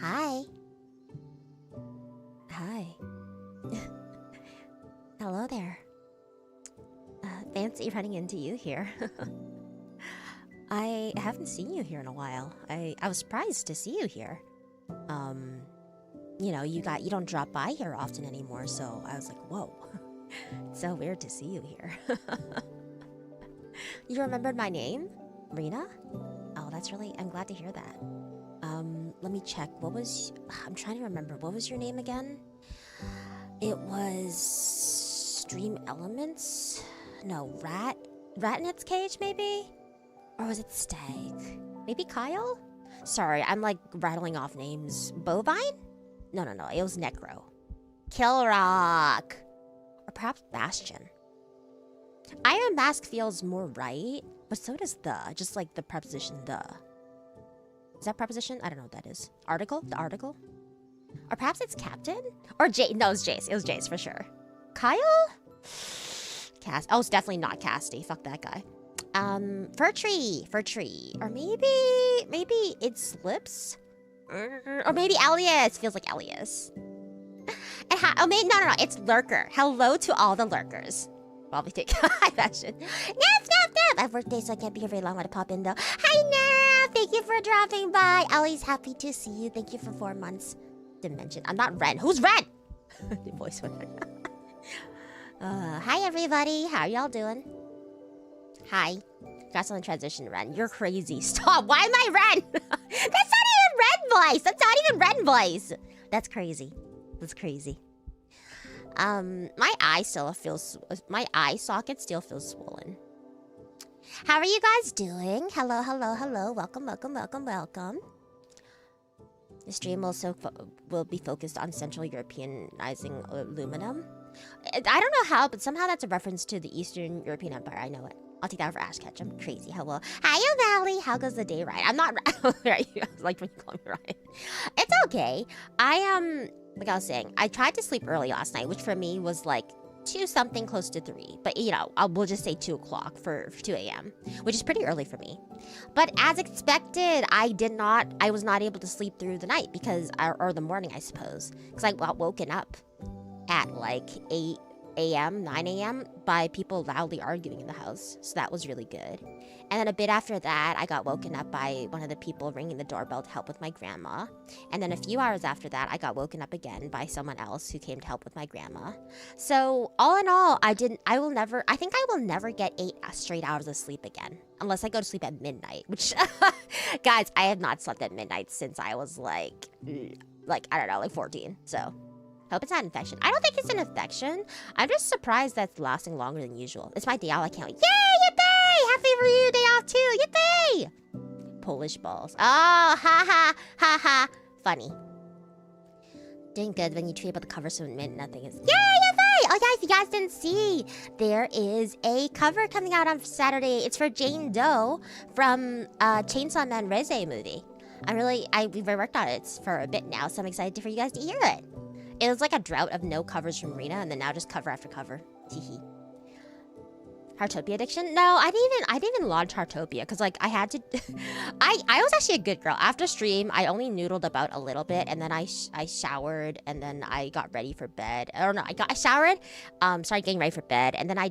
Hi. Hi. Hello there. Fancy running into you here. I haven't seen you here in a while. I was surprised to see you here. You don't drop by here often anymore, so I was like, whoa. It's so weird to see you here. You remembered my name? Rina? Oh, I'm glad to hear that. Let me check. I'm trying to remember. What was your name again? It was Stream Elements? No, Rat in its cage, maybe? Or was it Stag? Maybe Kyle? Sorry, I'm like rattling off names. Bovine? No, it was Necro. Killrock! Or perhaps Bastion. Iron Mask feels more right, but so does the. Just like the preposition the. Is that preposition? I don't know what that is. Article? The article? Or perhaps it's Captain? Or Jace. No, it's Jace. It was Jace for sure. Kyle? Oh, it's definitely not Casty. Fuck that guy. Fir tree. Or maybe it's Lips? Or maybe Elias. Feels like Elias. No. It's Lurker. Hello to all the lurkers. Well, we take high fashion. No. I have work day, so I can't be here very long. I want to pop in, though. Hi, Nav. Thank you for dropping by. Ellie's happy to see you. Thank you for 4 months. Dimension. I'm not Ren. Who's Ren? The voice went. Hi, everybody. How are y'all doing? Hi. Congrats on the transition, Ren. You're crazy. Stop. Why am I Ren? That's not even Ren voice. That's crazy. My eye socket still feels swollen. How are you guys doing? Hello. Welcome. The stream will be focused on Central Europeanizing aluminum. I don't know how, but somehow that's a reference to the Eastern European Empire. I know it. I'll take that for Ash Ketchum. Crazy. Hello. Hi, O'Malley. How goes the day, Ryan? I'm not right. I like when you call me Ryan. It's okay. Like I was saying, I tried to sleep early last night, which for me was like 2 something close to 3. But we'll just say 2 o'clock for 2 a.m., which is pretty early for me. But as expected, I was not able to sleep through the night or the morning, I suppose, because I got woken up at like 8 a.m., 9 a.m. by people loudly arguing in the house. So that was really good. And then a bit after that, I got woken up by one of the people ringing the doorbell to help with my grandma. And then a few hours after that, I got woken up again by someone else who came to help with my grandma. So all in all, I think I will never get 8 straight hours of sleep again. Unless I go to sleep at midnight, which, guys, I have not slept at midnight since I was like 14. So hope it's not an infection. I don't think it's an infection. I'm just surprised that's lasting longer than usual. It's my day off. I can't wait. Yay! Yippee! Happy for you, day off too. Yippee! Polish balls. Oh, ha. Funny. Doing good when you tweet about the cover so nothing is. Yay! Yippee! Oh yeah, if you guys didn't see, there is a cover coming out on Saturday. It's for Jane Doe from Chainsaw Man Reze movie. We've worked on it for a bit now, so I'm excited for you guys to hear it. It was like a drought of no covers from Rina, and then now just cover after cover. Teehee. Heartopia addiction? No, I didn't even launch Heartopia because like I had to. I was actually a good girl. After stream, I only noodled about a little bit, and then I showered, and then I got ready for bed. I showered, started getting ready for bed, and then I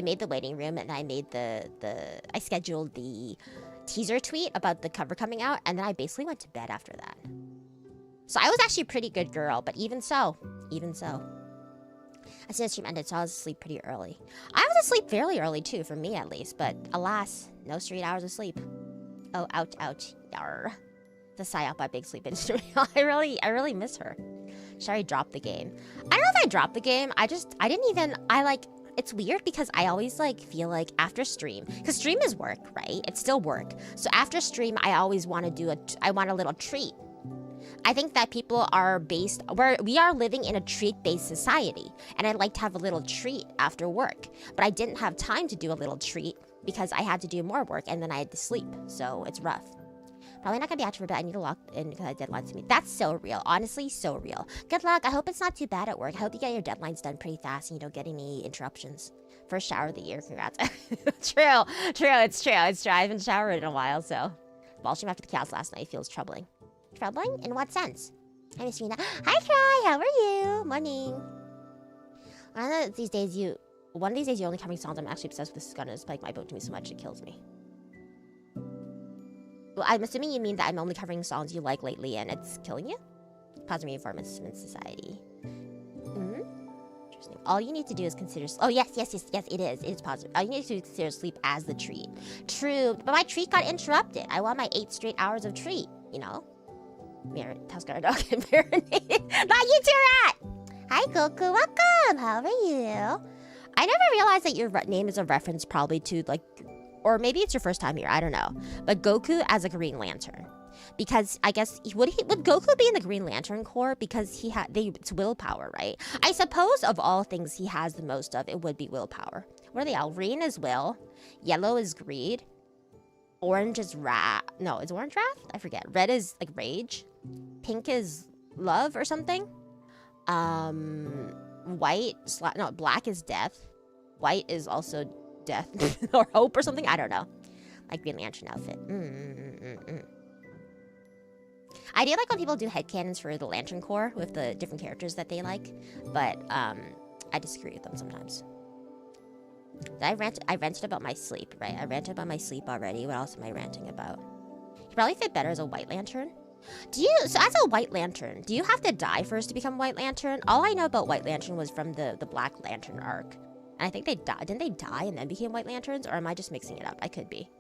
made the waiting room, and I made I scheduled the teaser tweet about the cover coming out, and then I basically went to bed after that. So I was actually a pretty good girl, but even so. As soon as stream ended, so I was asleep pretty early. I was asleep fairly early too, for me at least, but alas, no straight hours of sleep. Oh, ouch. Yarr. The psyop by Big Sleep Industry. I really miss her. Shari dropped the game. I don't know if I dropped the game. It's weird because I always feel like after stream, because stream is work, right? It's still work. So after stream, I always want to I want a little treat. I think that people we are living in a treat-based society, and I'd like to have a little treat after work, but I didn't have time to do a little treat because I had to do more work and then I had to sleep, so it's rough. Probably not gonna be active for bed. I need to lock in because I have deadlines to meet. That's so real, honestly, so real. Good luck. I hope it's not too bad at work. I hope you get your deadlines done pretty fast and you don't get any interruptions. First shower of the year, congrats. True, it's true. I haven't showered in a while, so ball stream after the chaos last night feels troubling. Troubling? In what sense? Hi, Miss Rina. Hi, Try. How are you? Morning. One of these days, you only covering songs. I'm actually obsessed with this gonna spike my boat to me so much it kills me. Well, I'm assuming you mean that I'm only covering songs you like lately and it's killing you? Positive Reinforcement Society. Interesting. All you need to do is consider... Oh, yes, it is. It is positive. All you need to do is consider sleep as the treat. True, but my treat got interrupted. I want my 8 straight hours of treat, you know? Tusker dog and marinated. Not you too, Rat! Hi, Goku. Welcome. How are you? I never realized that your name is a reference probably to, like... Or maybe it's your first time here. I don't know. But Goku as a Green Lantern. Because I guess would Goku be in the Green Lantern Corps because it's willpower, right? I suppose of all things he has the most of, it would be willpower. What are they all? Green is will, yellow is greed, orange is wrath. No, is orange wrath? I forget. Red is like rage, pink is love or something. Black is death. White is also death or hope or something. I don't know. Like Green Lantern outfit. I do like when people do headcanons for the Lantern Corps with the different characters that they like, but I disagree with them sometimes. I ranted about my sleep, right? I ranted about my sleep already. What else am I ranting about? You probably fit better as a White Lantern. So as a White Lantern, do you have to die first to become White Lantern? All I know about White Lantern was from the Black Lantern arc. And I think they died. Didn't they die and then became White Lanterns? Or am I just mixing it up? I could be.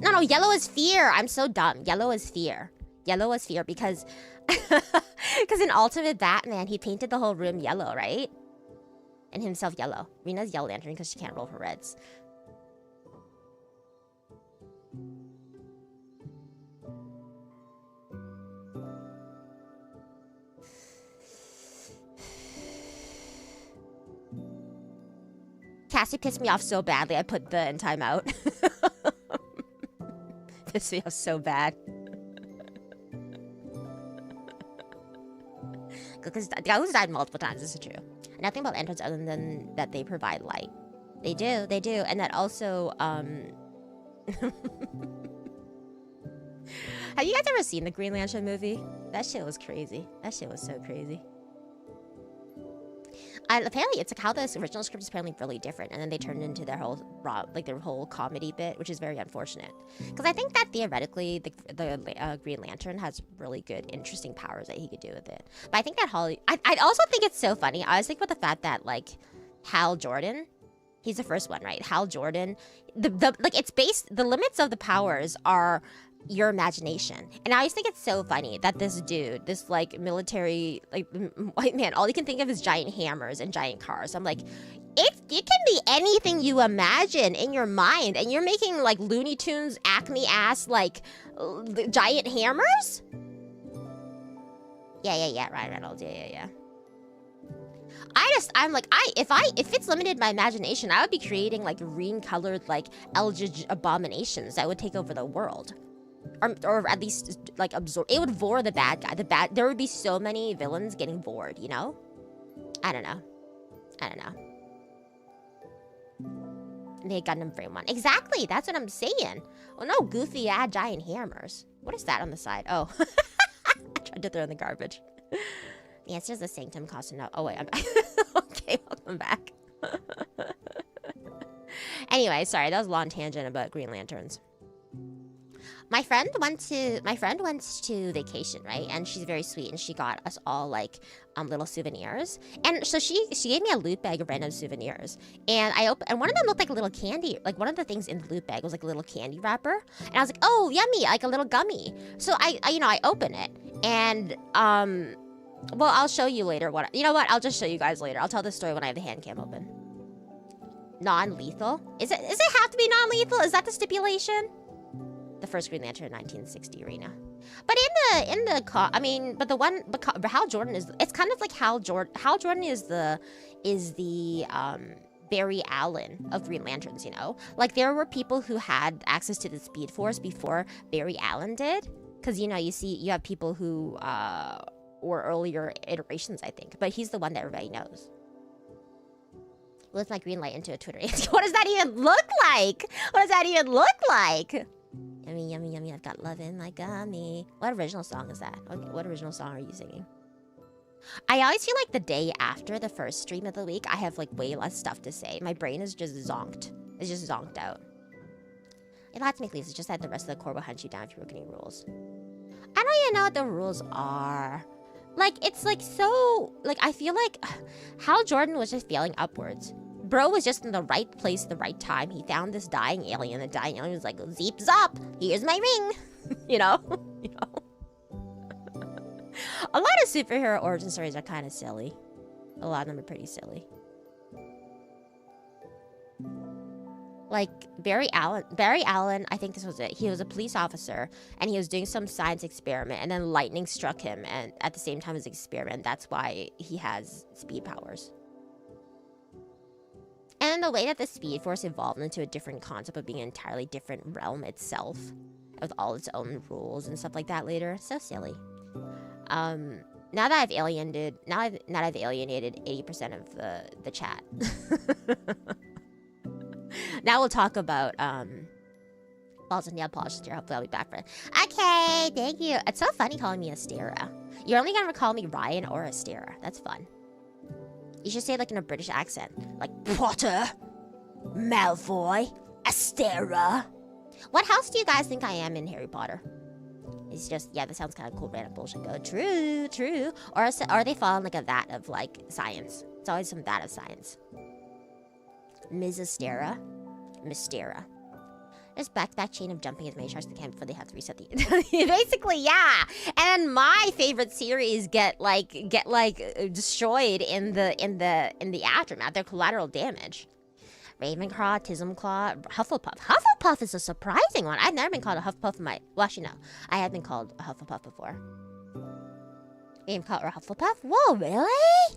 No, yellow is fear. I'm so dumb. Yellow is fear. Yellow is fear because... Because in Ultimate Batman, he painted the whole room yellow, right? And himself yellow. Rina's Yellow Lantern because she can't roll for reds. Cassie pissed me off so badly, I put the in timeout. Pissed me off so bad. Because Gau's died multiple times, this is true. Nothing about lanterns other than that they provide light. They do. And that also, Have you guys ever seen the Green Lantern movie? That shit was crazy. That shit was so crazy. And apparently, it's like how the original script is apparently really different, and then they turned it into their whole comedy bit, which is very unfortunate. Because I think that theoretically, the Green Lantern has really good, interesting powers that he could do with it. But I think that I also think it's so funny. I was thinking about the fact that like Hal Jordan, he's the first one, right? Hal Jordan, the limits of the powers are your imagination. And I always think it's so funny that this dude, this like military like white man, all he can think of is giant hammers and giant cars. I'm like, it can be anything you imagine in your mind, and you're making like Looney Tunes Acme ass like giant hammers. Yeah, Ryan Reynolds. Yeah. I'm like, if it's limited my imagination, I would be creating like green colored like eldritch abominations that would take over the world. Or at least like absorb. It would vor the bad guy. There would be so many villains getting vored, you know? I don't know. They Gundam Frame 1. Exactly, that's what I'm saying. Well, no goofy giant hammers. What is that on the side? Oh. I tried to throw in the garbage. Yeah, it's just the Sanctum costume now. Oh wait, I'm back. Okay, welcome back. Anyway, sorry, that was a long tangent about Green Lanterns. My friend went to vacation, right? And she's very sweet, and she got us all like little souvenirs. And so she gave me a loot bag of random souvenirs. And and one of them looked like a little candy. Like one of the things in the loot bag was like a little candy wrapper. And I was like, oh, yummy, like a little gummy. So I open it, and well, I'll show you later what. You know what? I'll just show you guys later. I'll tell this story when I have the hand cam open. Non-lethal? Is it have to be non-lethal? Is that the stipulation? The first Green Lantern in 1960 arena. But but Hal Jordan is, it's kind of like Hal Jordan is the Barry Allen of Green Lanterns, you know? Like there were people who had access to the Speed Force before Barry Allen did. Cause you have people who were earlier iterations, I think. But he's the one that everybody knows. Lift my green light into a Twitter. What does that even look like? What does that even look like? Yummy, yummy, yummy. I've got love in my gummy. What original song is that? Okay, what original song are you singing? I always feel like the day after the first stream of the week, I have like way less stuff to say. My brain is just zonked. It's just zonked out. You'll have to make leaves. It's just that the rest of the core will hunt you down if you broke any rules. I don't even know what the rules are. Like, it's like so... Like, I feel like Hal Jordan was just feeling upwards. Bro was just in the right place at the right time. He found this dying alien. The dying alien was like, zeep zop, here's my ring. You know? You know? A lot of superhero origin stories are kind of silly. A lot of them are pretty silly. Like, Barry Allen, I think this was it. He was a police officer, and he was doing some science experiment, and then lightning struck him, and at the same time as the experiment, that's why he has speed powers. And the way that the Speed Force evolved into a different concept of being an entirely different realm itself, with all its own rules and stuff like that later, so silly. Now that I've alienated 80% of the chat. Now we'll talk about balls and nail polish. Hopefully I'll be back for it. Okay, thank you. It's so funny calling me Astera. You're only gonna call me Ryan or Astera. That's fun. You should say it like in a British accent, like Potter, Malfoy, Astera. What house do you guys think I am in Harry Potter? It's just, yeah, that sounds kind of cool. Random bullshit. Go true, true. Or they fall in like a vat of like science. It's always some vat of science. Ms. Astera, Mystera. There's back chain of jumping as many sharks as they can before they have to reset the. Basically, yeah. And my favorite series get destroyed in the aftermath. They're collateral damage. Ravenclaw, Tismclaw, Hufflepuff. Hufflepuff is a surprising one. I've never been called a Hufflepuff in my... Well, actually, no. I have been called a Hufflepuff before. Ravenclaw or Hufflepuff? Whoa, really?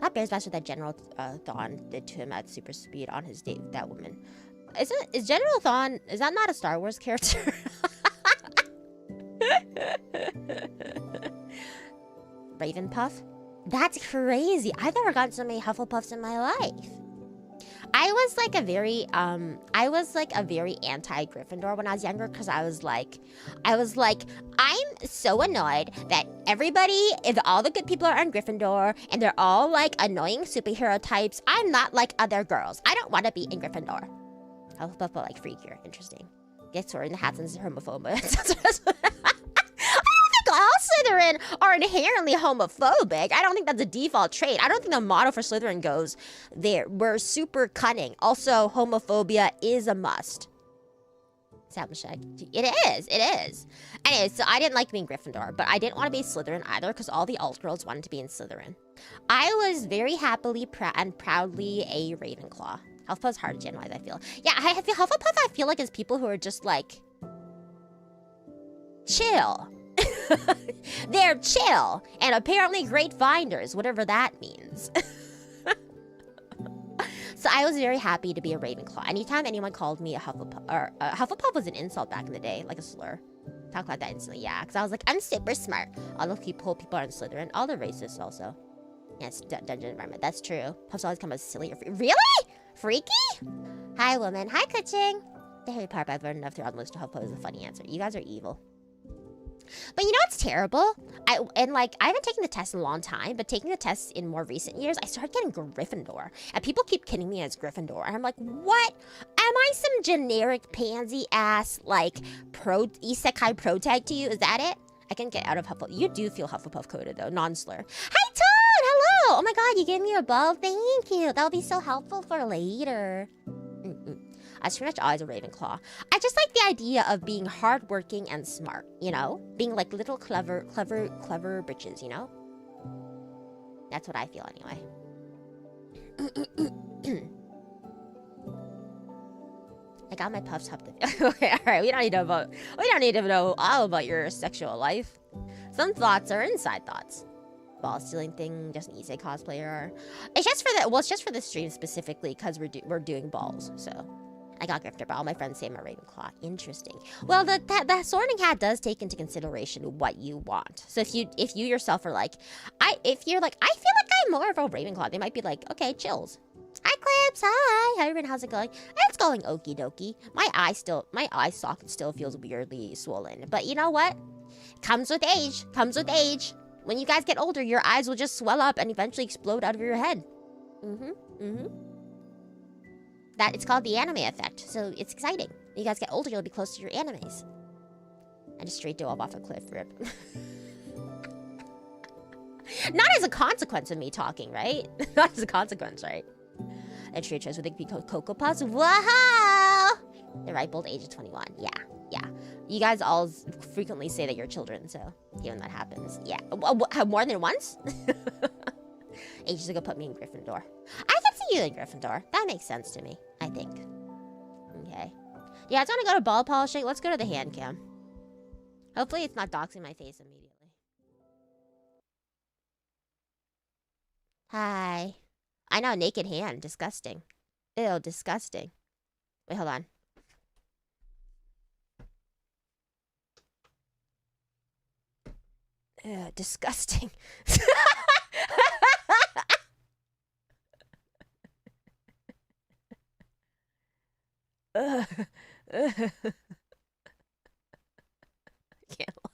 That bears match with that General Thrawn did to him at super speed on his date with that woman. Is General Thrawn... Is that not a Star Wars character? Ravenpuff? That's crazy. I've never gotten so many Hufflepuffs in my life. I was like a very anti-Gryffindor when I was younger, because I was like, I'm so annoyed that if all the good people are in Gryffindor and they're all like annoying superhero types, I'm not like other girls. I don't want to be in Gryffindor. Hufflepuff, but like freakier. Interesting. Gets wearing the hats and homophobic. All Slytherin are inherently homophobic. I don't think that's a default trait. I don't think the motto for Slytherin goes, we're super cunning. Also, homophobia is a must. It is. Anyway, so I didn't like being Gryffindor, but I didn't want to be Slytherin either, because all the alt girls wanted to be in Slytherin. I was very happily and proudly a Ravenclaw. Hufflepuff's hard to generalize, I feel. Yeah, Hufflepuff, I feel like, is people who are just like, chill. They're chill and apparently great finders, whatever that means. So I was very happy to be a Ravenclaw. Anytime anyone called me a Hufflepuff, or Hufflepuff was an insult back in the day, like a slur. Talk about that instantly, yeah. Because I was like, I'm super smart. All the people are in Slytherin. All the racists also. Yes, dungeon environment. That's true. Puffs always come as silly or really? Freaky? Hi, woman. Hi, Kuching. The Harry Potter I've learned enough throughout the list to Hufflepuff is a funny answer. You guys are evil. But you know what's terrible? I haven't taken the test in a long time, but taking the tests in more recent years, I started getting Gryffindor. And people keep kidding me as Gryffindor. And I'm like, what? Am I some generic pansy ass, like, isekai pro tag to you? Is that it? I can get out of Hufflepuff. You do feel Hufflepuff coded, though. Non-slur. Hi, Toad! Hello! Oh my god, you gave me a bow. Thank you. That'll be so helpful for later. I was pretty much always a Ravenclaw. I just like the idea of being hardworking and smart, you know? Being like little clever bitches, you know? That's what I feel anyway. I got my puffs up the okay, alright, we don't need to know all about your sexual life. Some thoughts are inside thoughts. Ball stealing thing, just an Issei cosplayer. It's just for the stream specifically, because we're doing balls, so. I got Gryffindor, but all my friends say I'm a Ravenclaw. Interesting. Well, the sorting hat does take into consideration what you want. So if you yourself are like, I feel like I'm more of a Ravenclaw, they might be like, okay, chills. Hi, Clips. Hi. Hi, everyone. How's it going? It's going okie dokie. My eye socket still feels weirdly swollen. But you know what? Comes with age. Comes with age. When you guys get older, your eyes will just swell up and eventually explode out of your head. That it's called the anime effect. So it's exciting. When you guys get older, you'll be close to your animes. I just straight dove off a cliff, rip. Not as a consequence of me talking, right? Not as a consequence, right? A true choice would it be Cocoa Puffs? Whoa! The ripe old age of 21. Yeah. You guys all frequently say that you're children, so even that happens. Yeah. More than once? Ages ago put me in Gryffindor. I can see you in Gryffindor. That makes sense to me, I think. Okay. Yeah, it's gonna go to ball polishing. Let's go to the hand cam. Hopefully it's not doxing my face immediately. Hi. I know, naked hand. Disgusting. Ew, disgusting. Wait, hold on. Ew, disgusting. Ugh. Can't look.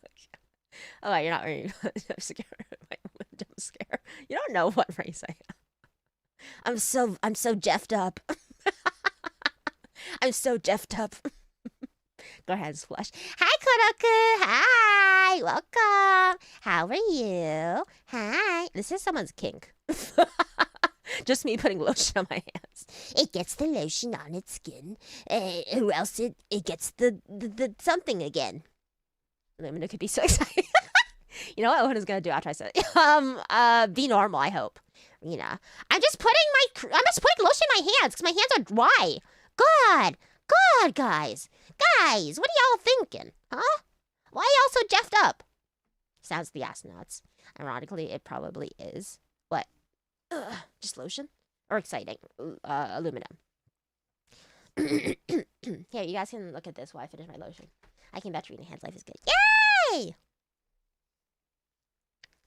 Oh, you're not wearing I'm scared. I'm scared. You don't know what race I am. I'm so jeffed up. I'm so jeffed up. Go ahead, Splash. Hi, Kodoku. Hi. Welcome. How are you? Hi. This is someone's kink. Just me putting lotion on my hands. It gets the lotion on its skin. Or else it gets the something again. Lumina could be so excited. You know what Owen is gonna do after I said it? Be normal, I hope. Rina. I'm just putting lotion in my hands because my hands are dry. God, guys. Guys, what are y'all thinking? Huh? Why y'all so jeffed up? Sounds the Asternauts. Ironically, it probably is. What? Just lotion? Or exciting? Aluminum. Here, you guys can look at this while I finish my lotion. I came back to reading hands. Life is good. Yay!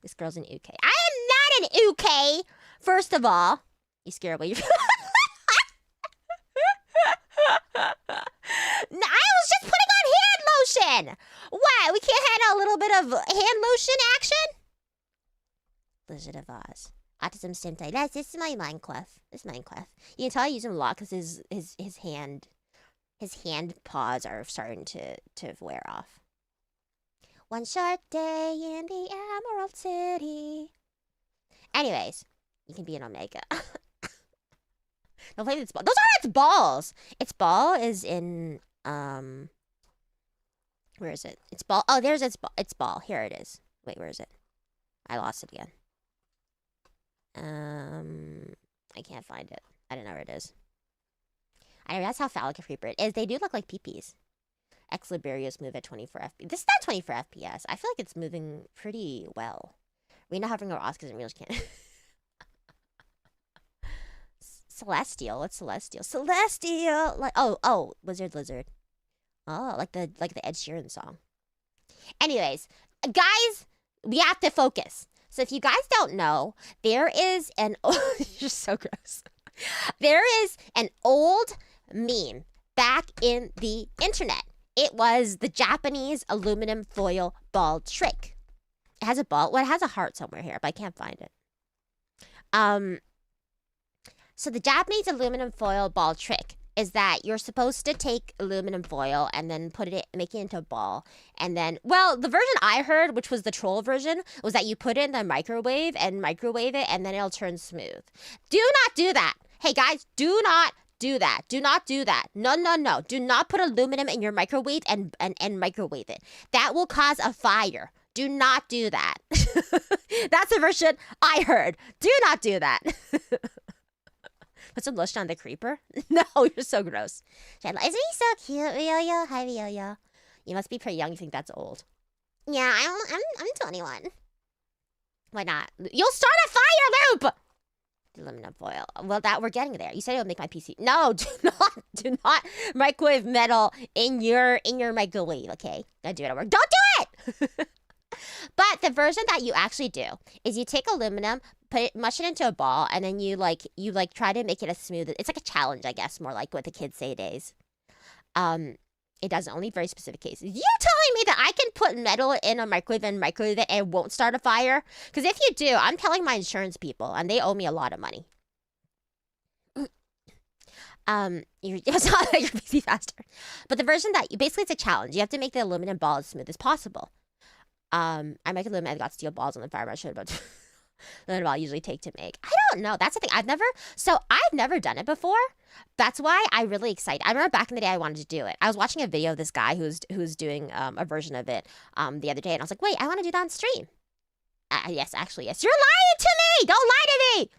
This girl's an UK. I am not an UK! First of all, you scare away your... I was just putting on hand lotion! What? We can't handle a little bit of hand lotion action? Wizard of Oz. Autism Sentai. This is my Minecraft. You can tell I use him a lot because his hand paws are starting to wear off. One short day in the Emerald City. Anyways, you can be an Omega. Don't play its ball. Those aren't its balls. Its ball is in where is it? Its ball. Oh, there's its ball. Here it is. Wait, where is it? I lost it again. I can't find it. I don't know where it is. I know that's how phallic a creeper it is. They do look like peepees. Ex-Liberios move at 24 FPS. This is not 24 FPS. I feel like it's moving pretty well. Rina hovering over Oscars and reels can't. Celestial. What's Celestial? Celestial. Like oh, Wizard Lizard. Oh, like the Ed Sheeran song. Anyways, guys, we have to focus. So if you guys don't know, there is an you're so gross. There is an old meme back in the internet. It was the Japanese aluminum foil ball trick. It has a ball. Well, it has a heart somewhere here, but I can't find it. So the Japanese aluminum foil ball trick is that you're supposed to take aluminum foil and then make it into a ball. And then, well, the version I heard, which was the troll version, was that you put it in the microwave and microwave it and then it'll turn smooth. Do not do that. Hey guys, do not do that. Do not do that. No. Do not put aluminum in your microwave and microwave it. That will cause a fire. Do not do that. That's the version I heard. Do not do that. Put some lotion on the creeper? No, you're so gross. Isn't he so cute, Ryo? Hi, Ryo. You must be pretty young. You think that's old? Yeah, I'm 21. Why not? You'll start a fire loop. Aluminum foil. Well, that we're getting there. You said it'll make my PC. No, do not microwave metal in your microwave. Okay, gotta do it at work. Don't do it. But the version that you actually do is you take aluminum, mush it into a ball, and then you try to make it as smooth. It's like a challenge, I guess, more like what the kids say days. It does only very specific cases. You telling me that I can put metal in a microwave and it and it won't start a fire? Because if you do, I'm telling my insurance people, and they owe me a lot of money. It's not like you're busy faster. But the version that basically it's a challenge. You have to make the aluminum ball as smooth as possible. I make aluminum. I got steel balls on the fire. I'm not sure about aluminum ball usually take to make. I don't know. That's the thing. I've never done it before. That's why I'm really excited. I remember back in the day I wanted to do it. I was watching a video of this guy who's doing a version of it the other day, and I was like, wait, I want to do that on stream. Yes, actually, yes. You're lying to me. Don't lie to me.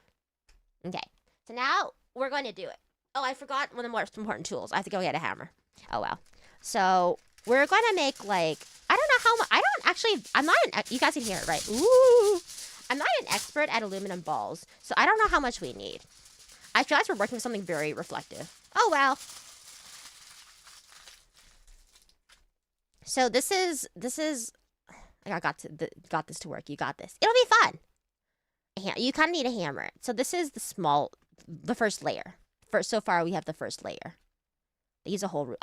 Okay. So now we're going to do it. Oh, I forgot one of the most important tools. I have to go get a hammer. Oh, well. So we're going to make, like, I don't know how much. I'm not you guys can hear it, right? Ooh. I'm not an expert at aluminum balls, so I don't know how much we need. I realize we're working with something very reflective. Oh, well. So this is, I got this to work. You got this. It'll be fun. You kind of need a hammer. So this is the first layer. So far, we have the first layer. They use a whole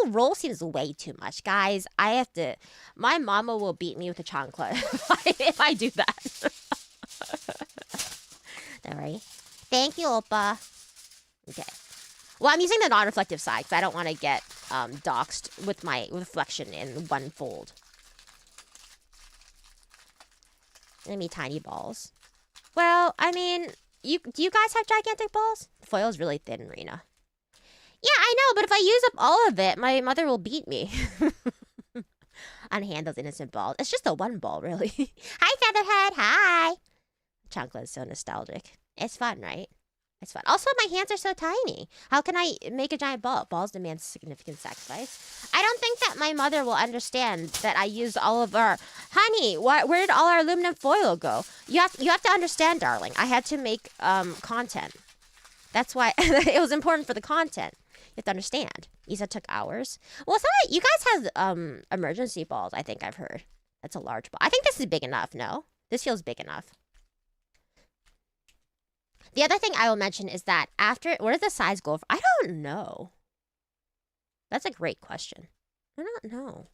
roll seems way too much, guys. My mama will beat me with a chancla if I do that. Don't worry. Thank you, Oppa. Okay. Well, I'm using the non-reflective side because I don't want to get doxed with my reflection in one fold. Gonna be tiny balls. Well, I mean, do you guys have gigantic balls? The foil is really thin, Rina. Yeah, I know, but if I use up all of it, my mother will beat me. Unhandled innocent balls. It's just a one ball, really. Hi, Featherhead. Hi. Chancla is so nostalgic. It's fun, right? It's fun. Also, my hands are so tiny. How can I make a giant ball? Balls demand significant sacrifice. I don't think that my mother will understand that I used all of our... Honey, where did all our aluminum foil go? You have to understand, darling. I had to make content. That's why it was important for the content. You have to understand. Isa took hours. Well, it's not, you guys have emergency balls, I think I've heard. That's a large ball. I think this is big enough, no? This feels big enough. The other thing I will mention is that where does the size go? I don't know. That's a great question. I don't know.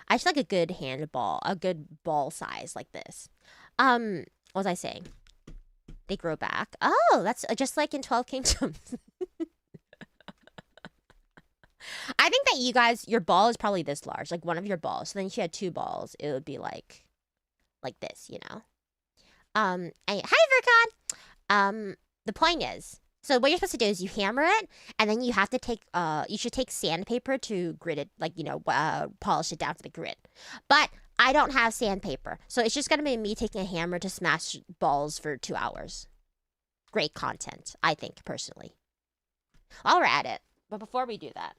I just like a good handball, a good ball size like this. What was I saying? They grow back. Oh, that's just like in 12 Kingdoms. I think that you guys, your ball is probably this large, like one of your balls. So then if you had two balls, it would be like this, you know? Hi, Vercon! The point is, so what you're supposed to do is you hammer it, and then you have to take, you should take sandpaper to grit it, like, you know, polish it down to the grit. But I don't have sandpaper, so it's just gonna be me taking a hammer to smash balls for 2 hours. Great content, I think, personally. While we're at it, but before we do that,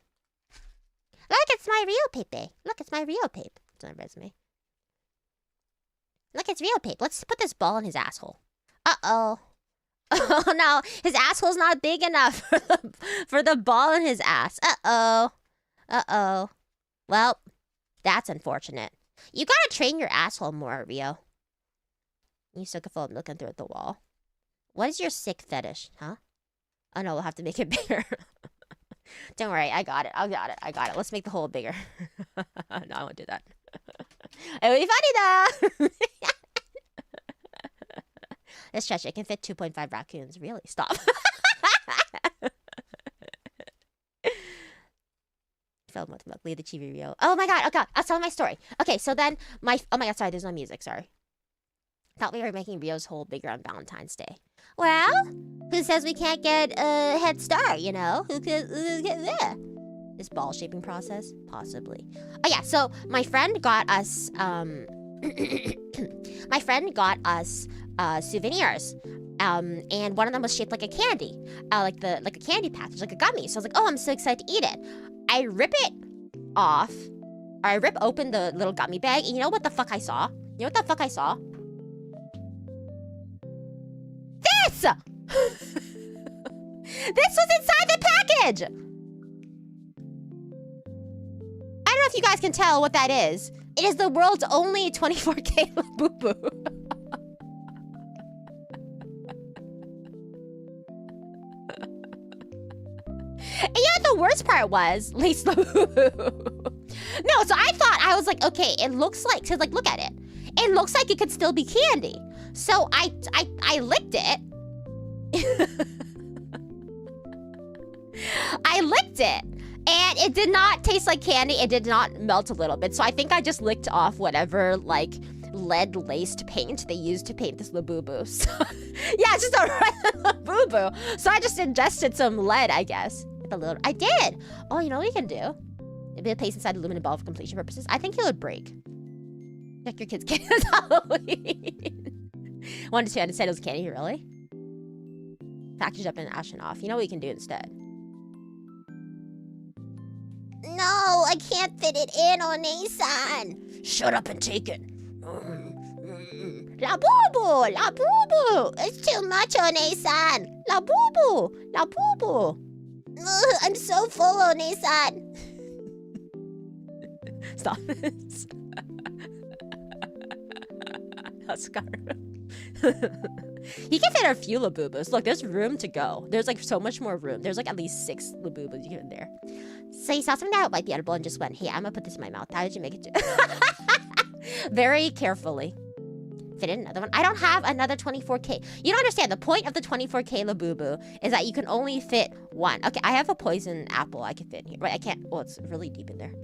look, it's my real paper. Look, it's my real paper. It's on my resume. Look, it's real paper. Let's put this ball in his asshole. Uh-oh. Oh, no. His asshole's not big enough for the ball in his ass. Uh-oh. Uh-oh. Well, that's unfortunate. You gotta train your asshole more, Rio. You suck full of looking through at the wall. What is your sick fetish, huh? Oh, no, we'll have to make it bigger. Don't worry, I got it. I got it. Let's make the hole bigger. No, I won't do that. It would be funny, though. Let's stretch it. It can fit 2.5 raccoons. Really? Stop. Film with Luckily the Chibi Rio. Oh my god, I'll tell my story. Okay, so then oh my god, sorry, there's no music, sorry. Thought we were making Rio's hole bigger on Valentine's Day. Well, who says we can't get a head start, you know? Who could get there? This ball shaping process? Possibly. Oh yeah, so my friend got us souvenirs. And one of them was shaped like a candy. Like a candy package, like a gummy. So I was like, oh, I'm so excited to eat it. I rip it off, or I rip open the little gummy bag, and you know what the fuck I saw? You know what the fuck I saw? This! This was inside the package! I don't know if you guys can tell what that is, It is the world's only 24K Labubu. And the worst part was Lace Labubu. No, so I was like, okay, it looks like, cause like, look at it. It looks like it could still be candy. So I licked it. I licked it. And it did not taste like candy. It did not melt a little bit. So I think I just licked off whatever, like, lead-laced paint they used to paint this Labubu. So, yeah, it's just a regular Labubu. So I just ingested some lead, I guess. I did. Oh, you know what you can do? It'd be placed inside the aluminum ball for completion purposes. I think it would break. Like your kid's candy on Halloween. 1 to 2, I said it was candy, really? Packaged up and ashen off. You know what you can do instead? No, I can't fit it in, One-san. Shut up and take it. Labubu, Labubu. It's too much, One-san. Labubu, Labubu. I'm so full, One-san. Stop it. He can fit a few Labubus. Look, there's room to go. There's like so much more room. There's like at least 6 Labubus you can in there. So you saw something that might be edible and just went, hey, I'm gonna put this in my mouth. How did you make it do? Very carefully. Fit in another one. I don't have another 24K. You don't understand. The point of the 24K Labubu is that you can only fit one. Okay, I have a poison apple I can fit in here. Right, I can't. Oh, it's really deep in there.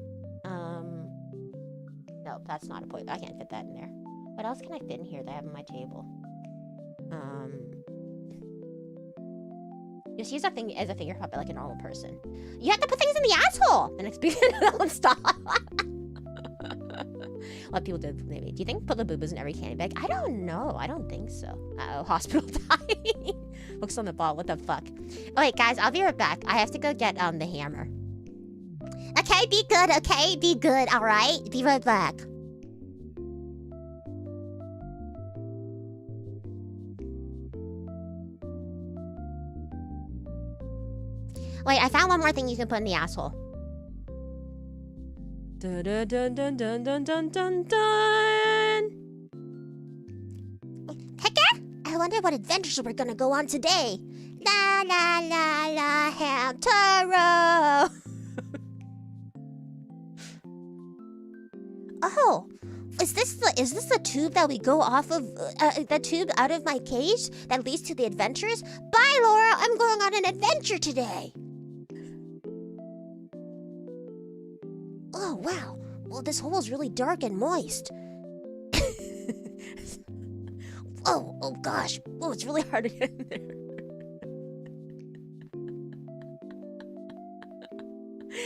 No, that's not a poison. I can't fit that in there. What else can I fit in here that I have on my table? Just use that thing as a finger puppet like a normal person. You have to put things in the asshole! And don't stop. What people do, maybe. Do you think put the boo-boos in every candy bag? I don't know. I don't think so. Uh-oh, hospital time. Looks on the ball. What the fuck? Oh, wait, guys, I'll be right back. I have to go get the hammer. Okay, be good, okay? Be good, alright? Be right back. Wait, I found one more thing you can put in the asshole. Dun dun dun dun dun dun dun dun dun. Hecker? I wonder what adventures we're gonna go on today. La la la la ham taro. Oh, is this the tube that we go off of? The tube out of my cage that leads to the adventures? Bye, Laura. I'm going on an adventure today. Oh, wow. Well, this hole is really dark and moist. Oh gosh. Oh, it's really hard to get in there.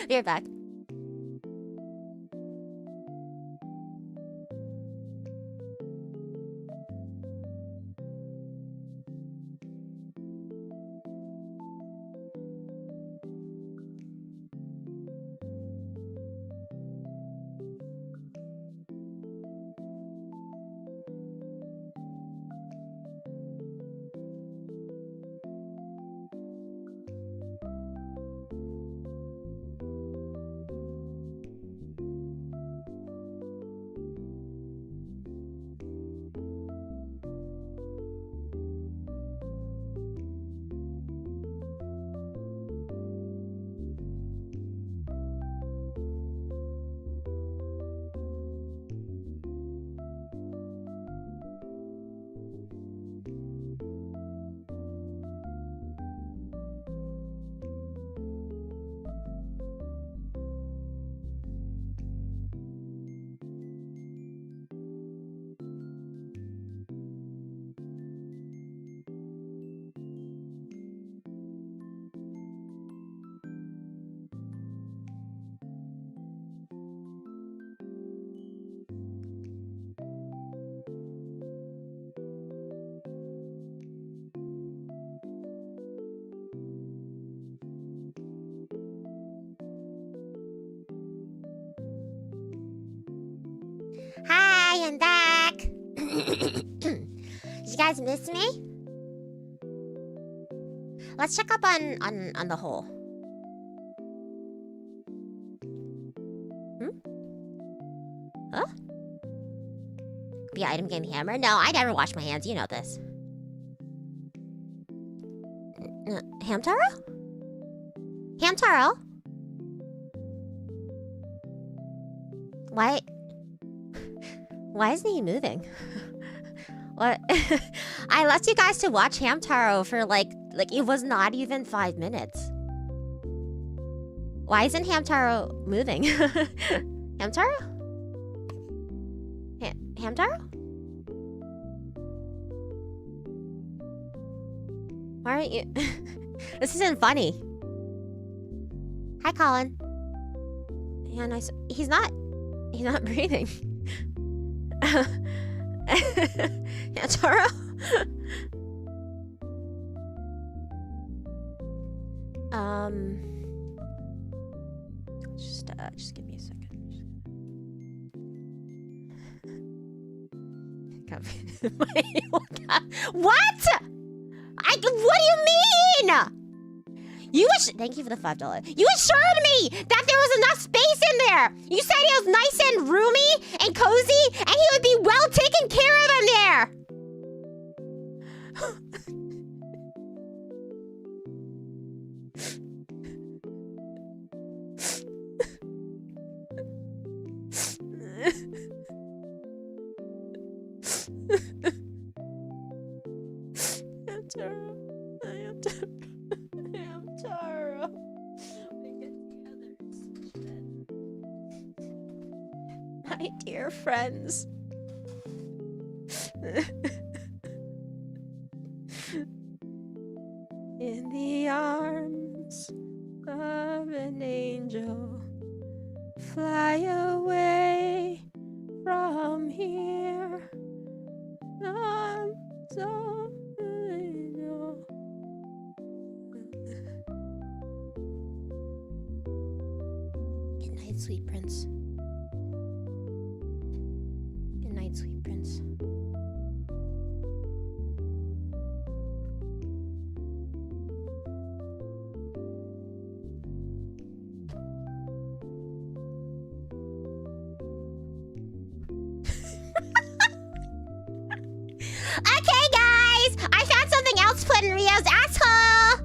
Be right back. Hi, I'm back. Did you guys miss me? Let's check up on the hole. Huh? The item game hammer? No, I never wash my hands. You know this. Hamtaro? Hamtaro? Why? Why isn't he moving? What? I left you guys to watch Hamtaro for like it was not even 5 minutes. Why isn't Hamtaro moving? Hamtaro? Hamtaro? Why aren't you? This isn't funny. Hi, Colin. Yeah, nice. He's not breathing. Hamtaro? Just give me a second. What? What do you mean? Thank you for the $5. You assured me that there was enough space in there. You said it was nice and roomy and cozy, and he would be well taken care of in there. Hamtaro. We get together. My dear friends. In the arms of an angel, fly away from here. I'm so angel. Good night, sweet prince. Good night, sweet prince. Okay, guys! I found something else to put in Rio's asshole!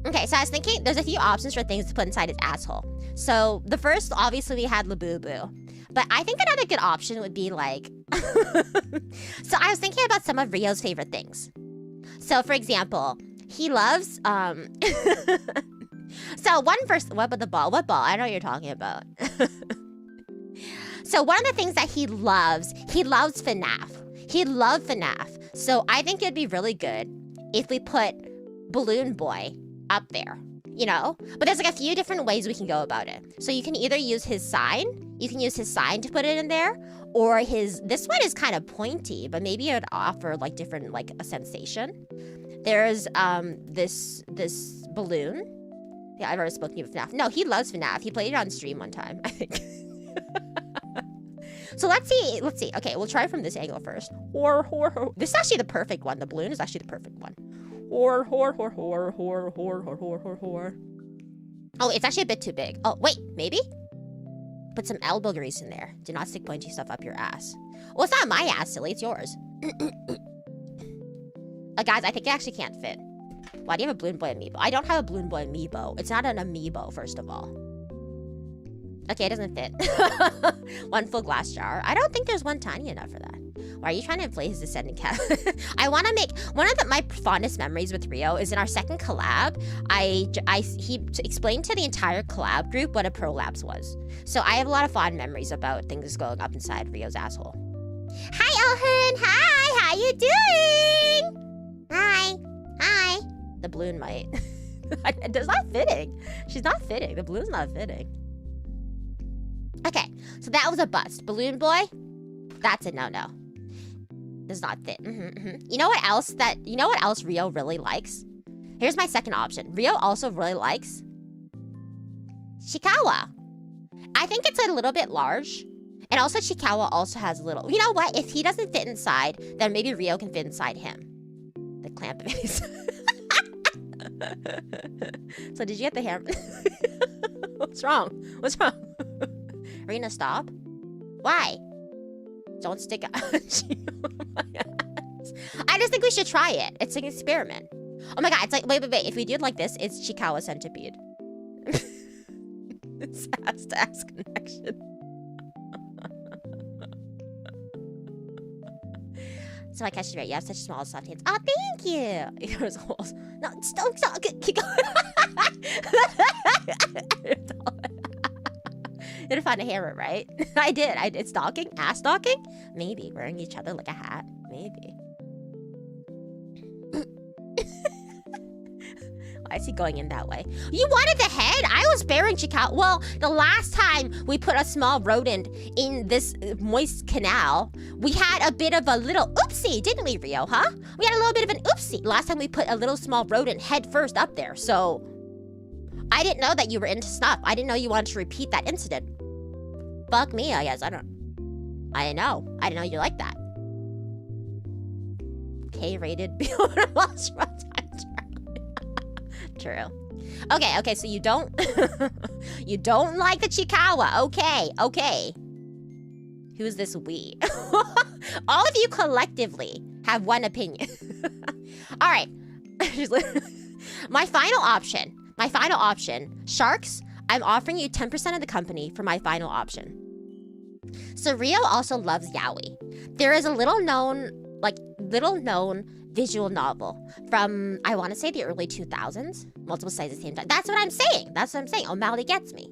Okay, so I was thinking there's a few options for things to put inside his asshole. So the first, obviously, we had Labubu. But I think another good option would be like... So I was thinking about some of Rio's favorite things. So, for example, he loves... So what about the ball? What ball? I know what you're talking about. So one of the things that he loves FNAF. He loved FNAF. So I think it'd be really good if we put Balloon Boy up there, you know? But there's like a few different ways we can go about it. So you can either use his sign. You can use his sign to put it in there. Or this one is kind of pointy, but maybe it would offer like different, like a sensation. There's this balloon. Yeah, I've already spoken to you about FNAF. No, he loves FNAF. He played it on stream one time, I think. So let's see. Okay, we'll try from this angle first. This is actually the perfect one. The balloon is actually the perfect one. Oh, it's actually a bit too big. Oh, wait, maybe? Put some elbow grease in there. Do not stick pointy stuff up your ass. Well, it's not my ass, silly. It's yours. Guys, I think it actually can't fit. Why do you have a Balloon Boy amiibo? I don't have a Balloon Boy amiibo. It's not an amiibo, first of all. Okay, it doesn't fit. One full glass jar. I don't think there's one tiny enough for that. Why are you trying to inflate his descending cat? I want to make... One of my fondest memories with Rio is in our second collab, he explained to the entire collab group what a prolapse was. So I have a lot of fond memories about things going up inside Rio's asshole. Hi, Elhen! Hi! How you doing? Hi! Hi! The balloon might. It's not fitting. She's not fitting. The balloon's not fitting. Okay, so that was a bust. Balloon Boy, that's a no-no. Does not fit. You know what else Rio really likes? Here's my second option. Rio also really likes Chikawa. I think it's a little bit large. And also Chikawa also has a little... You know what? If he doesn't fit inside, then maybe Rio can fit inside him. The clamp face. So did you get the hair? What's wrong? What's wrong? Rina, stop. Why? Don't stick a I just think we should try it. It's an experiment. Oh my god, it's like, wait. If we do it like this, it's Chikawa centipede. It's ass-to-ass connection. So I catch you right. You have such small, soft hands. Oh, thank you. There's holes. No, stop. Keep going. You didn't find a hammer, right? I did. It's stalking? Ass stalking? Maybe. Wearing each other like a hat? Maybe. Why is he going in that way? You wanted the head? I was sparing Chikawa. Well, the last time we put a small rodent in this moist canal, we had a bit of a little oopsie, didn't we, Rio, huh? We had a little bit of an oopsie last time we put a little small rodent head first up there, so... I didn't know that you were into snuff. I didn't know you wanted to repeat that incident. Fuck me, I guess. I didn't know you like that. K-rated True. Okay, so you don't you don't like the Chikawa. Okay. Who's this we? All of you collectively have one opinion. All right. My final option, sharks, I'm offering you 10% of the company for my final option. So Rio also loves yaoi. There is a little known visual novel from, I want to say, the early 2000s. Multiple sides at the same time. That's what I'm saying. O'Malley gets me.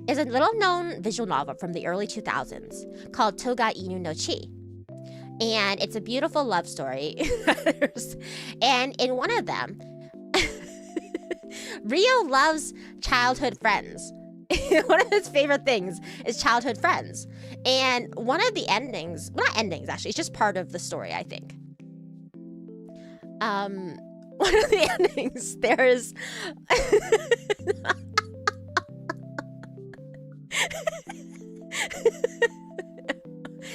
Is a little known visual novel from the early 2000s called Toga Inu no Chi. And it's a beautiful love story. And in one of them, Rio loves childhood friends. One of his favorite things is childhood friends. And one of the endings, well, not endings actually, it's just part of the story, I think. One of the endings, there's...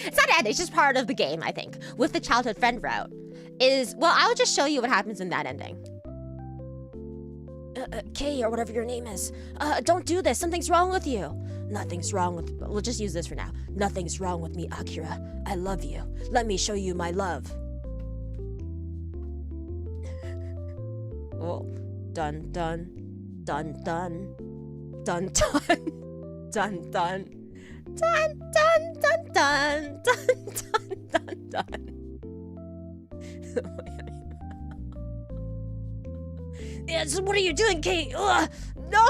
It's not an ending, it's just part of the game, I think. With the childhood friend route is, well, I'll just show you what happens in that ending. Kay, or whatever your name is. Don't do this. Something's wrong with you. Nothing's wrong with... We'll just use this for now. Nothing's wrong with me, Akira. I love you. Let me show you my love. Oh. Dun, dun. Dun, dun. Dun, dun. Dun, dun. Dun, dun, dun, dun. Dun, dun, dun, dun. Yeah, so what are you doing, Kate? Ugh, no!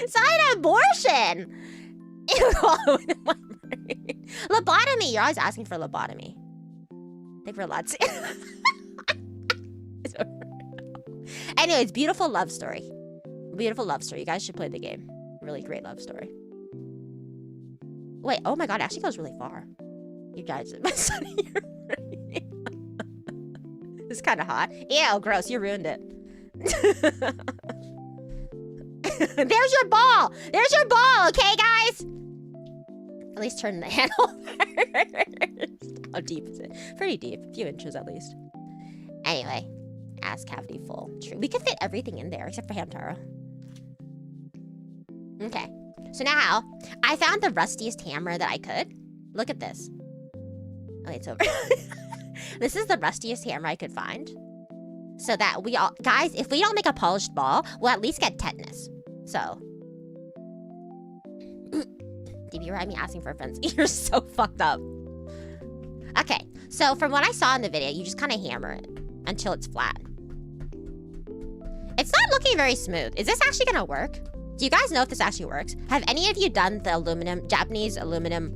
Side abortion! Lobotomy! You're always asking for lobotomy. Thank you for lots. Anyways, beautiful love story. Beautiful love story. You guys should play the game. Really great love story. Wait, oh my god, it actually goes really far. You guys, my son here. This is kind of hot. Ew, gross, you ruined it. There's your ball! There's your ball, okay, guys? At least turn the handle. How deep is it? Pretty deep, a few inches at least. Anyway, ass cavity full. True. We could fit everything in there except for Hamtaro. Okay. So now, I found the rustiest hammer that I could. Look at this. Oh, it's over. This is the rustiest hammer I could find. So that we all... Guys, if we don't make a polished ball, we'll at least get tetanus. So... DB, you heard me asking for friends. You're so fucked up. Okay, so from what I saw in the video, you just kind of hammer it until it's flat. It's not looking very smooth. Is this actually gonna work? Do you guys know if this actually works? Have any of you done the Japanese aluminum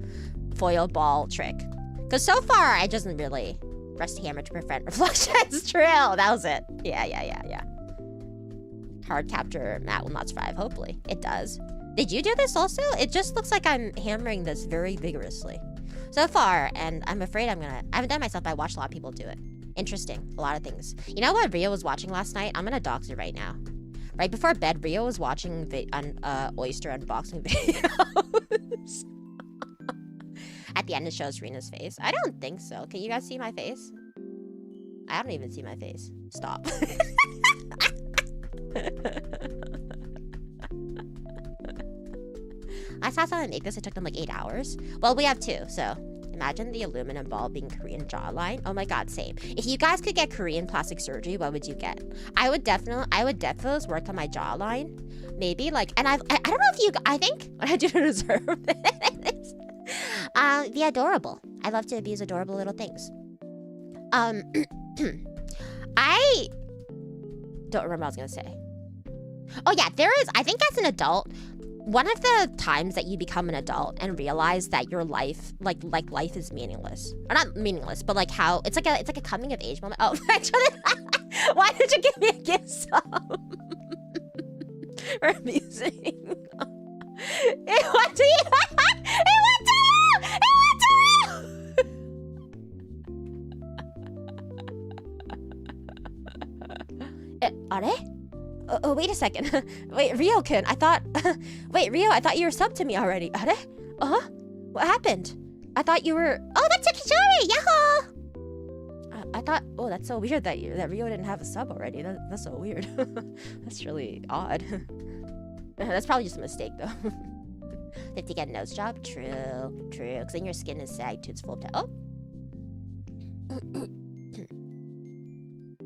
foil ball trick? Because so far, it doesn't really rest hammer to prevent reflections. True, that was it. Yeah. Hard capture mat will not survive, hopefully. It does. Did you do this also? It just looks like I'm hammering this very vigorously. So far, and I'm afraid I haven't done it myself, but I watched a lot of people do it. Interesting, a lot of things. You know what Rio was watching last night? I'm gonna dox it right now. Right before bed, Rio was watching oyster unboxing videos. At the end, it shows Rina's face. I don't think so. Can you guys see my face? I don't even see my face. Stop. I saw someone make this. It took them like 8 hours. Well, we have 2, so imagine the aluminum ball being Korean jawline. Oh my god, same. If you guys could get Korean plastic surgery, what would you get? I would definitely work on my jawline. Maybe like, and I don't know if you, I think what I do to deserve this. Be adorable. I love to abuse adorable little things. I don't remember what I was gonna say. Oh yeah, there is, I think as an adult, one of the times that you become an adult and realize that your life, like life is meaningless. Or not meaningless, but like how, it's like a coming of age moment. Oh, why did you give me a gift sub? For amusing. It went to you! It went to you! It went to you! Are? Oh, wait a second. Wait, Rio-kun, I thought... Wait, Rio, I thought you were subbed to me already. Are? Uh-huh. What happened? I thought you were... Oh, that's Tsukijori! Yahoo! I thought... Oh, that's so weird that Rio didn't have a sub already. That's so weird. That's really odd. That's probably just a mistake, though. 50 get a nose job? True. Because then your skin is sagged to its full... Oh!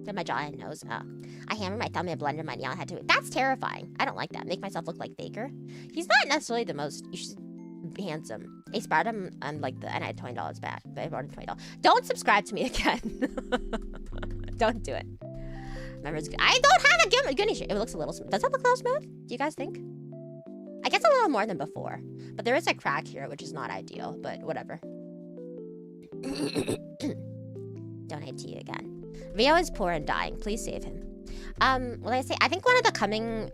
Did my jaw and nose? Oh. I hammered my thumb and blended my nail. I had to... That's terrifying. I don't like that. Make myself look like Faker. He's not necessarily the most... handsome. I spotted him on like the... And I had $20 back. But I bought him $20. Don't subscribe to me again. Don't do it. Remember, I don't have a Goonie shirt. It looks a little smooth. Does it look a little smooth? Do you guys think? I guess a little more than before. But there is a crack here, which is not ideal. But whatever. Donate to you again. Rio is poor and dying. Please save him. Well, I think one of the coming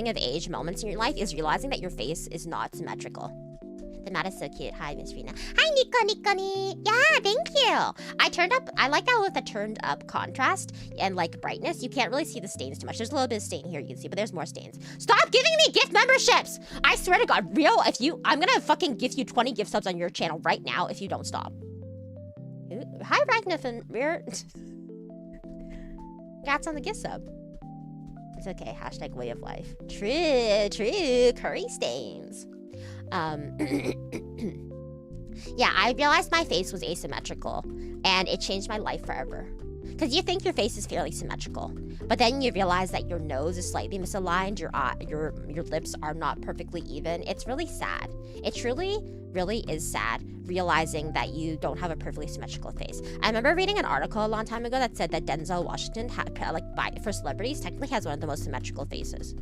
of age moments in your life is realizing that your face is not symmetrical. The mat is so cute. Hi, Miss Rina. Hi, Nikoni. Yeah, thank you. I like that with the turned up contrast and like brightness. You can't really see the stains too much. There's a little bit of stain here you can see, but there's more stains. Stop giving me gift memberships! I swear to God, Rio, I'm gonna fucking give you 20 gift subs on your channel right now if you don't stop. Ooh, hi, Ragnarfin. Congrats on the gift sub. It's okay. Hashtag way of life. True. Curry stains. Yeah, I realized my face was asymmetrical, and it changed my life forever. Because you think your face is fairly symmetrical, but then you realize that your nose is slightly misaligned, your lips are not perfectly even. It's really sad. It truly, really is sad realizing that you don't have a perfectly symmetrical face. I remember reading an article a long time ago that said that Denzel Washington for celebrities technically has one of the most symmetrical faces.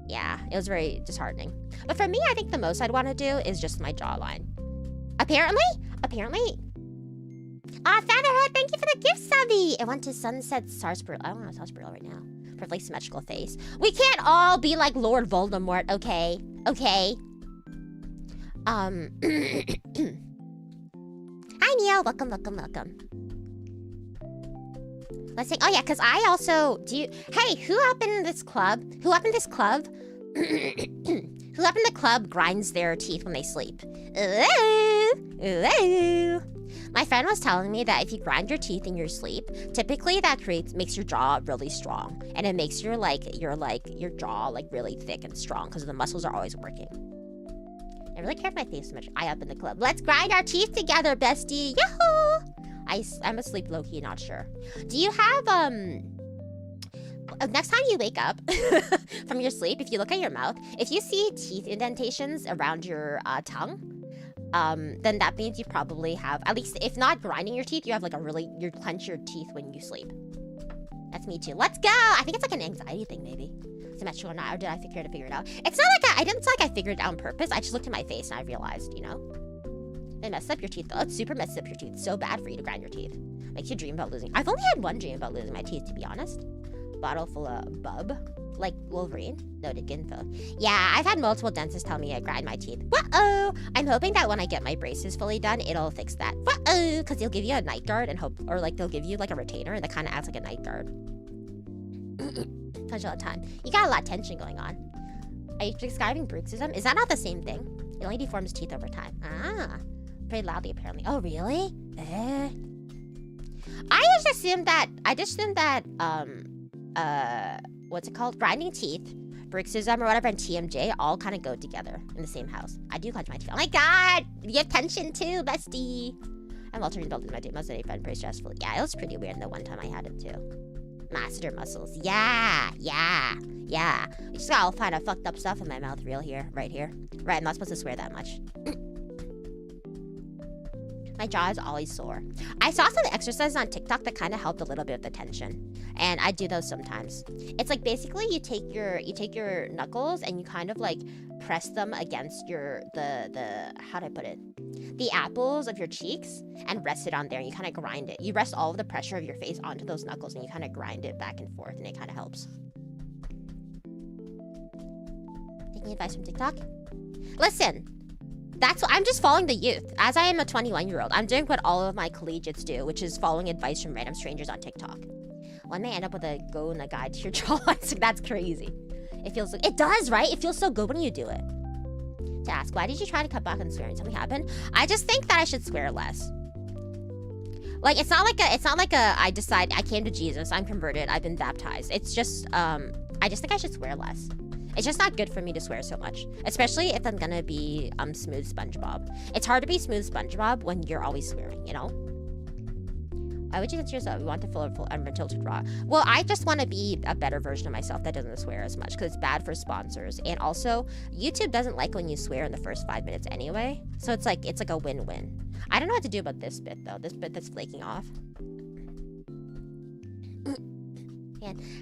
Yeah, it was very disheartening. But for me, I think the most I'd want to do is just my jawline. Apparently. Fanart, thank you for the gift, Subby. It went to Sunset Sarsaparilla. I don't know Sarsaparilla right now. Perfectly symmetrical face. We can't all be like Lord Voldemort, okay? Okay. Hi, Neil. Welcome. Let's see. Oh yeah, because I also hey, who up in this club? Who up in the club grinds their teeth when they sleep? Ooh. My friend was telling me that if you grind your teeth in your sleep, typically that makes your jaw really strong, and it makes your jaw like really thick and strong because the muscles are always working. I really care if my face so much. I up in the club. Let's grind our teeth together, bestie. Yahoo! I'm asleep low-key, not sure. Do you have, next time you wake up from your sleep, if you look at your mouth, if you see teeth indentations around your tongue, then that means you probably have, at least if not grinding your teeth, you have like you clench your teeth when you sleep. That's me too. Let's go! I think it's like an anxiety thing, maybe. Symmetrical or not, or did I figure it out? It's not like I figured it out on purpose. I just looked at my face and I realized, you know? They messed up your teeth though. It super messes up your teeth. So bad for you to grind your teeth. Makes you dream about losing. I've only had one dream about losing my teeth, to be honest. Bottle full of bub. Like Wolverine. Noted info. Yeah, I've had multiple dentists tell me I grind my teeth. Whoa! I'm hoping that when I get my braces fully done, it'll fix that. Whoa! Because they'll give you a night guard and they'll give you like a retainer that kind of acts like a night guard. Touch all the time. You got a lot of tension going on. Are you describing bruxism? Is that not the same thing? It only deforms teeth over time. Ah. Pretty loudly, apparently. Oh, really? just assumed that what's it called? Grinding teeth, bruxism or whatever, and TMJ all kind of go together in the same house. I do clench my teeth. Oh my god! You have tension too, bestie. I'm altering built in my most of friend, pretty stressful. Yeah, it was pretty weird the one time I had it too. Masseter muscles. Yeah. You just got all kind of fucked up stuff in my mouth right here. Right, I'm not supposed to swear that much. My jaw is always sore. I saw some exercises on TikTok that kind of helped a little bit with the tension, and I do those sometimes. It's like basically you take your knuckles and you kind of like press them against the how do I put it? The apples of your cheeks and rest it on there. And you kind of grind it. You rest all of the pressure of your face onto those knuckles and you kind of grind it back and forth, and it kind of helps. Taking advice from TikTok? Listen. I'm just following the youth. As I am a 21-year-old, I'm doing what all of my collegiates do, which is following advice from random strangers on TikTok. One may end up with a go-na guide to your jawline. That's crazy. It does, right? It feels so good when you do it. To ask, why did you try to cut back on swearing? Something happened? I just think that I should swear less. Like, it's not like I decide I came to Jesus, I'm converted, I've been baptized. It's just, I just think I should swear less. It's just not good for me to swear so much, especially if I'm gonna be smooth SpongeBob. It's hard to be smooth SpongeBob when you're always swearing, you know? Why would you consider yourself? You want the full unfiltered raw? Well, I just want to be a better version of myself that doesn't swear as much because it's bad for sponsors, and also YouTube doesn't like when you swear in the first 5 minutes anyway. So it's like a win-win. I don't know what to do about this bit though. This bit that's flaking off.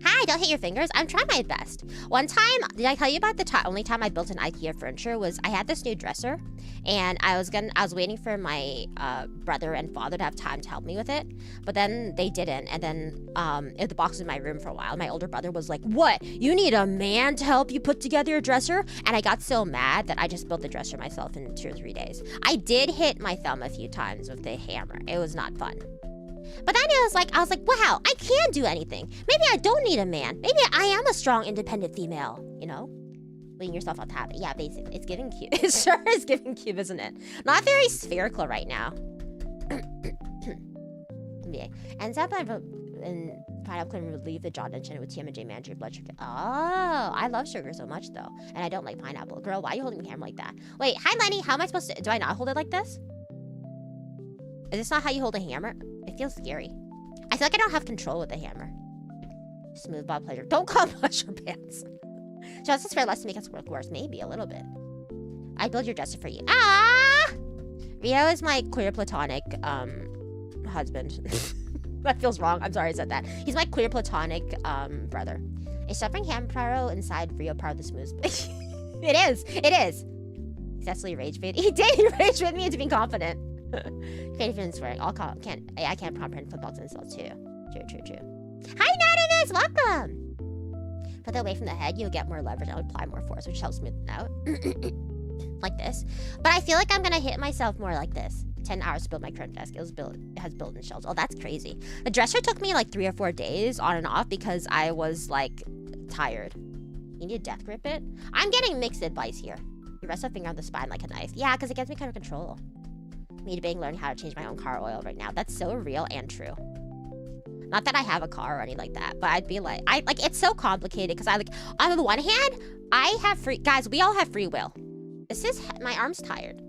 Hi, don't hit your fingers. I'm trying my best. One time, did I tell you about the only time I built an IKEA furniture was I had this new dresser, and I was waiting for my brother and father to have time to help me with it, but then they didn't, and then the box was in my room for a while. My older brother was like, "What? You need a man to help you put together your dresser?" And I got so mad that I just built the dresser myself in 2 or 3 days. I did hit my thumb a few times with the hammer. It was not fun. But then I was like, wow, I can do anything. Maybe I don't need a man. Maybe I am a strong, independent female, you know? Leading yourself off habit. Yeah, basically. It's giving cube. It sure is giving cube, isn't it? Not very spherical right now. Yeah. And pineapple can relieve the jaw tension with TMJ manage your blood sugar. Oh, I love sugar so much, though. And I don't like pineapple. Girl, why are you holding the camera like that? Wait, hi, Lenny. How am I supposed to... Do I not hold it like this? Is this not how you hold a hammer? It feels scary. I feel like I don't have control with the hammer. Smooth Bob pleasure. Don't call pleasure pants. Justice for less to make us work worse. Maybe a little bit. I build your dresser for you. Ah! Rio is my queer platonic husband. That feels wrong. I'm sorry I said that. He's my queer platonic brother. Is suffering hammer inside Rio part of the smooth? It is. It is. Successfully rage bait. He did rage bait me into being confident. Faith in swearing. I can't comprehend football's insults too. True. Hi, Nativis! Welcome! Put it away from the head, you'll get more leverage and apply more force, which helps smooth it out. Like this. But I feel like I'm gonna hit myself more like this. 10 hours to build my current desk. It has built-in shelves. Oh, that's crazy. The dresser took me like 3 or 4 days on and off because I was like tired. You need to death grip it? I'm getting mixed advice here. You rest a finger on the spine like a knife. Yeah, because it gets me kind of control. Me debating learning how to change my own car oil right now. That's so real and true. Not that I have a car or anything like that, but I'd be like, it's so complicated because on the one hand, I have guys, we all have free will. My arm's tired.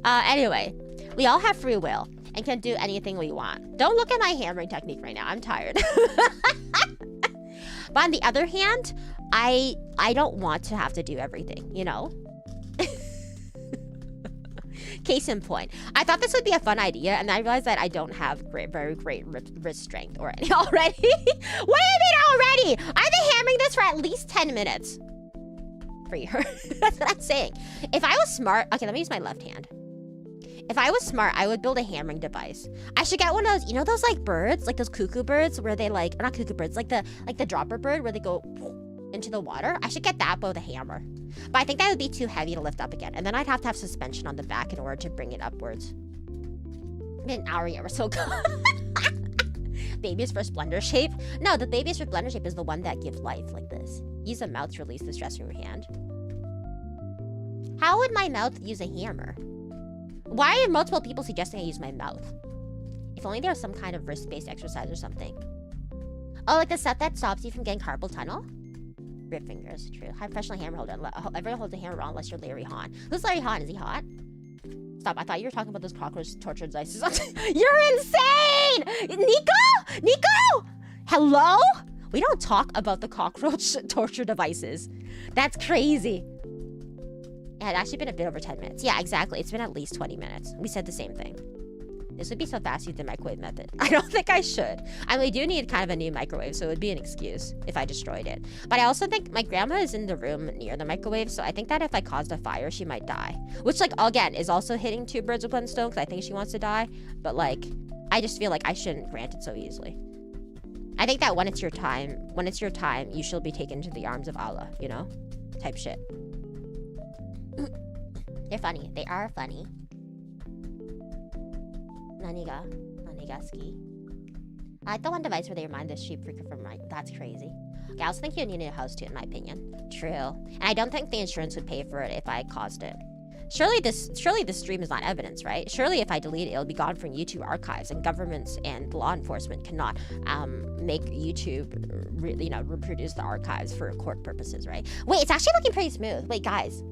Anyway, we all have free will and can do anything we want. Don't look at my hammering technique right now. I'm tired. But on the other hand, I don't want to have to do everything, you know? Case in point. I thought this would be a fun idea, and I realized that I don't have very great wrist strength already. What do you mean already? I've been hammering this for at least 10 minutes. For you. That's what I'm saying. If I was smart... Okay, let me use my left hand. If I was smart, I would build a hammering device. I should get one of those, you know those like birds, like those cuckoo birds where they like, or not cuckoo birds, like the dropper bird where they go into the water. I should get that but with a hammer. But I think that would be too heavy to lift up again. And then I'd have to have suspension on the back in order to bring it upwards. Been an hour yet, we're so good. Baby's first blender shape? No, the baby's first blender shape is the one that gives life like this. Use a mouth to release the stress from your hand. How would my mouth use a hammer? Why are multiple people suggesting I use my mouth? If only there was some kind of wrist-based exercise or something. Oh, like the stuff that stops you from getting carpal tunnel? Grip fingers, true. High professional hammer holder. Everyone holds a hammer wrong unless you're Larry Hahn. Who's Larry Hahn? Is he hot? Stop, I thought you were talking about those cockroach torture devices. You're insane! Nico? Nico? Hello? We don't talk about the cockroach torture devices. That's crazy. It had actually been a bit over 10 minutes. Yeah, exactly. It's been at least 20 minutes. We said the same thing. This would be so fast with the microwave method. I don't think I should. I mean, we do need kind of a new microwave, so it would be an excuse if I destroyed it. But I also think my grandma is in the room near the microwave, so I think that if I caused a fire, she might die. Which, like, again, is also hitting two birds with one stone, because I think she wants to die. But, like, I just feel like I shouldn't grant it so easily. I think that when it's your time, you shall be taken to the arms of Allah, you know? Type shit. They're funny. They are funny. Nanigaski. I like the one device where they remind the sheep freaker from right. That's crazy. Okay, I also think you need a house too, in my opinion. True. And I don't think the insurance would pay for it if I caused it. Surely this stream is not evidence, right? Surely if I delete it, it'll be gone from YouTube archives, and governments and law enforcement cannot make YouTube, reproduce the archives for court purposes, right? Wait, it's actually looking pretty smooth. Wait, guys,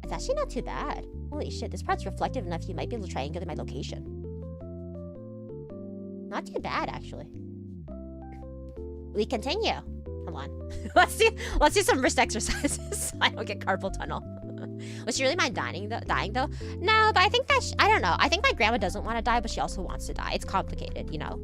it's actually not too bad. Holy shit, this part's reflective enough you might be able to triangulate my location. Not too bad, actually. We continue. Come on. let's do some wrist exercises so I don't get carpal tunnel. Was she really mind dying though? No, but I think that I don't know. I think my grandma doesn't want to die, but she also wants to die. It's complicated, you know.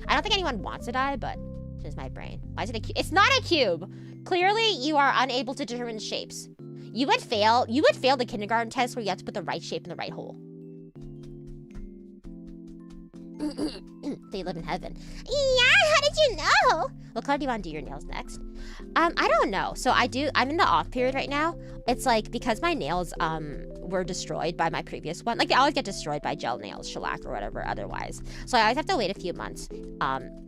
I don't think anyone wants to die, but it's just my brain. Why is it a cube? It's not a cube. Clearly, you are unable to determine shapes. You would fail the kindergarten test where you have to put the right shape in the right hole. They live in heaven. Yeah, how did you know? What color do you want to do your nails next? I don't know. So I'm in the off period right now. It's like, because my nails were destroyed by my previous one. Like, they always get destroyed by gel nails, shellac, or whatever otherwise. So I always have to wait a few months.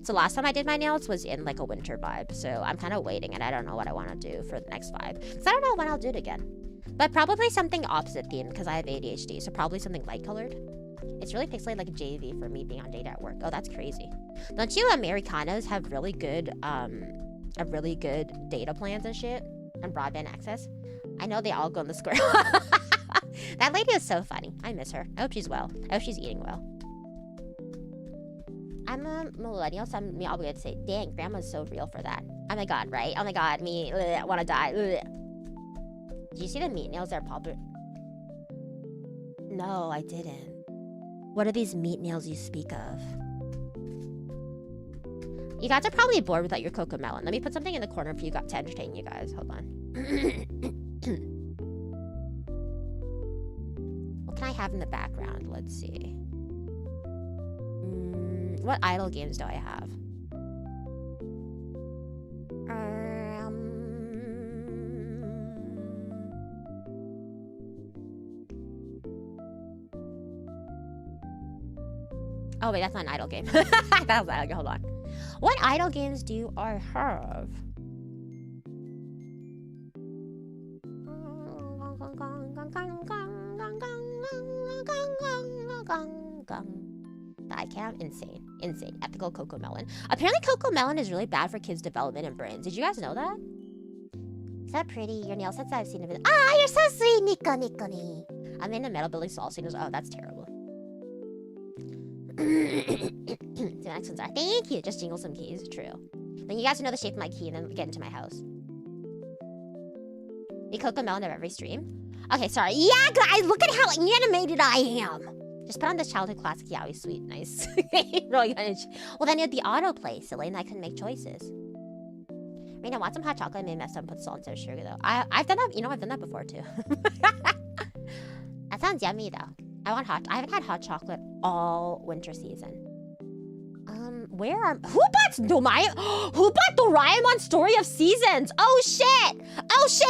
So last time I did my nails was in like a winter vibe. So I'm kind of waiting, and I don't know what I want to do for the next vibe. Because I don't know when I'll do it again. But probably something opposite theme, because I have ADHD. So probably something light colored. It's really pixelated like a JV for me being on data at work. Oh, that's crazy. Don't you Americanos have really good data plans and shit? And broadband access? I know they all go in the square. That lady is so funny. I miss her. I hope she's well. I hope she's eating well. I'm a millennial, so I'm obligated to say, dang, grandma's so real for that. Oh my god, right? Oh my god, me, I wanna die. Did you see the meat nails that are popular? No, I didn't. What are these meat nails you speak of? You guys are probably bored without your cocoa melon. Let me put something in the corner for you to entertain you guys. Hold on. What can I have in the background? Let's see. What idle games do I have? Oh wait, that's not an idle game. That was an idle game. Hold on. What idle games do I have? The iCam, insane. Ethical cocoa melon. Apparently, cocoa melon is really bad for kids' development and brains. Did you guys know that? Is that pretty? Your nail sets I've seen of it. Ah, you're so sweet, Nico. I'm in the metal building salt signals. Oh, that's terrible. The next ones are thank you. Just jingle some keys. True. Then you guys know the shape of my key and then get into my house. We cocoa melon of every stream. Okay, sorry. Yeah, guys, look at how animated I am. Just put on this childhood classic. Yeah, he's sweet, nice. Really good. Well, then it'd be autoplay, silly, and I couldn't make choices. Rina, want some hot chocolate? I may mess up and put salt instead of sugar though. I've done that. You know, I've done that before too. That sounds yummy though. I haven't had hot chocolate all winter season. Who bought Doraemon Story of Seasons? Oh shit!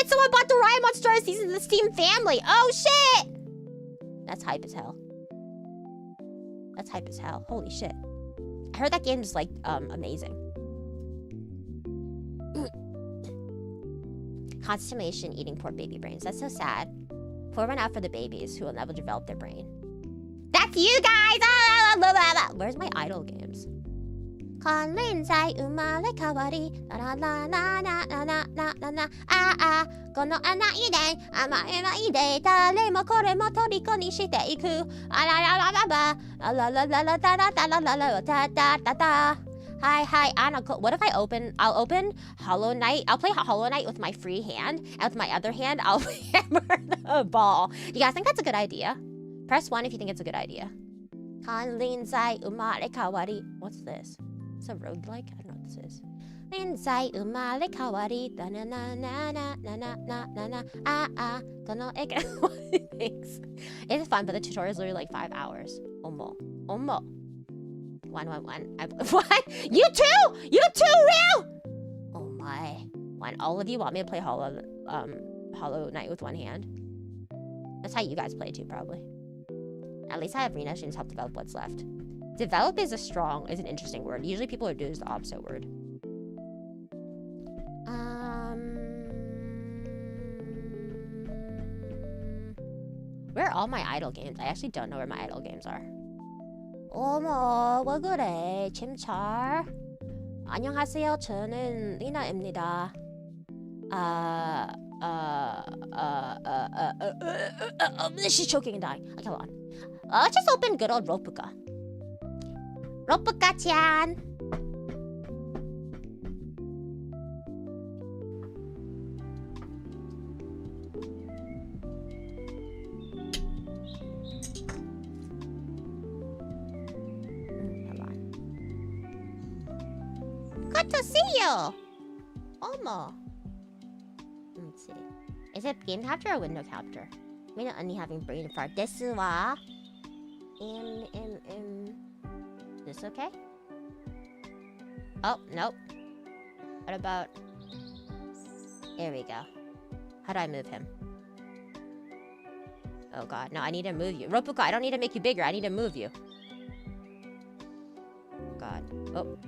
Someone bought Doraemon Story of Seasons in the Steam family. Oh shit! That's hype as hell. Holy shit. I heard that game's like amazing. Constipation eating poor baby brains. That's so sad. Pour one out for the babies who will never develop their brain. That's you guys! Where's my idol games? Hi, Anna. What if I'll open Hollow Knight. I'll play Hollow Knight with my free hand, and with my other hand, I'll hammer the ball. You guys think that's a good idea? Press 1 if you think it's a good idea. What's this? It's a roguelike? I don't know what this is. It's fun, but the tutorial is literally like 5 hours. Omo. 111. What? You too, real? Oh my. All of you want me to play Hollow Knight with one hand? That's how you guys play too, probably. At least I have Rina. She needs help develop what's left. Develop is an interesting word. Usually people are doing the opposite word. Where are all my idle games? I actually don't know where my idle games are. 어머, 왜 그래? 침찰. 안녕하세요. 저는 리나입니다. She's choking and dying. Okay, hold on. Let's just open good old Ropuka. Ropuka-chan. Good to see you. Omo. Let's see. Is it game capture or window capture? We not only having brain fart. Desu wa. This okay? Oh, nope. What about... There we go. How do I move him? Oh god, no, I need to move you. Ropuka, I don't need to make you bigger. I need to move you. God. Oh.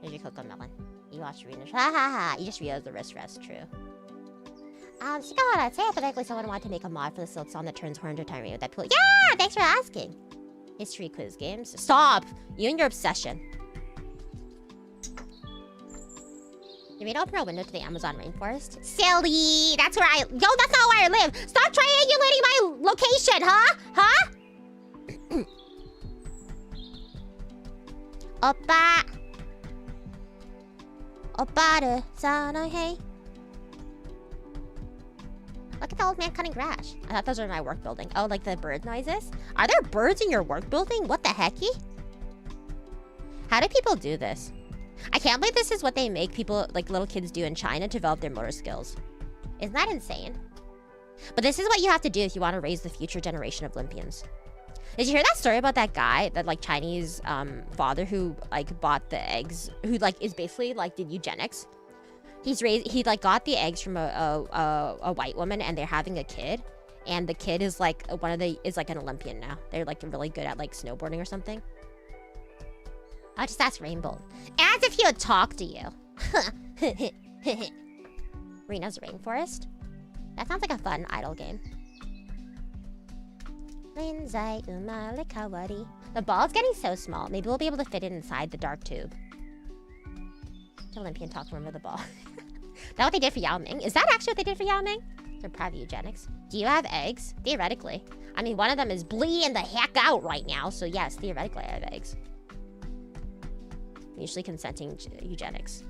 Here's your cocoa melon. You watched Rina. Ha ha ha. You just realized the wrist rest. True. I'd say hypothetically someone wanted to make a mod for the Silk Song that turns horn into time with that people. Yeah! Thanks for asking. History quiz games. Stop! You and your obsession. You made open a window to the Amazon rainforest? Silly! That's where I... Yo, that's not where I live! Stop triangulating my location, huh? Huh? Oppa! Oppa sana hey. Look at the old man cutting grass. I thought those were my work building. Oh, like the bird noises? Are there birds in your work building? What the hecky? How do people do this? I can't believe this is what they make people, like little kids do in China to develop their motor skills. Isn't that insane? But this is what you have to do if you want to raise the future generation of Olympians. Did you hear that story about that guy, that like Chinese father who like bought the eggs, who like is basically like did eugenics? He like got the eggs from a white woman, and they're having a kid, and the kid is like is like an Olympian now. They're like really good at like snowboarding or something. I'll just ask Rainbow. As if he would talk to you. Rina's Rainforest? That sounds like a fun idle game. The ball's getting so small. Maybe we'll be able to fit it inside the dark tube. The Olympian talk, remember the ball. That what they did for Yao Ming? Is that actually what they did for Yao Ming? They're private eugenics. Do you have eggs? Theoretically. I mean, one of them is bleeding the heck out right now, so yes, theoretically I have eggs. Usually consenting eugenics.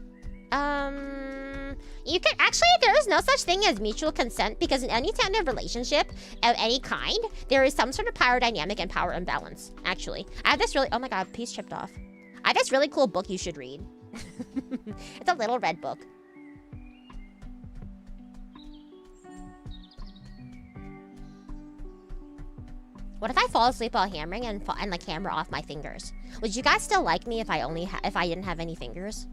You can actually, there is no such thing as mutual consent, because in any kind of relationship of any kind, there is some sort of power dynamic and power imbalance, actually. I have this really, oh my god, piece chipped off. I have this really cool book you should read. It's a little red book. What if I fall asleep while hammering and like hammer off my fingers? Would you guys still like me if I didn't have any fingers?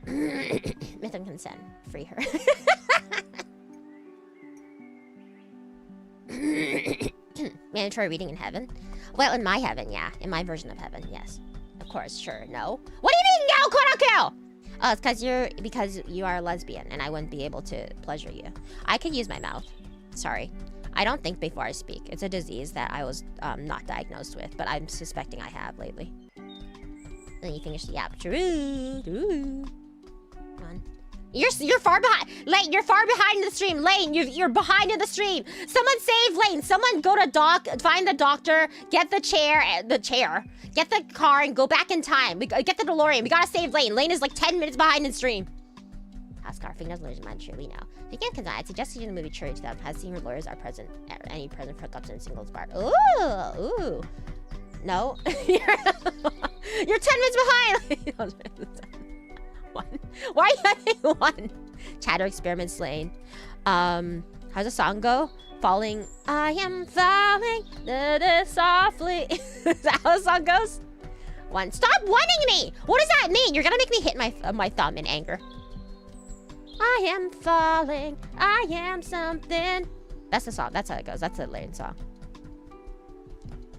Myth and consent. Free her. Mandatory reading in heaven? Well, in my heaven, yeah. In my version of heaven, yes. Of course, sure, no. What do you mean, no? quote unquote. Oh, it's because you are a lesbian, and I wouldn't be able to pleasure you. I can use my mouth. Sorry. I don't think before I speak. It's a disease that I was not diagnosed with, but I'm suspecting I have lately. Then you finish the app. True. Come on. You're far behind. Lane, you're far behind in the stream. Lane, you're behind in the stream. Someone save Lane. Someone go to find the doctor, get the chair, get the car, and go back in time. Get the DeLorean. We gotta save Lane. Lane is like 10 minutes behind in the stream. Scarfing doesn't lose mind, sure we know. Speaking of consent, I'd suggest you in the movie Church that has senior lawyers are present at any present for hookups in singles bar. Ooh. No. You're 10 minutes behind. One. Why are you having one? Chatter experiments Lane. How's the song go? Falling. I am falling softly. Is that how the song goes? One. Stop wanting me! What does that mean? You're gonna make me hit my thumb in anger. I am falling. I am something. That's the song. That's how it goes. That's the Lane song.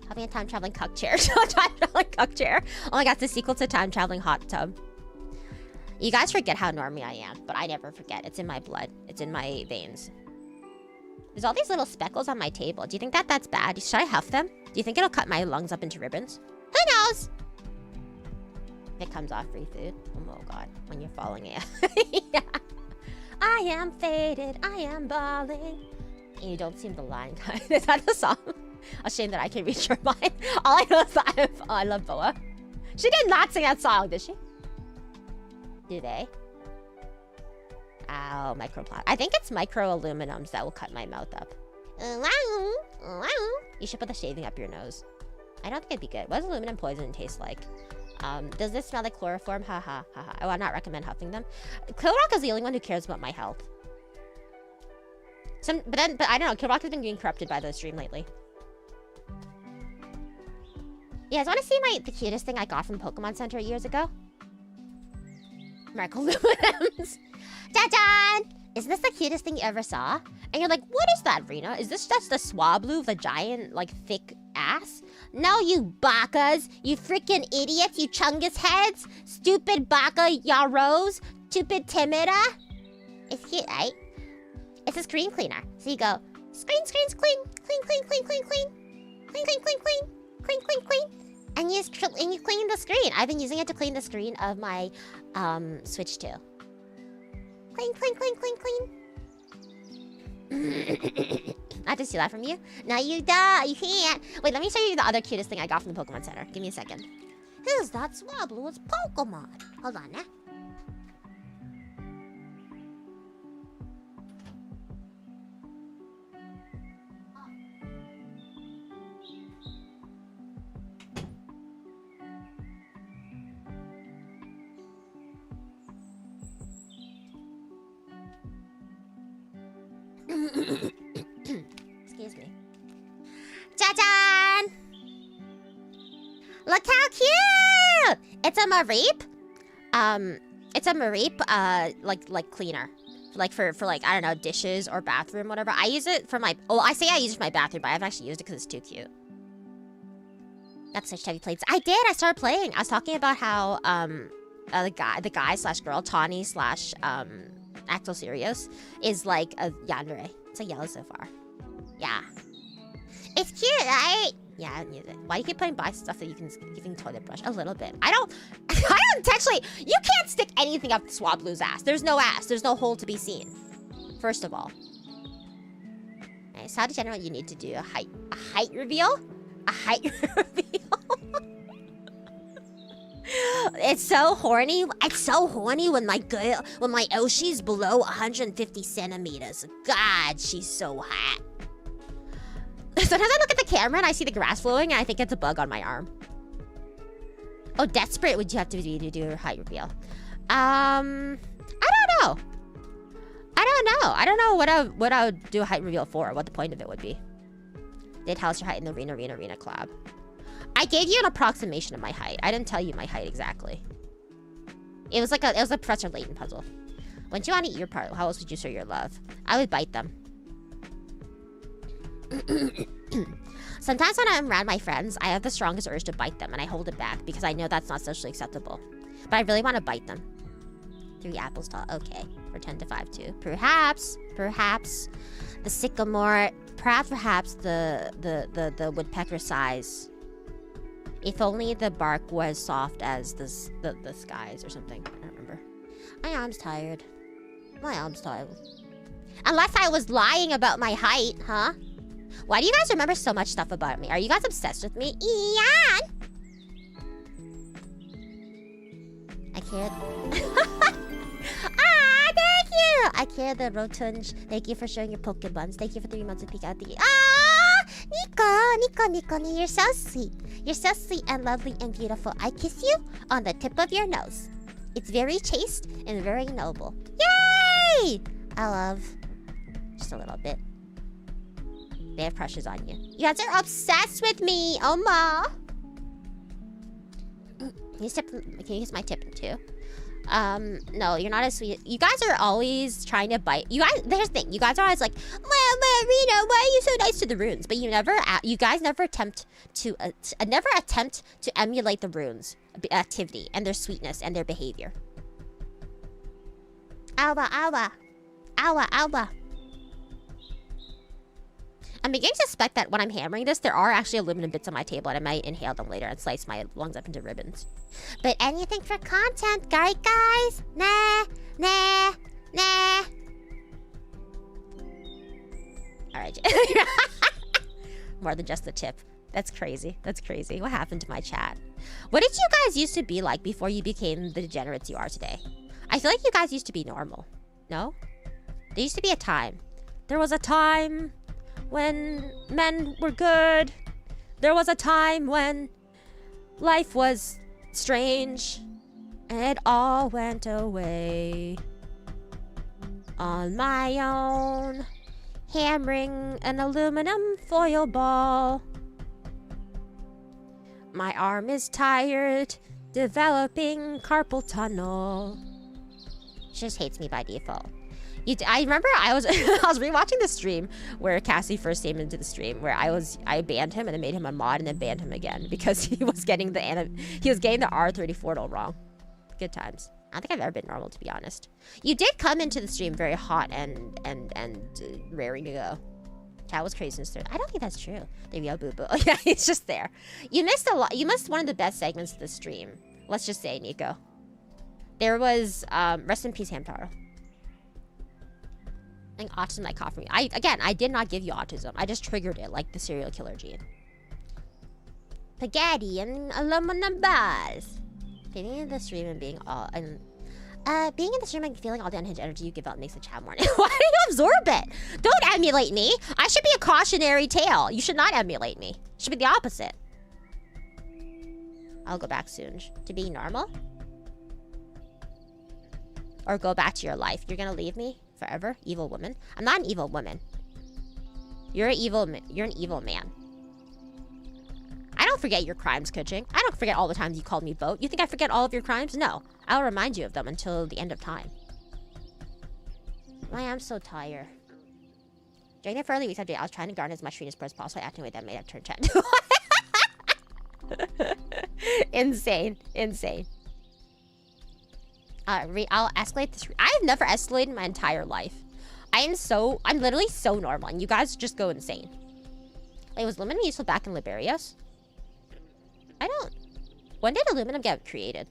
Having a time traveling cuck chair. Time traveling cuck chair. Oh my god, it's the sequel to Time Traveling Hot Tub. You guys forget how normie I am, but I never forget. It's in my blood. It's in my veins. There's all these little speckles on my table. Do you think that's bad? Should I huff them? Do you think it'll cut my lungs up into ribbons? Who knows? It comes off free food. Oh god, when you're falling, yeah. Yeah. I am faded, I am bawling. And you don't seem the line guy. Is that the song? A shame that I can reach your mind. All I know is that I love Boa. She did not sing that song, did she? Do they? Ow, microplastic. I think it's micro aluminums that will cut my mouth up. You should put the shaving up your nose. I don't think it'd be good. What does aluminum poison taste like? Does this smell like chloroform? Haha. I would not recommend huffing them. Killrock is the only one who cares about my health. But I don't know. Killrock has been getting corrupted by the stream lately. You guys want to see the cutest thing I got from Pokemon Center years ago? Miracle Luminums. Cha-chan! Isn't this the cutest thing you ever saw? And you're like, what is that, Rina? Is this just a Swablu with a giant, thick ass? No, you bakas! You freaking idiots! You chungus heads! Stupid baka yaros! Stupid timida! It's cute, right? It's a screen cleaner. So you go, screens, clean, clean, clean, clean, clean, clean, clean, clean, clean, clean, clean. And you clean the screen. I've been using it to clean the screen of my Switch 2. Clean, clean, clean, clean, clean. I have to steal that from you? No, you don't. You can't. Wait, let me show you the other cutest thing I got from the Pokemon Center. Give me a second. Who's that Swablu? It's Pokemon. Hold on, now. Excuse me. Cha-chan! Look how cute! It's a Mareep. It's a Mareep, like cleaner. For I don't know, dishes or bathroom, whatever. I use it for my, I say I use it for my bathroom, but I haven't actually used it because it's too cute. Got such heavy plates. I did, I started playing. I was talking about how, the guy slash girl, Tawny slash, Axel Sirius is like a yandere. It's a yellow so far. Yeah. It's cute, right? Yeah, I use it. Why do you keep putting by stuff that you can toilet brush? A little bit. I don't actually, you can't stick anything up Swablu's ass. There's no ass. There's no hole to be seen. First of all. Nice. How degenerate you need to do a height reveal? A height reveal? It's so horny. It's so horny when my Oshi's below 150 centimeters. God, she's so hot. Sometimes I look at the camera and I see the grass flowing and I think it's a bug on my arm. Oh, desperate would you have to be to do your height reveal? I don't know. I don't know what I would do a height reveal for, what the point of it would be. Did tell us your height in the Rina collab. I gave you an approximation of my height. I didn't tell you my height exactly. It was a Professor Layton puzzle. When you want to eat your part, how else would you show your love? I would bite them. Sometimes when I'm around my friends, I have the strongest urge to bite them and I hold it back because I know that's not socially acceptable. But I really want to bite them. 3 apples tall. Okay. For 10 to 5 too. Perhaps the sycamore, perhaps the woodpecker size. If only the bark was soft as the skies or something. I don't remember. My arm's tired. My arm's tired. Unless I was lying about my height, huh? Why do you guys remember so much stuff about me? Are you guys obsessed with me? Ian! I can't. Ah, thank you! I care the Rotunj. Thank you for showing your Pokebuns. Thank you for 3 months of peek out the... Ah! Nico, you're so sweet. You're so sweet and lovely and beautiful. I kiss you on the tip of your nose. It's very chaste and very noble. Yay! I love... Just a little bit. They have crushes on you. You guys are obsessed with me, Oma. Can you use my tip too? No, you're not as sweet. You guys are always trying to bite. You guys, there's the thing. You guys are always like, Rina, why are you so nice to the runes? But you guys never attempt to emulate the runes activity and their sweetness and their behavior. Awa. I'm beginning to suspect that when I'm hammering this, there are actually aluminum bits on my table, and I might inhale them later and slice my lungs up into ribbons. But anything for content, right, guys? Nah. All right. More than just the tip. That's crazy. What happened to my chat? What did you guys used to be like before you became the degenerates you are today? I feel like you guys used to be normal. No? There used to be a time. There was a time when men were good. There was a time when life was strange and it all went away on my own, hammering an aluminum foil ball. My arm is tired, developing carpal tunnel. She just hates me by default. I remember I was rewatching the stream where Cassie first came into the stream, where I banned him and then made him a mod and then banned him again because he was getting the R34 wrong. Good times. I don't think I've ever been normal, to be honest. You did come into the stream very hot and raring to go. Chat was crazy since I don't think that's true. The real boo boo. Yeah, it's just there. You missed a lot. You missed one of the best segments of the stream. Let's just say, Nico. There was rest in peace, Hamtaro. I think autism might caught for me. I did not give you autism. I just triggered it like the serial killer gene. Spaghetti and aluminum balls. Being in the stream and being in the stream and feeling all the unhinged energy you give out makes the chat more. Why do you absorb it? Don't emulate me. I should be a cautionary tale. You should not emulate me. It should be the opposite. I'll go back soon to being normal. Or go back to your life. You're gonna leave me forever, evil woman. I'm not an evil woman. You're an evil man. I don't forget your crimes, Kuching. I don't forget all the times you called me boat. You think I forget all of your crimes? No. I'll remind you of them until the end of time. I am so tired. During the early weeks update, I was trying to garner as much Rina's as possible, acting away that made up turn chat. Insane. I'll escalate this. I've never escalated in my entire life. I'm literally so normal, and you guys just go insane. Wait, was aluminum useful back in Liberius? When did aluminum get created?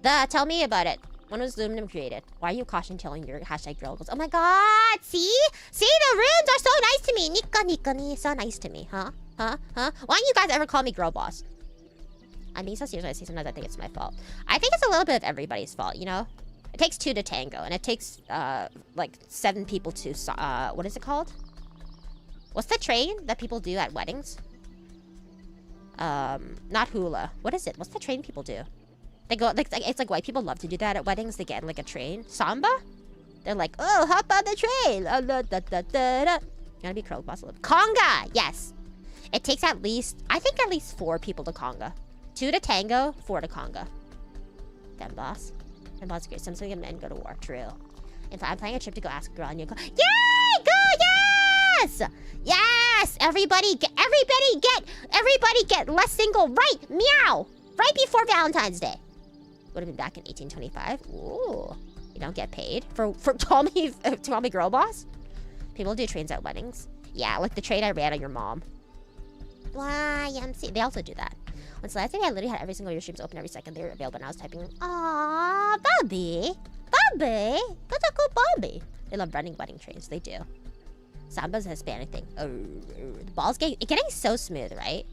Tell me about it. When was aluminum created? Why are you caution telling your hashtag girl goes? Oh my god, see? See, the runes are so nice to me. Nika ni, so nice to me, huh? Why don't you guys ever call me girl boss? I'm being so serious when I say sometimes I think it's my fault. I think it's a little bit of everybody's fault, you know? It takes 2 to tango, and it takes, like, 7 people to, what is it called? What's the train that people do at weddings? Not hula. What is it? What's the train people do? They go, like, it's like white people love to do that at weddings. They get in, like, a train. Samba? They're like, oh, hop on the train. Gotta be curl boss a little. Conga! Yes. It takes at least 4 people to conga. 2 to tango, 4 to conga. Them boss. Them boss is great. Some men go to war. True. In fact, I'm planning a trip to go ask a girl on you. Yay! Go! Yes! Yes! Everybody get less single right. Meow! Right before Valentine's Day. Would have been back in 1825. Ooh. You don't get paid for call me girl boss? People do trains at weddings. Yeah, like the train I ran on your mom. YMC. They also do that. Once last day, I literally had every single of your streams open every second they were available, and I was typing, "Aww, Bobby. Bobby. That's a good Bobby." They love running wedding trains. They do. Samba's a Hispanic thing. Oh, the ball's getting so smooth, right?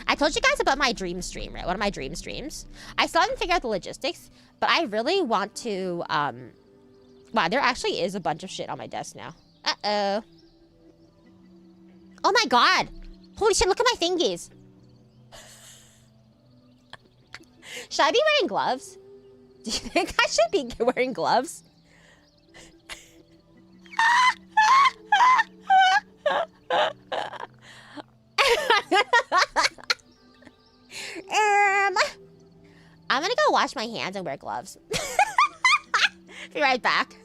I told you guys about my dream stream, right? One of my dream streams. I still haven't figured out the logistics, but I really want to, wow, there actually is a bunch of shit on my desk now. Uh-oh. Oh my god! Holy shit, look at my fingies! Should I be wearing gloves? Do you think I should be wearing gloves? I'm gonna go wash my hands and wear gloves. Be right back.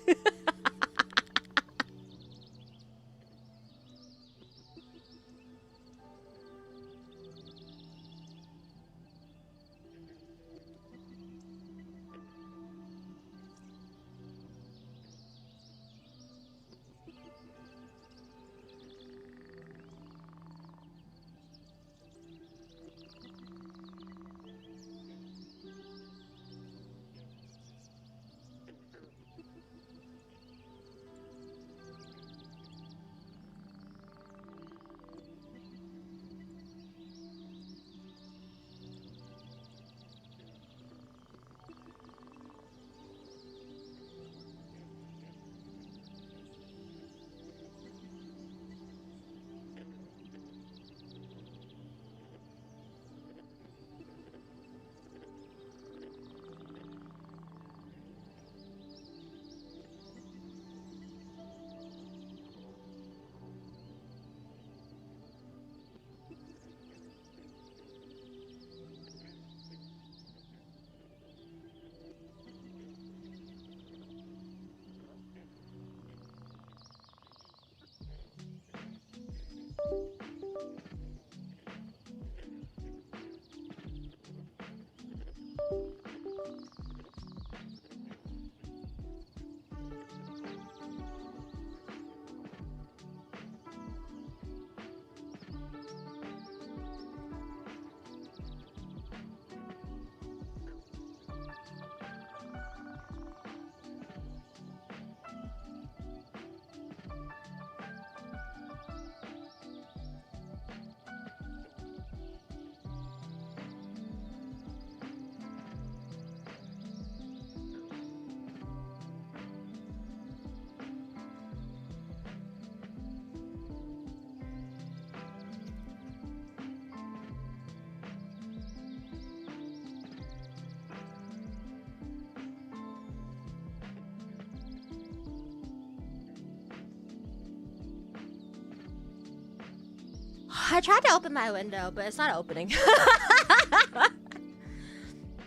I tried to open my window, but it's not opening.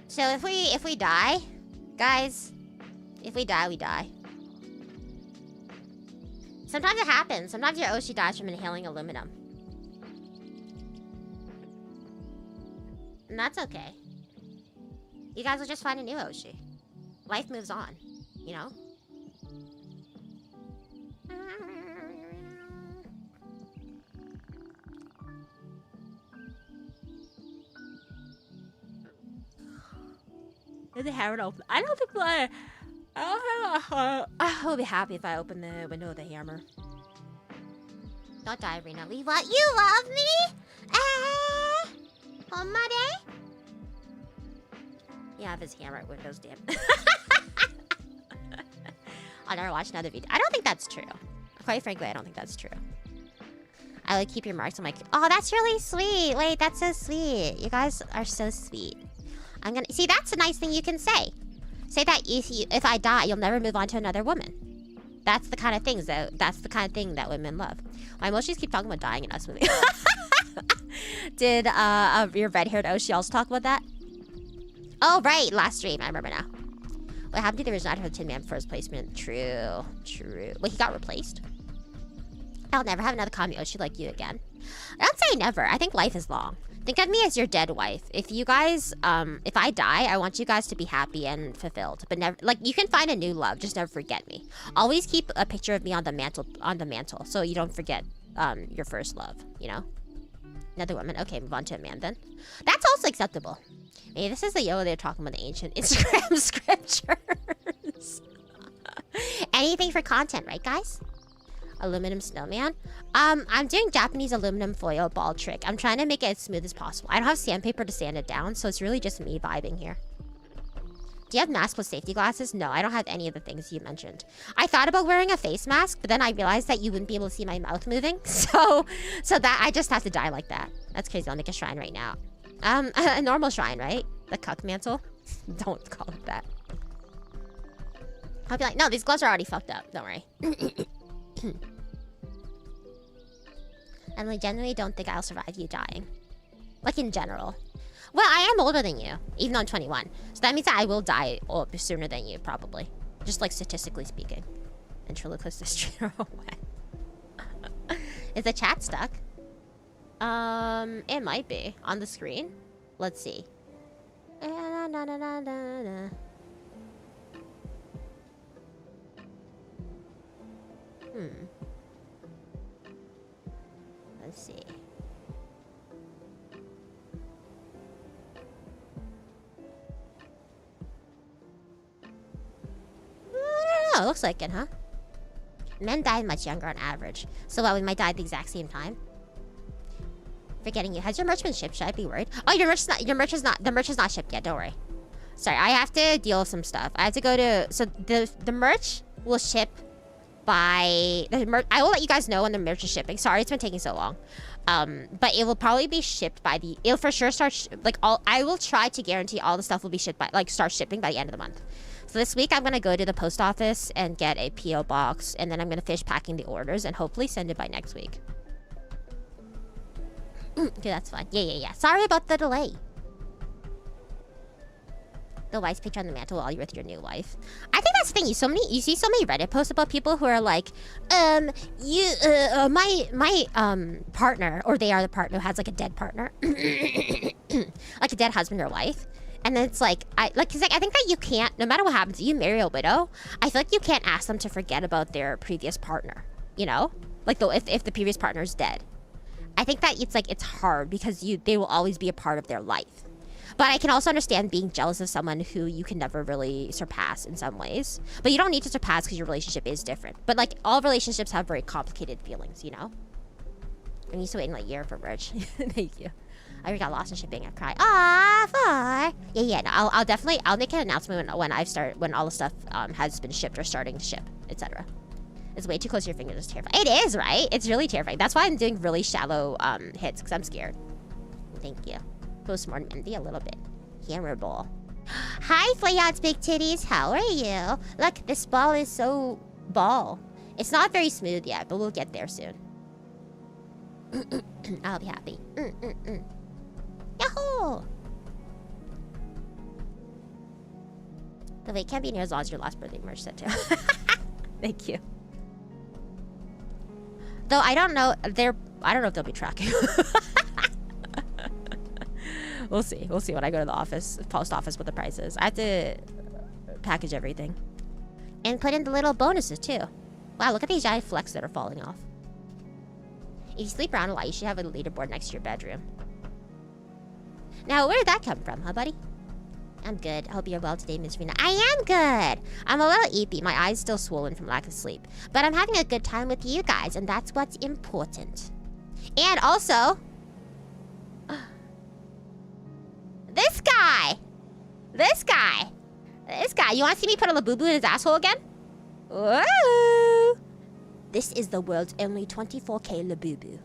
So if we die, guys, if we die, we die. Sometimes it happens. Sometimes your Oshi dies from inhaling aluminum. And that's okay. You guys will just find a new Oshi. Life moves on, you know? They haven't opened. I don't think I will be happy if I open the window with a hammer. Don't die, Rina. You love me? On my day? Yeah, have his hammer at windows, damn. I'll never watch another video. I don't think that's true. Quite frankly, I don't think that's true. I like keep your marks. I'm like, oh, that's really sweet. Wait, that's so sweet. You guys are so sweet. I'm gonna see. That's a nice thing you can say. Say that if I die, you'll never move on to another woman. That's the kind of things that. That's the kind of thing that women love. My emojis keep talking about dying and us moving. Did your red-haired Oshi also talk about that? Oh right, last stream. I remember now. What happened to the original for the Tin Man for his placement? True. Wait, he got replaced. I'll never have another commie Oshi like you again. I don't say never. I think life is long. Think of me as your dead wife. If you guys, if I die, I want you guys to be happy and fulfilled. But never, like, you can find a new love. Just never forget me. Always keep a picture of me on the mantle, so you don't forget your first love. You know. Another woman. Okay, move on to a man then. That's also acceptable. Maybe this is the they're talking about the ancient Instagram scriptures. Anything for content, right, guys? Aluminum snowman. I'm doing Japanese aluminum foil ball trick. I'm trying to make it as smooth as possible. I don't have sandpaper to sand it down, so it's really just me vibing here. Do you have mask with safety glasses? No, I don't have any of the things you mentioned. I thought about wearing a face mask, but then I realized that you wouldn't be able to see my mouth moving. So that I just have to die like that. That's crazy. I'll make a shrine right now. A normal shrine, right? The cuck mantle. Don't call it that. I'll be like, no, these gloves are already fucked up. Don't worry. And I genuinely don't think I'll survive you dying. Like, in general. Well, I am older than you, even though I'm 21. So that means that I will die sooner than you, probably. Just, like, statistically speaking. Ventriloquist streamer away. Is the chat stuck? It might be. On the screen? Let's see. Let's see. I don't know. It looks like it, huh? Men die much younger on average. So we might die at the exact same time. Forgetting you. Has your merch been shipped? Should I be worried? Oh, the merch is not shipped yet. Don't worry. Sorry, I have to deal with some stuff. I have to go to, so the merch will ship by, I will let you guys know when the merch is shipping. Sorry, it's been taking so long. But it will probably be shipped by it'll for sure start, I will try to guarantee all the stuff will be shipped by, start shipping by the end of the month. So this week I'm gonna go to the post office and get a PO box, and then I'm gonna finish packing the orders and hopefully send it by next week. Okay, that's fine. Yeah. Sorry about the delay. The wife's picture on the mantle while you're with your new wife. I think that's the thing. You see so many Reddit posts about people who are like, my partner, or they are the partner who has like a dead partner, like a dead husband or wife. And then it's like, I think that you can't, no matter what happens, you marry a widow, I feel like you can't ask them to forget about their previous partner, you know? Like, if the previous partner is dead. I think that it's hard because they will always be a part of their life. But I can also understand being jealous of someone who you can never really surpass in some ways. But you don't need to surpass because your relationship is different. But like, all relationships have very complicated feelings, you know? I'm used to waiting like a year for merch. Thank you. I already got lost in shipping. I cried. Ah, far. Yeah. No, I'll make an announcement when all the stuff has been shipped or starting to ship, etc. It's way too close to your fingers. It's terrifying. It is, right? It's really terrifying. That's why I'm doing really shallow hits, because I'm scared. Thank you. Postmortem envy a little bit. Hammer ball. Hi, Flayot's big titties. How are you? Look, this ball is so ball. It's not very smooth yet, but we'll get there soon. I'll be happy. Yahoo! The wait can't be near as long as your last birthday merch set too. Thank you. Though I don't know if they'll be tracking. We'll see. We'll see when I go to the post office with the prices. I have to package everything. And put in the little bonuses too. Wow, look at these giant flecks that are falling off. If you sleep around a lot, you should have a leaderboard next to your bedroom. Now, where did that come from, huh, buddy? I'm good. I hope you're well today, Miss Rina. I am good. I'm a little eepy. My eyes still swollen from lack of sleep. But I'm having a good time with you guys, and that's what's important. And also, this guy. You want to see me put a labubu in his asshole again? Whoa. This is the world's only 24K labubu.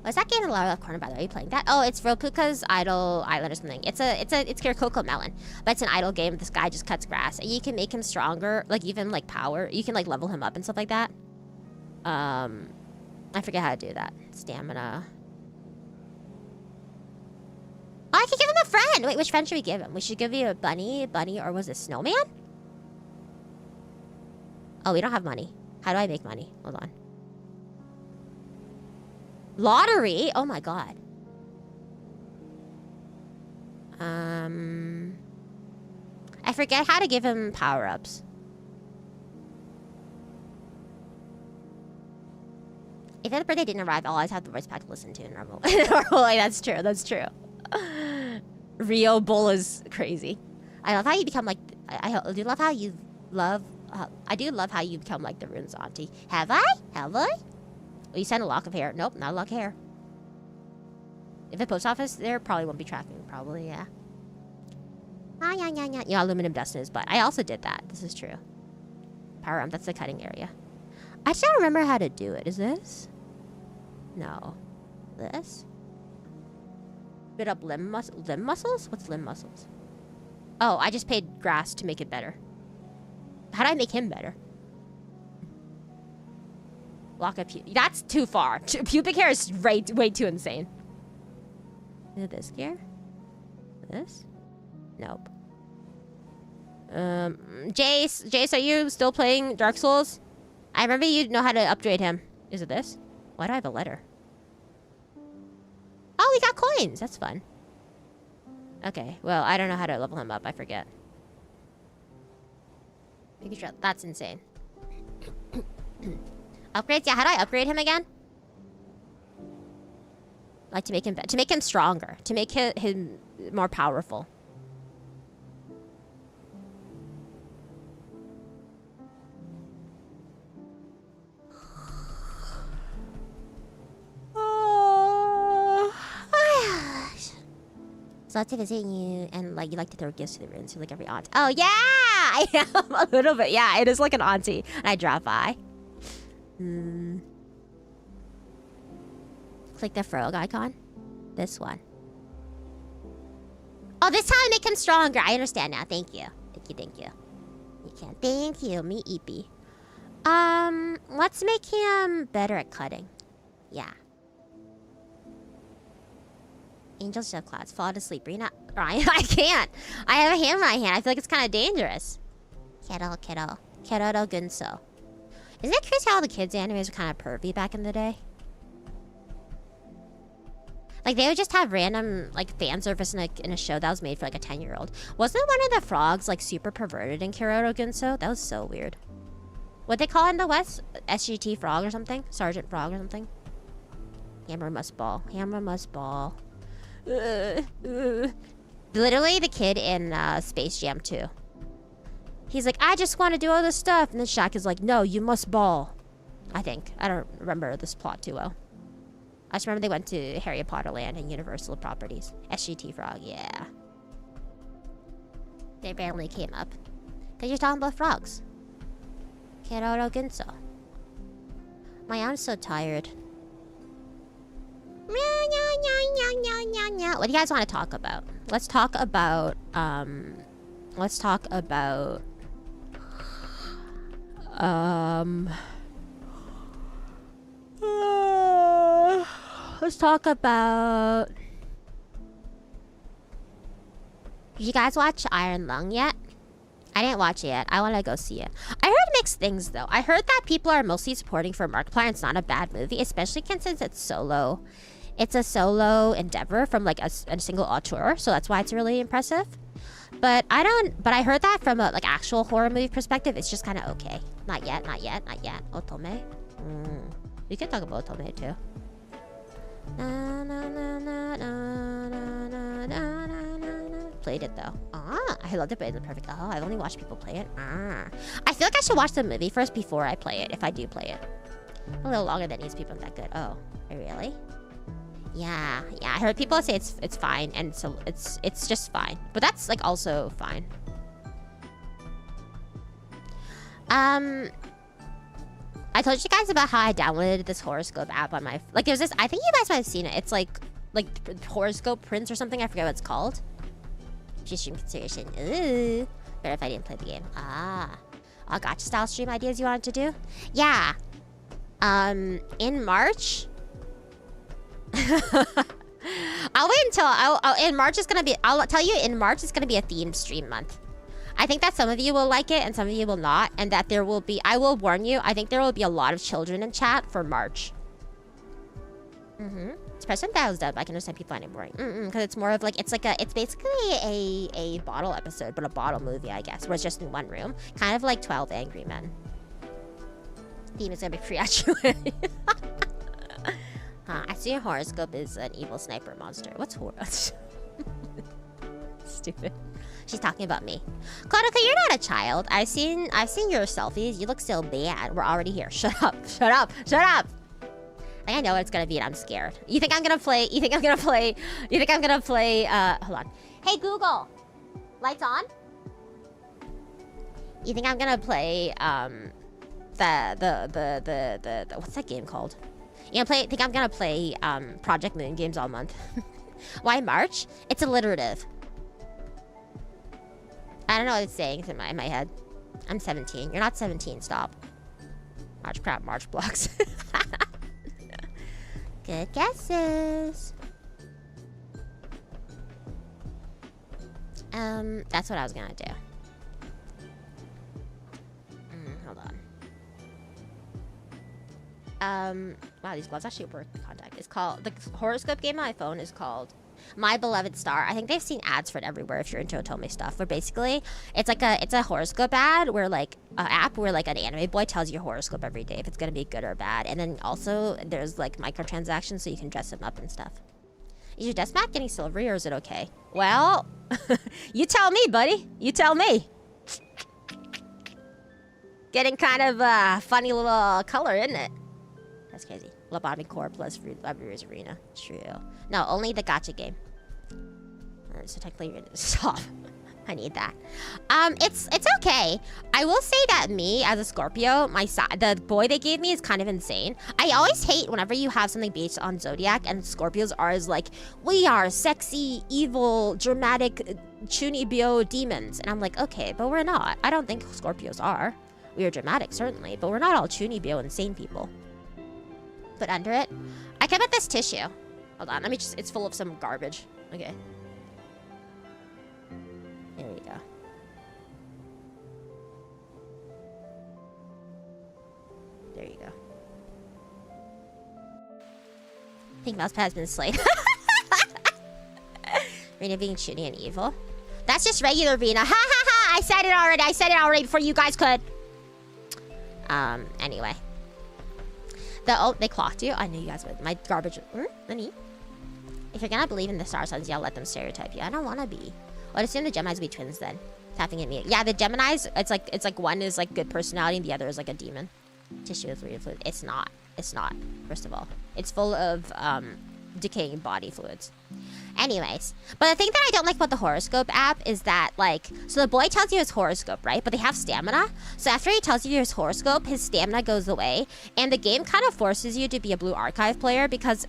What's that game in the left corner, by the way? Are you playing that? Oh, it's Ropuka's Idol Island or something. It's Kirikoko Melon. But it's an idle game. This guy just cuts grass. And you can make him stronger. Like, even, like, power. You can, like, level him up and stuff like that. I forget how to do that. Stamina. Oh, I could give him a friend! Wait, which friend should we give him? We should give you a bunny, or was it snowman? Oh, we don't have money. How do I make money? Hold on. Lottery? Oh my god. I forget how to give him power-ups. If the birthday didn't arrive, I'll always have the voice pack to listen to in normal. Normally, that's true. That's true. Rio Bull is crazy. I love how you become like. I do love how you love. I do love how you become like the runes auntie. Have I? Have I? Oh, you sent a lock of hair. Nope, not a lock of hair. If the post office there, probably won't be tracking. Probably, yeah. Yeah, aluminum dust in his butt. I also did that. This is true. Power arm. That's the cutting area. I just don't remember how to do it. Is this? No. This? Bit up limb muscles? What's limb muscles? Oh, I just paid grass to make it better. How do I make him better? Lock up. That's too far. Pubic hair is way too insane. Is it this gear? This? Nope. Jace, are you still playing Dark Souls? I remember you know how to upgrade him. Is it this? Why do I have a letter? Oh, we got coins. That's fun. Okay, well, I don't know how to level him up. I forget. That's insane. Upgrades? Yeah, how do I upgrade him again? Like to make him stronger, to make him more powerful. So to visit you, and like you like to throw gifts to the rooms, so like every aunt. Oh yeah, I am a little bit. Yeah, it is like an auntie, and I drop by. Click the frog icon. This one. Oh, this is how I make him stronger. I understand now. Thank you. Thank you. You can. Thank you, me Eepy. Let's make him better at cutting. Yeah. Angels shove clouds. Fall to sleep. Rina. Ryan, I can't. I have a hammer in my hand. I feel like it's kind of dangerous. Kiddo. Kiddo Gunso. Isn't it crazy how the kids' animes were kind of pervy back in the day? Like, they would just have random, like, fan service in a show that was made for, like, a 10-year-old. Wasn't one of the frogs, like, super perverted in Kyoto Gunso? That was so weird. What'd they call it in the West? SGT Frog or something? Sergeant Frog or something? Hammer must ball. Hammer must ball. Literally the kid in Space Jam 2. He's like, I just want to do all this stuff. And then Shaq is like, no, you must ball. I think. I don't remember this plot too well. I just remember they went to Harry Potter Land and Universal Properties. SGT Frog, yeah. They barely came up. Because you're talking about frogs. Keroro Gunso. My arm's so tired. What do you guys want to talk about? Let's talk about let's talk about did you guys watch Iron Lung yet? I didn't watch it yet. I want to go see it. I heard mixed things though. I heard that people are mostly supporting for Markiplier. It's not a bad movie, especially since it's solo. It's a solo endeavor from like a single auteur, so that's why it's really impressive. But I heard that from a like actual horror movie perspective, it's just kind of okay. Not yet. Otome. We can talk about Otome too. Played it though. I loved it, but it's perfect. Oh, I've only watched people play it. I feel like I should watch the movie first before I play it, if I do play it. A little longer than these people aren't that good. Oh, really? Yeah. I heard people say it's fine, and so it's just fine. But that's like also fine. I told you guys about how I downloaded this horoscope app on my there's this. I think you guys might have seen it. It's like horoscope prints or something. I forget what it's called. Stream consideration. Ooh. Better if I didn't play the game. Gotcha style stream ideas you wanted to do? Yeah. In March. I'll wait until in March is gonna be. I'll tell you in March is gonna be a themed stream month. I think that some of you will like it and some of you will not, and that there will be, I will warn you, I think there will be a lot of children in chat for March. Especially if that was dubbed. I can understand people finding it boring. Because it's more of like, it's basically a bottle episode, but a bottle movie, I guess, where it's just in one room. Kind of like 12 Angry Men. Theme is gonna be free at you. I see a horoscope is an evil sniper monster. What's horoscope? Stupid. She's talking about me. Kodaka, you're not a child. I've seen your selfies. You look so bad. We're already here. Shut up. Shut up. Shut up. I think I know what it's gonna be and I'm scared. You think I'm gonna play, hold on. Hey Google, lights on? You think I'm gonna play, the what's that game called? Think I'm gonna play, Project Moon games all month. Why March? It's alliterative. I don't know what it's saying in my head. I'm 17. You're not 17, stop. March crap, March blocks. Good guesses. That's what I was gonna do. Hold on. Wow, these gloves actually work contact. It's called, the horoscope game on my phone is called My Beloved Star. I think they've seen ads for it everywhere if you're into Otome stuff. But basically, it's a horoscope ad where like an app where like an anime boy tells you a horoscope every day if it's gonna be good or bad. And then also there's like microtransactions so you can dress them up and stuff. Is your desk mat getting silvery or is it okay? Well, you tell me, buddy. You tell me. Getting kind of funny little color, isn't it? That's crazy. Lobotomy core plus Library's Arena. True. No, only the gacha game. So technically, you're gonna stop. I need that. It's okay. I will say that me as a Scorpio, the boy they gave me is kind of insane. I always hate whenever you have something based on zodiac and Scorpios are as like, we are sexy, evil, dramatic, chunibyo demons, and I'm like, okay, but we're not. I don't think Scorpios are. We are dramatic certainly, but we're not all chunibyo insane people. Put under it. I can put this tissue. Hold on, let me just, it's full of some garbage. Okay. There you go. There you go. Pink mouse pad has been slain. Rina being shitty and evil. That's just regular Rina. Ha ha ha! I said it already. I said it already before you guys could. Anyway. Oh, they clocked you? I knew you guys would. My garbage. Nani? If you're gonna believe in the star signs, yeah, let them stereotype you. I don't wanna be. I'd assume the Geminis would be twins then. Tapping at me. Yeah, the Geminis, it's like one is like good personality and the other is like a demon. Tissue with real fluid. It's not. It's not, first of all. It's full of decaying body fluids. Anyways, but the thing that I don't like about the horoscope app is that, like, so the boy tells you his horoscope, right? But they have stamina. So after he tells you his horoscope, his stamina goes away. And the game kind of forces you to be a Blue Archive player because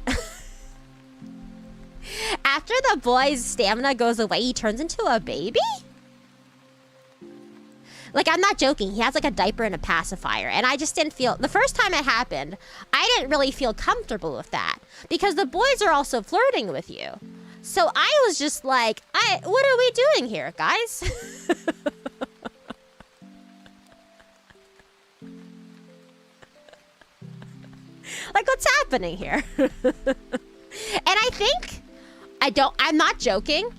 after the boy's stamina goes away, he turns into a baby? Like, I'm not joking. He has, like, a diaper and a pacifier. And I just didn't feel... The first time it happened, I didn't really feel comfortable with that. Because the boys are also flirting with you. So I was just like, what are we doing here, guys? Like, what's happening here? And I think... I'm not joking.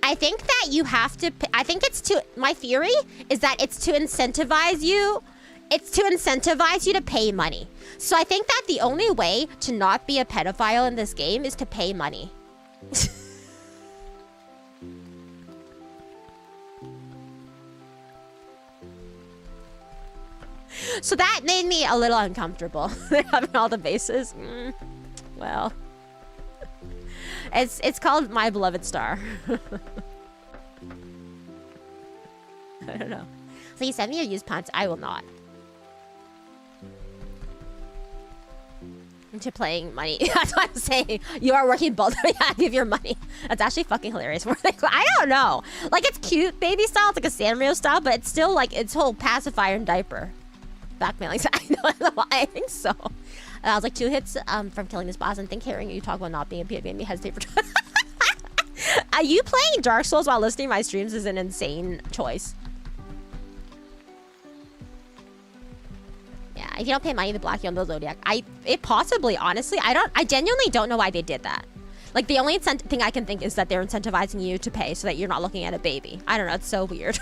I think that you have to... I think it's to... My theory is that it's to incentivize you. It's to incentivize you to pay money. So I think that the only way to not be a pedophile in this game is to pay money. So that made me a little uncomfortable. Having all the bases. Well. It's called My Beloved Star. I don't know. So you send me your used pants. I will not. Into playing money. That's what I'm saying. You are working both. Yeah, give your money. That's actually fucking hilarious. I don't know. Like, it's cute baby style. It's like a Sanrio style, but it's still like its whole pacifier and diaper. Backmailing. I know. I think so. I was like 2 hits from killing this boss, and think hearing you talk about not being a PA made me hesitate for. You playing Dark Souls while listening to my streams is an insane choice. If you don't pay money to block you on the Zodiac, it possibly, honestly, I genuinely don't know why they did that. Like, the only thing I can think is that they're incentivizing you to pay so that you're not looking at a baby. I don't know, it's so weird.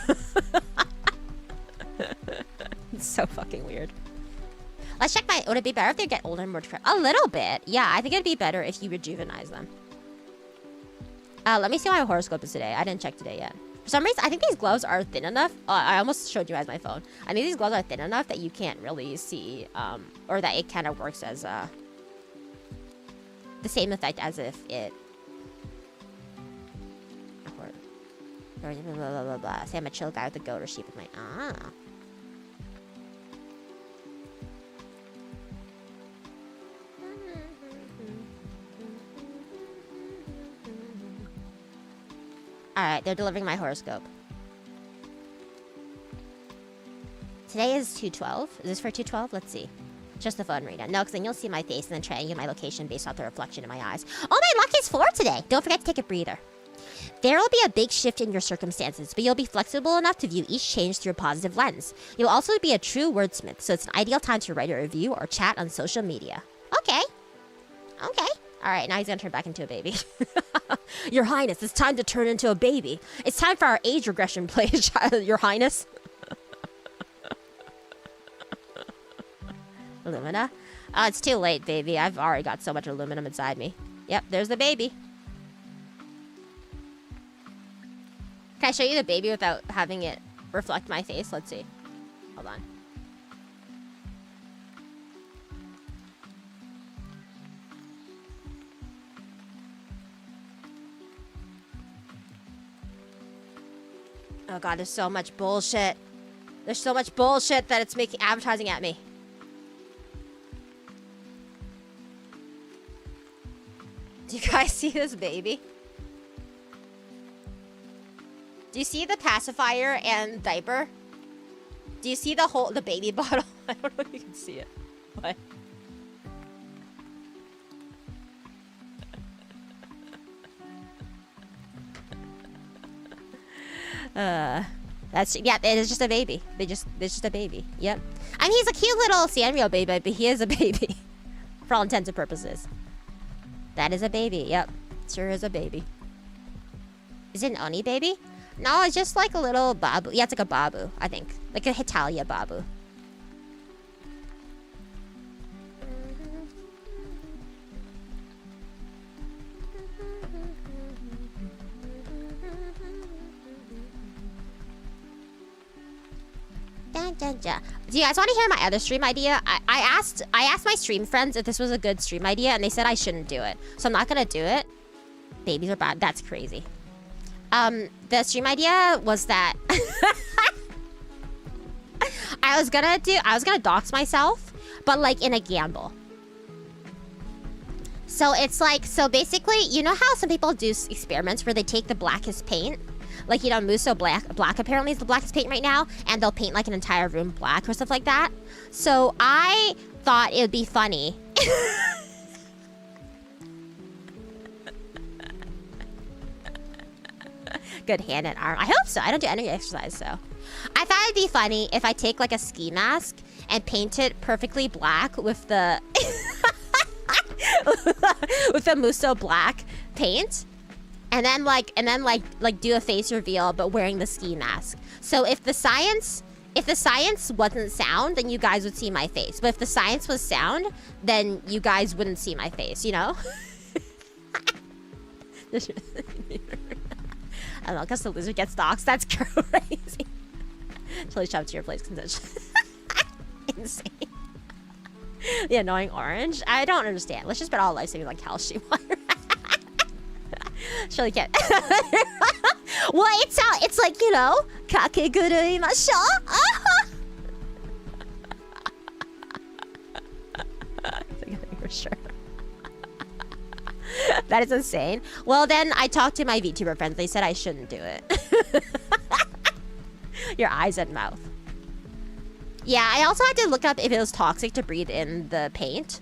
It's so fucking weird. Let's check would it be better if they get older and more a little bit. Yeah, I think it'd be better if you rejuvenize them. Let me see what my horoscope is today. I didn't check today yet. For some reason, I think these gloves are thin enough. I almost showed you guys my phone. I think these gloves are thin enough that you can't really see, or that it kind of works as the same effect as if it. Blah, blah, blah, blah. Say I'm a chill guy with a goat or sheep with my Alright, they're delivering my horoscope. Today is 2/12. Is this for 2/12? Let's see. Just the phone, Rita. No, because then you'll see my face and then triangulate my location based off the reflection in my eyes. Oh, my luck is 4 today. Don't forget to take a breather. There will be a big shift in your circumstances, but you'll be flexible enough to view each change through a positive lens. You'll also be a true wordsmith, so it's an ideal time to write a review or chat on social media. Okay. Okay. Alright, now he's gonna turn back into a baby. Your Highness, it's time to turn into a baby. It's time for our age regression play, Your Highness. Illumina? Oh, it's too late, baby. I've already got so much aluminum inside me. Yep, there's the baby. Can I show you the baby without having it reflect my face? Let's see. Hold on. Oh god, there's so much bullshit. There's so much bullshit that it's making advertising at me. Do you guys see this baby? Do you see the pacifier and diaper? Do you see the baby bottle? I don't know if you can see it. What? Yeah, it is just a baby. It's just a baby. Yep. I mean, he's a cute little Sanrio baby, but he is a baby. For all intents and purposes. That is a baby, yep. Sure is a baby. Is it an Oni baby? No, it's just like a little babu. Yeah, it's like a babu, I think. Like a Hitalia babu. Do you guys want to hear my other stream idea? I asked my stream friends if this was a good stream idea, and they said I shouldn't do it. So I'm not gonna do it. Babies are bad. That's crazy. The stream idea was that I was gonna dox myself, but like in a gamble. So it's like, so basically, you know how some people do experiments where they take the blackest paint? Like, you know, Muso black apparently is the blackest paint right now, and they'll paint like an entire room black or stuff like that. So I thought it would be funny. Good hand and arm. I hope so. I don't do any exercise, so. I thought it'd be funny if I take like a ski mask and paint it perfectly black with the with the Muso black paint. And then like do a face reveal, but wearing the ski mask. So if the science wasn't sound, then you guys would see my face. But if the science was sound, then you guys wouldn't see my face. You know? I don't know, because the loser gets doxxed. That's crazy. Totally shove to your place convention. Insane. The annoying orange. I don't understand. Let's just bet all life saving like calcium wire. Surely can't. Well, it's like, you know, kakegurui-masho. For sure. That is insane. Well, then I talked to my VTuber friends. They said I shouldn't do it. Your eyes and mouth. Yeah, I also had to look up if it was toxic to breathe in the paint.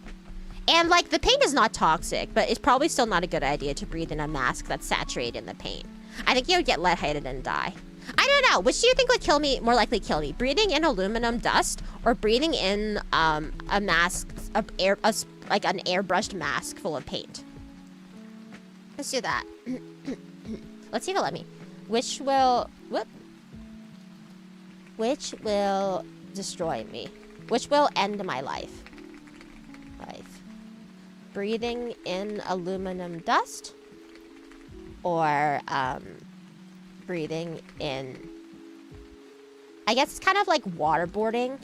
And, like, the paint is not toxic, but it's probably still not a good idea to breathe in a mask that's saturated in the paint. I think you would get lightheaded and die. I don't know. Which do you think would kill me, more likely kill me? Breathing in aluminum dust or breathing in a mask, like an airbrushed mask full of paint? Let's do that. Let's see if it'll let me. Which will destroy me? Which will end my life? Breathing in aluminum dust or breathing in, I guess it's kind of like waterboarding,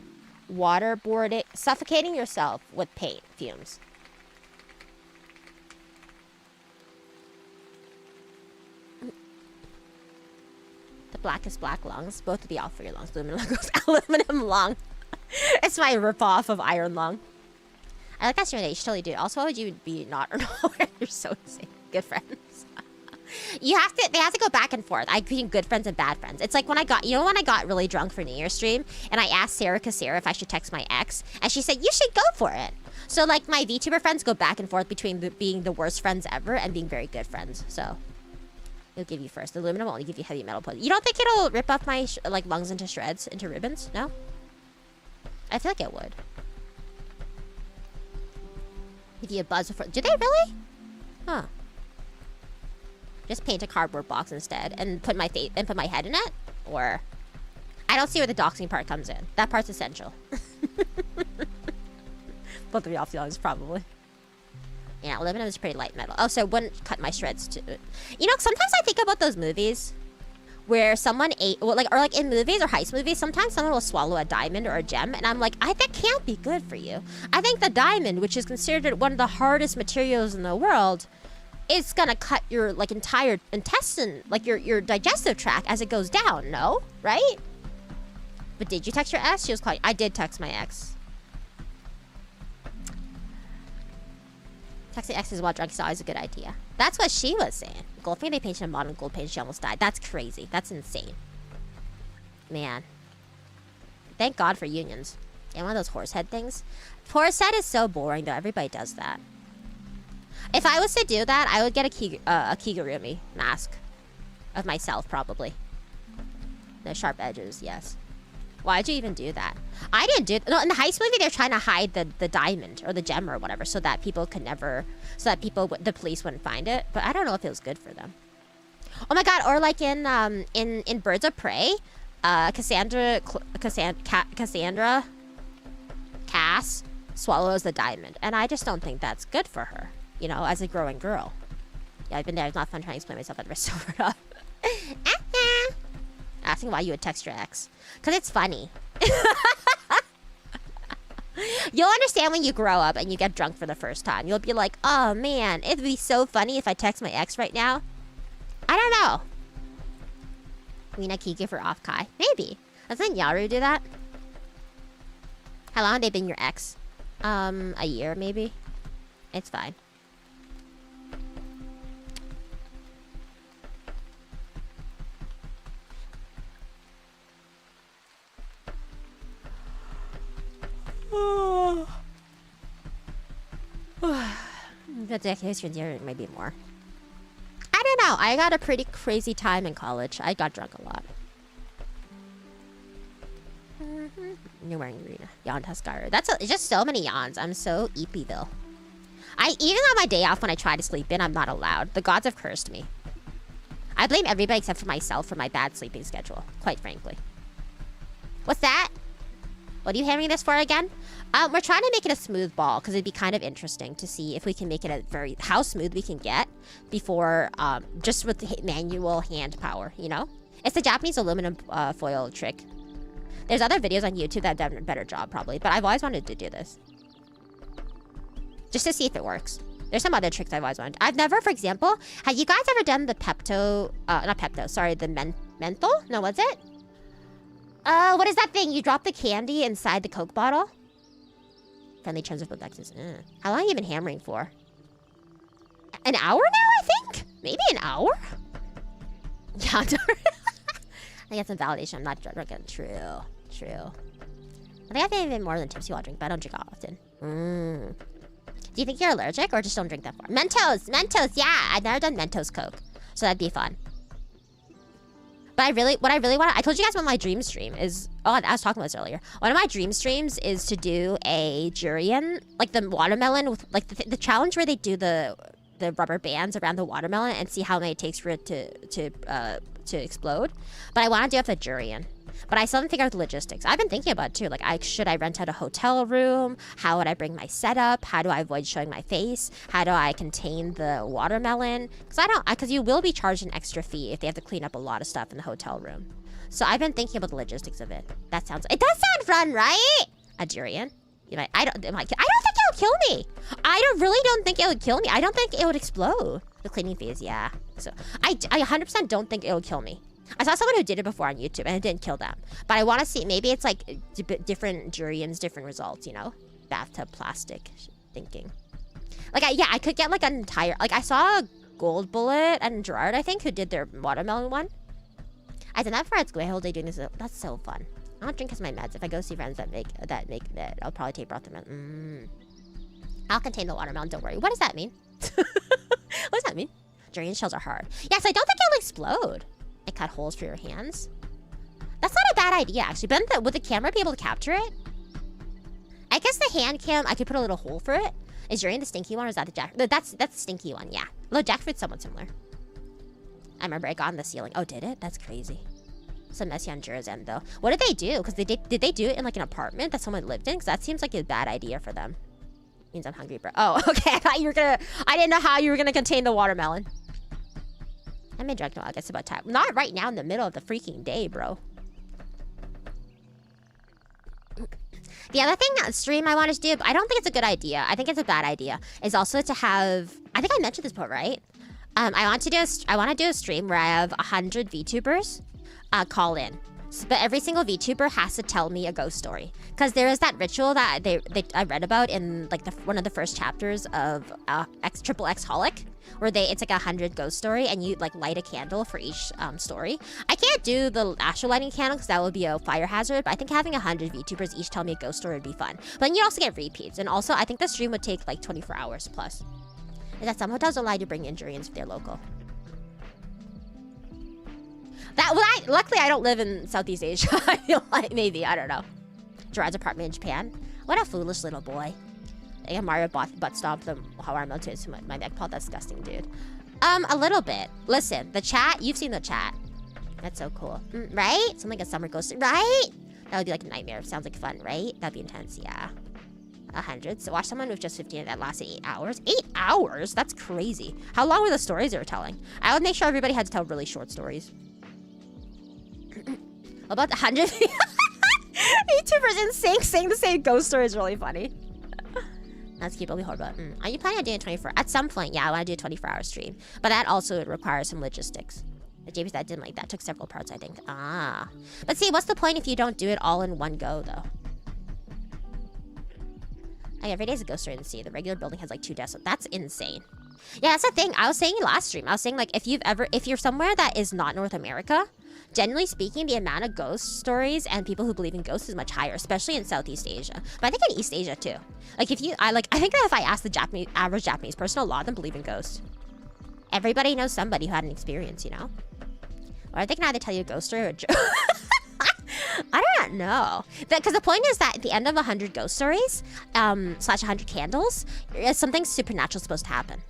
suffocating yourself with paint fumes. The blackest black lungs, both of the all for your lungs. Aluminum lung. It's my ripoff of iron lung. I like that you should totally do it. Also, why would you be not or nowhere? You're so insane. Good friends. They have to go back and forth. I between good friends and bad friends. It's like when I got really drunk for New Year's stream, and I asked Sarah Casera if I should text my ex, and she said, you should go for it. So like my VTuber friends go back and forth between being the worst friends ever and being very good friends. So it'll give you first. The aluminum will only give you heavy metal poison. You don't think it'll rip up my lungs into shreds, into ribbons? No? I feel like it would. Give you a buzz before. Do they really? Huh. Just paint a cardboard box instead and put my head in it? Or I don't see where the doxing part comes in. That part's essential. Both of you off the lungs, probably. Yeah, aluminum is pretty light metal. Oh, so it wouldn't cut my shreds too. You know, sometimes I think about those movies where someone ate, or like in movies or heist movies, sometimes someone will swallow a diamond or a gem, and I'm like, that can't be good for you. I think the diamond, which is considered one of the hardest materials in the world, is gonna cut your entire intestine, your digestive tract as it goes down. No, right? But did you text your ex? She was calling. I did text my ex. Texting exes while drunk is always a good idea. That's what she was saying. Goldfinger, they painted a modern gold paint. She almost died. That's crazy. That's insane. Man. Thank God for unions. And one of those horse head things. Horse head is so boring, though. Everybody does that. If I was to do that, I would get a Kigurumi mask. Of myself, probably. The sharp edges, yes. Why'd you even do that? I didn't do it. No, in the heist movie, they're trying to hide the diamond or the gem or whatever so that people could never, the police wouldn't find it. But I don't know if it was good for them. Oh my God, or like in Birds of Prey, Cassandra Cass swallows the diamond. And I just don't think that's good for her, you know, as a growing girl. Yeah, I've been there. It's not fun trying to explain myself at the rest of it up. Asking why you would text your ex. Because it's funny. You'll understand when you grow up and you get drunk for the first time. You'll be like, oh man, it'd be so funny if I text my ex right now. I don't know. Rina Kiki for off Kai. Maybe. Doesn't Yaru do that? How long have they been your ex? A year maybe? It's fine. That's actually maybe more. I don't know. I got a pretty crazy time in college. I got drunk a lot. You're wearing Rina. Yawn Tuskar. It's just so many yawns. I'm so Eepyville. Even on my day off when I try to sleep in, I'm not allowed. The gods have cursed me. I blame everybody except for myself for my bad sleeping schedule, quite frankly. What's that? What are you hammering this for again? We're trying to make it a smooth ball because it'd be kind of interesting to see if we can make it how smooth we can get before, just with the manual hand power, you know? It's the Japanese aluminum foil trick. There's other videos on YouTube that have done a better job probably, but I've always wanted to do this. Just to see if it works. There's some other tricks I've always wanted. I've never, for example, have you guys ever done the the menthol? No, what's it? What is that thing? You drop the candy inside the Coke bottle? Friendly terms of Bexes. How long have you been hammering for? An hour now, I think? Maybe an hour? Yeah, I get some validation. I'm not drunk. True. I think I've been more than tipsy while drinking, but I don't drink often. Do you think you're allergic or just don't drink that far? Mentos, yeah. I've never done Mentos Coke, so that'd be fun. But what I really want, I told you guys what my dream stream is. Oh, I was talking about this earlier. One of my dream streams is to do a durian, like the watermelon with like the challenge where they do the rubber bands around the watermelon and see how many it takes for it to explode. But I want to do it with a durian. But I still haven't figured out the logistics. I've been thinking about it too. Like, should I rent out a hotel room? How would I bring my setup? How do I avoid showing my face? How do I contain the watermelon? Because you will be charged an extra fee if they have to clean up a lot of stuff in the hotel room. So I've been thinking about the logistics of it. It does sound fun, right? A durian. I don't think it would kill me. I really don't think it would kill me. I don't think it would explode. The cleaning fees, yeah. So I 100% don't think it would kill me. I saw someone who did it before on YouTube and it didn't kill them. But I want to see, maybe it's like different durians, different results, you know? Bathtub plastic thinking. Like, I could get like an entire, like I saw a Gold Bullet and Gerard, I think, who did their watermelon one. I did that for at school. Whole day doing this. That's so fun. I don't drink as my meds. If I go see friends that make that, I'll probably take broth them. I'll contain the watermelon, don't worry. What does that mean? What does that mean? Durian shells are hard. Yes, I don't think it'll explode. And cut holes for your hands. That's not a bad idea, actually. But would the camera be able to capture it? I guess the hand cam, I could put a little hole for it. Is durian the stinky one, or is that the jackfruit? That's the stinky one, yeah. Although jackfruit's somewhat similar. I remember I got on the ceiling. Oh, did it? That's crazy. So messy on Jura's end, though. What did they do? Because did they do it in like an apartment that someone lived in? Because that seems like a bad idea for them. Means I'm hungry, bro. Oh, okay. I didn't know how you were gonna contain the watermelon. I may drink. No, I guess about time. Not right now in the middle of the freaking day, bro. The other thing, stream I wanted to do, I don't think it's a good idea. I think it's a bad idea. Is also to have. I think I mentioned this before, right? I want to do a stream where I have 100 VTubers call in. But every single VTuber has to tell me a ghost story. Because there is that ritual that I read about in like one of the first chapters of Triple X Holic, where it's like 100 ghost story and you like light a candle for each story. I can't do the actual lighting candle because that would be a fire hazard, but I think having 100 VTubers each tell me a ghost story would be fun. But then you also get repeats, and also I think the stream would take like 24 hours plus. And that some hotels allow you to bring in durians if they're local. Luckily I don't live in Southeast Asia. I feel like maybe, I don't know. Gerard's apartment in Japan. What a foolish little boy. I got Mario butt stomped the watermelon to my back paw. That's disgusting, dude. A little bit. Listen, the chat, you've seen the chat. That's so cool. Right? Something like a summer ghost, right? That would be like a nightmare. Sounds like fun, right? That'd be intense, yeah. 100. So watch someone with just 15 that lasted 8 hours. 8 hours? That's crazy. How long were the stories they were telling? I would make sure everybody had to tell really short stories. About 100 YouTubers in sync saying the same ghost story is really funny. Let's keep it horrible. Are you planning on doing 24? At some point, yeah, I want to do a 24-hour stream. But that also requires some logistics. The JPs that didn't like that took several parts, I think. But see, what's the point if you don't do it all in one go, though? Like, every day is a ghost story in the sea. The regular building has like 2 deaths. That's insane. Yeah, that's the thing. I was saying last stream. I was saying, like, if you're somewhere that is not North America, generally speaking, the amount of ghost stories and people who believe in ghosts is much higher, especially in Southeast Asia. But I think in East Asia too. Like I think that if I ask the average Japanese person, a lot of them believe in ghosts. Everybody knows somebody who had an experience, you know? Or they can either tell you a ghost story or a joke. I don't know. Because the point is that at the end of 100 ghost stories, / 100 candles, something supernatural is supposed to happen.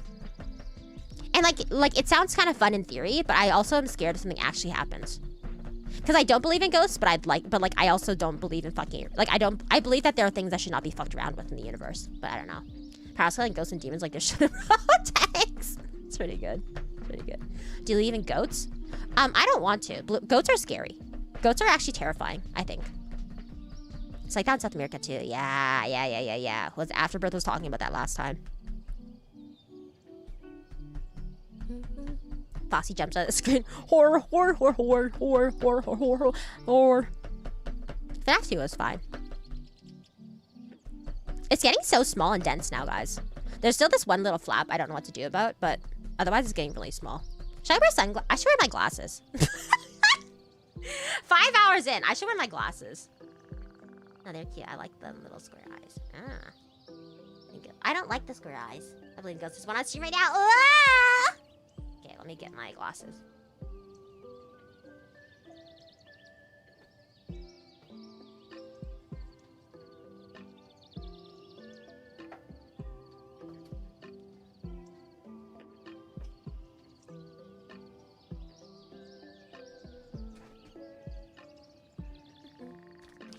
And like it sounds kind of fun in theory, but I also am scared if something actually happens. Because I don't believe in ghosts, but I also don't believe in fucking, I believe that there are things that should not be fucked around with in the universe, but I don't know. Parasailing ghosts and demons like there should tanks. It's pretty good. Pretty good. Do you believe in goats? I don't want to. Goats are scary. Goats are actually terrifying, I think. It's like that in South America too. Yeah. Was Afterbirth was talking about that last time. Foxy jumps out of the screen. Horror. That actually was fine. It's getting so small and dense now, guys. There's still this one little flap I don't know what to do about, but otherwise it's getting really small. Should I wear sunglasses? I should wear my glasses. 5 hours in, I should wear my glasses. Oh, they're cute. I like the little square eyes. I don't like the square eyes. I believe ghosts is one on stream right now. Okay, let me get my glasses.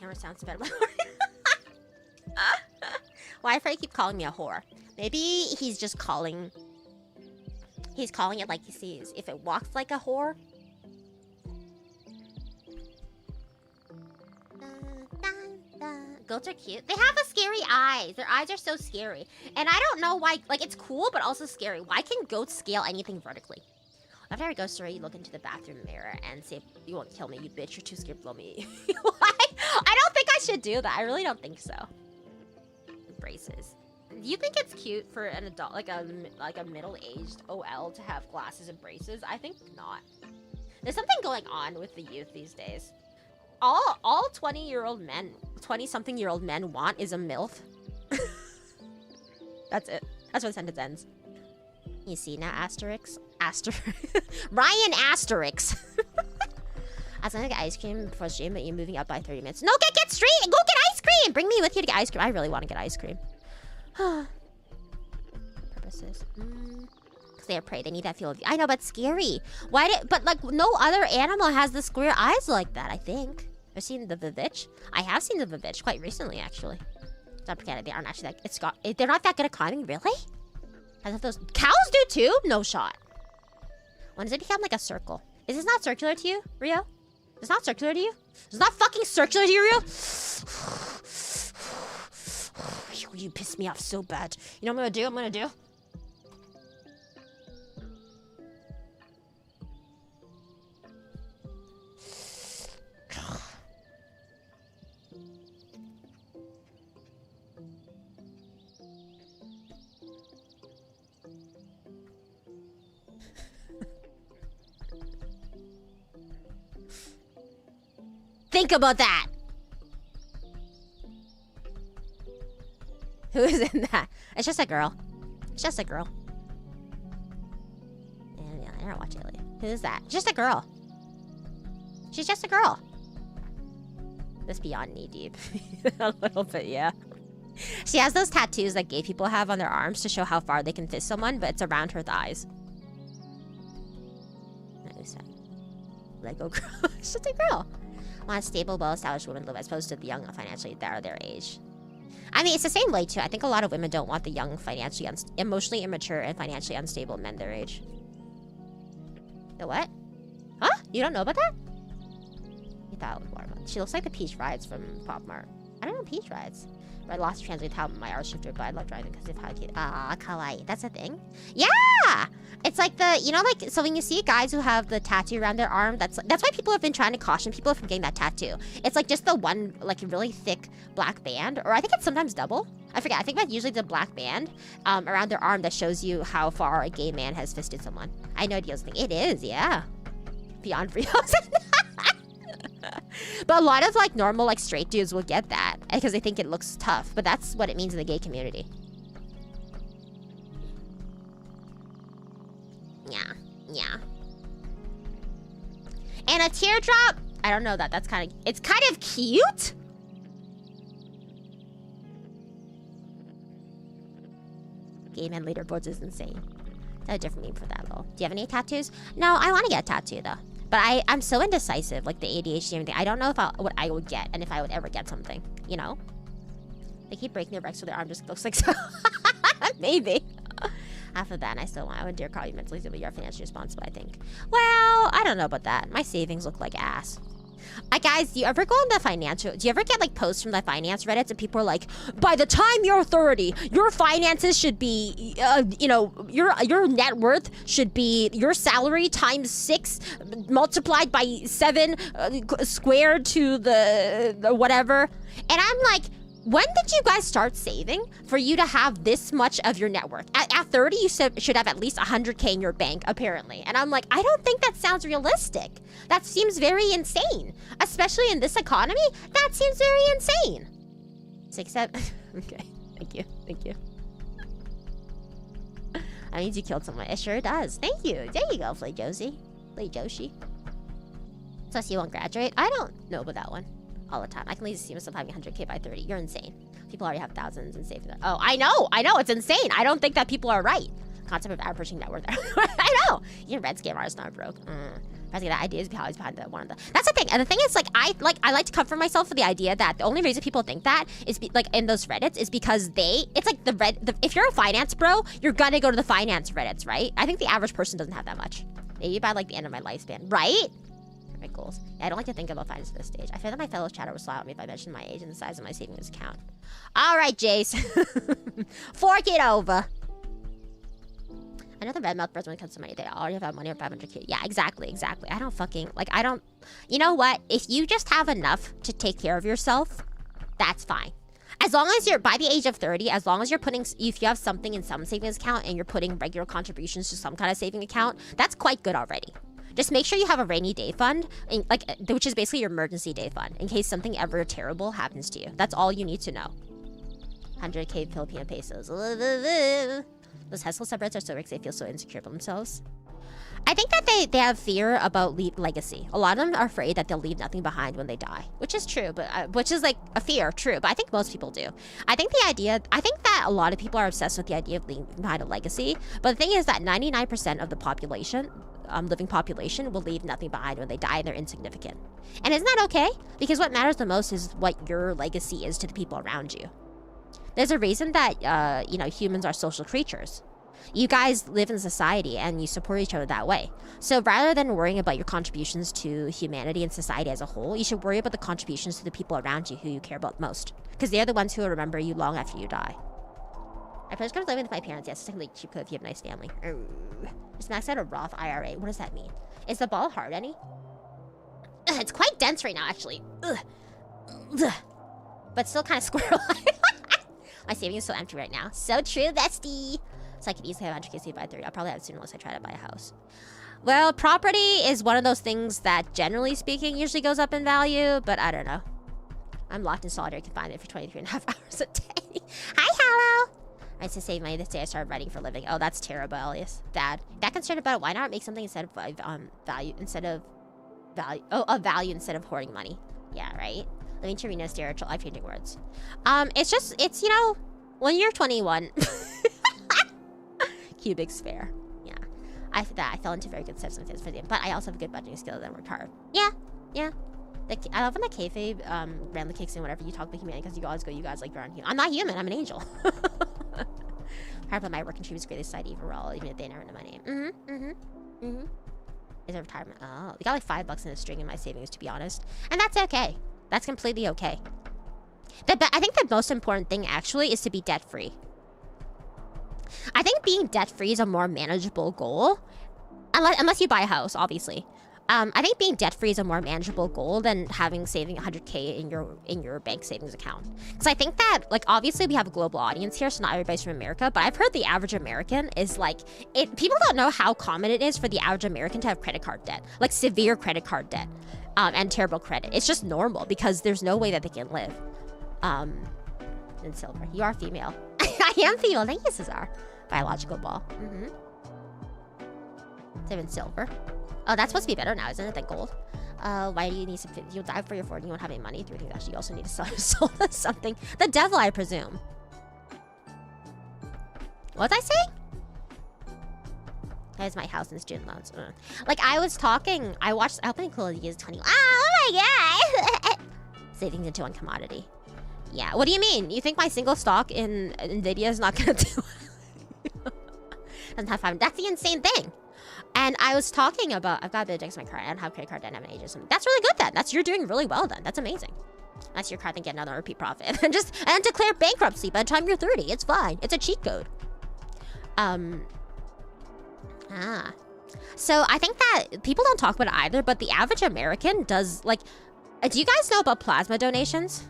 camera sounds better. Why Freddy keep calling me a whore? Maybe he's just calling... He's calling it like he sees. If it walks like a whore... Goats are cute. They have a scary eyes. Their eyes are so scary. And I don't know why... Like, it's cool, but also scary. Why can goats scale anything vertically? After every ghost story, you look into the bathroom mirror and say, you won't kill me, you bitch. You're too scared to blow me. Why? I don't think I should do that. I really don't think so. Braces. Do you think it's cute for an adult, like a middle-aged OL to have glasses and braces? I think not. There's something going on with the youth these days. All 20-year-old men, 20-something-year-old men want is a MILF. That's it. That's where the sentence ends. You see now, Asterix? Ryan Asterix. I was gonna get ice cream before stream, but you're moving up by 30 minutes. No, get straight! Go get ice cream! Bring me with you to get ice cream. I really want to get ice cream. Purposes. Because they are prey. They need that feel of... I know, but scary. Why did... But, like, no other animal has the square eyes like that, I think. I've seen the Vivitch. I have seen the Vivitch quite recently, actually. Don't forget, they aren't actually that... They're not that good at climbing, really? I thought those... Cows do, too? No shot. When does it become, like, a circle? Is this not circular to you, Rio? It's not circular to you? It's not fucking circular to you, Rio? You piss me off so bad. You know what I'm gonna do? Think about that. Who is in that? It's just a girl. It's just a girl. And yeah, I don't watch Alien. Who is that? Just a girl. She's just a girl. That's beyond knee deep. A little bit, yeah. She has those tattoos that gay people have on their arms to show how far they can fist someone, but it's around her thighs. Nice. Lego girl. She's just a girl. Want a stable, well-established woman live as opposed to the young, financially that are their age. I mean, it's the same way too. I think a lot of women don't want the young, financially, emotionally immature, and financially unstable men their age. The what? Huh? You don't know about that? You thought it was Watermelon. She looks like the Peach Rides from Pop Mart. I don't know Peach Rides. But I lost to translate how my art shifted, but I love driving because of how cute. Ah, kawaii. That's a thing? Yeah! It's like the, you know, like, so when you see guys who have the tattoo around their arm, that's why people have been trying to caution people from getting that tattoo. It's like just the one, like, really thick black band, or I think it's sometimes double. I forget. I think that's usually the black band around their arm that shows you how far a gay man has fisted someone. I know deals thing. It is, yeah. Beyond 3,000. But a lot of, like, normal, like, straight dudes will get that because they think it looks tough. But that's what it means in the gay community. Yeah. And a teardrop? I don't know that. That's kind of... It's kind of cute? Gay man leaderboards is insane. That's a different name for that, though. Do you have any tattoos? No, I want to get a tattoo, though. But I'm so indecisive, like the ADHD and everything. I don't know if what I would get and if I would ever get something, you know? They keep breaking their backs so their arm just looks like so. Maybe. After that, I still want. I would dare call you mentally stable. You're financially responsible, I think. Well, I don't know about that. My savings look like ass. Guys, do you ever go on the financial... Do you ever get, like, posts from the finance Reddits and people are like, by the time you're 30, your finances should be, you know, your net worth should be your salary times 6 multiplied by 7 squared to the whatever. And I'm like... When did you guys start saving for you to have this much of your net worth? At 30, you should have at least 100K in your bank, apparently. And I'm like, I don't think that sounds realistic. That seems very insane. Especially in this economy, that seems very insane. 6, 7, okay, thank you. That means you killed someone. It sure does. Thank you. There you go, Flay Josie. Plus you won't graduate? I don't know about that one. All the time. I can at least see myself having 100K by 30. You're insane. People already have thousands and save that. Oh, I know. It's insane. I don't think that people are right. Concept of approaching net worth. I know. You're red scam artist not broke. That idea is behind one of the. That's the thing. And the thing is, like I like to comfort myself with the idea that the only reason people think that is like in those Reddits is because it's like if you're a finance bro, you're gonna go to the finance Reddits, right? I think the average person doesn't have that much. Maybe by like the end of my lifespan, right? My goals. Yeah, I don't like to think about finance at this stage. I feel that my fellow chatter will slap at me if I mention my age and the size of my savings account. All right, Jace, fork it over. I know the red mouth birds when it comes to money. They already have money or 500K. Yeah, exactly. I don't fucking, like, I don't, you know what? If you just have enough to take care of yourself, that's fine. As long as you're, by the age of 30, as long as you're putting, if you have something in some savings account and you're putting regular contributions to some kind of saving account, that's quite good already. Just make sure you have a rainy day fund, like, which is basically your emergency day fund, in case something ever terrible happens to you. That's all you need to know. 100K Filipino pesos. Those Hessel subreddits are so rich, they feel so insecure about themselves. I think that they have fear about legacy. A lot of them are afraid that they'll leave nothing behind when they die, which is true, but which is like a fear, true. But I think most people do. I think that a lot of people are obsessed with the idea of leaving behind a legacy. But the thing is that 99% of the population, living population, will leave nothing behind when they die, and they're insignificant. And isn't that okay? Because what matters the most is what your legacy is to the people around you. There's a reason that, you know, humans are social creatures. You guys live in society and you support each other that way. So rather than worrying about your contributions to humanity and society as a whole, you should worry about the contributions to the people around you who you care about most. Because they're the ones who will remember you long after you die. I first started living with my parents. Yes, it's technically cheap if you have a nice family. Just max out a Roth IRA. What does that mean? Is the ball hard any? Ugh, it's quite dense right now, actually. Ugh. Ugh. But still kind of squirrel-like. My savings is so empty right now. So true, bestie. So I could easily have 100K saved by 30. I'll probably have it soon unless I try to buy a house. Well, property is one of those things that, generally speaking, usually goes up in value, but I don't know. I'm locked in solitary confinement for 23.5 hours a day. Hi, hello. I used to save money this day. I started writing for a living. Oh, that's terrible, Elias. Dad, that concerned about it. Why not make something instead of value instead of value? Oh, of value instead of hoarding money. Yeah, right. Living to Rina Astera, life-changing words. It's you know, when you're 21. Cubic sphere. Yeah. I fell into very good circumstances for them, but I also have good budgeting skills and worked hard. Yeah. I love when the kayfabe randomly kicks in whenever you talk about humanity, because you always go, you guys like, you're human. I'm not human, I'm an angel. Part of my work contributes greatly to society overall, even if they never know my name. Is it retirement? Oh, we got like $5 in a string in my savings, to be honest. And that's okay. That's completely okay. I think the most important thing, actually, is to be debt-free. I think being debt-free is a more manageable goal. Unless you buy a house, obviously. I think being debt-free is a more manageable goal than saving 100K in your bank savings account. Because I think that, like, obviously we have a global audience here, so not everybody's from America, but I've heard the average American is like, people don't know how common it is for the average American to have credit card debt. Like, severe credit card debt. And terrible credit. It's just normal because there's no way that they can live. In silver. You are female. I am female. Thank you, Cesar. Biological ball. Save in silver. Oh, that's supposed to be better now, isn't it, than gold? Why do you need some... You'll die for your 40 and you won't have any money. 3 things actually you also need to sell something. The devil, I presume. What was I saying? That is my house and student loans. Like, I was talking... I opened Clothes is 20... Oh my god! Savings into one commodity. Yeah, what do you mean? You think my single stock in Nvidia is not gonna do doesn't have 5? That's the insane thing. And I was talking about, I've got a bit of debts in my card. I don't have credit card debt in ages. That's really good then. You're doing really well then. That's amazing. That's your card, then get another repeat profit. and declare bankruptcy by the time you're 30. It's fine. It's a cheat code. So I think that people don't talk about it either, but the average American does, like, do you guys know about plasma donations?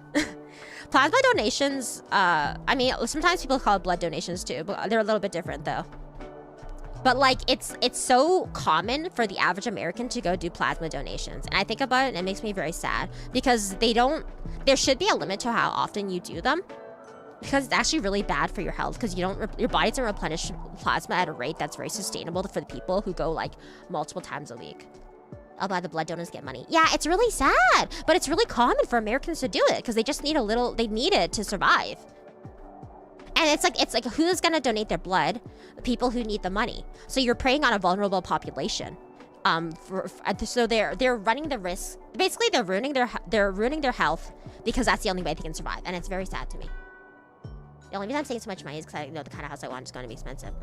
Plasma donations, I mean, sometimes people call it blood donations too, but they're a little bit different though. But like, it's so common for the average American to go do plasma donations. And I think about it and it makes me very sad because there should be a limit to how often you do them. Because it's actually really bad for your health because your body doesn't replenish plasma at a rate that's very sustainable for the people who go like multiple times a week. Oh, but the blood donors get money. Yeah, it's really sad, but it's really common for Americans to do it because they just need they need it to survive. And it's like who's gonna donate their blood? The people who need the money. So you're preying on a vulnerable population. So they're running the risk. Basically, they're ruining their health because that's the only way they can survive, and it's very sad to me. The only reason I'm saving so much money is because I know the kind of house I want is going to be expensive.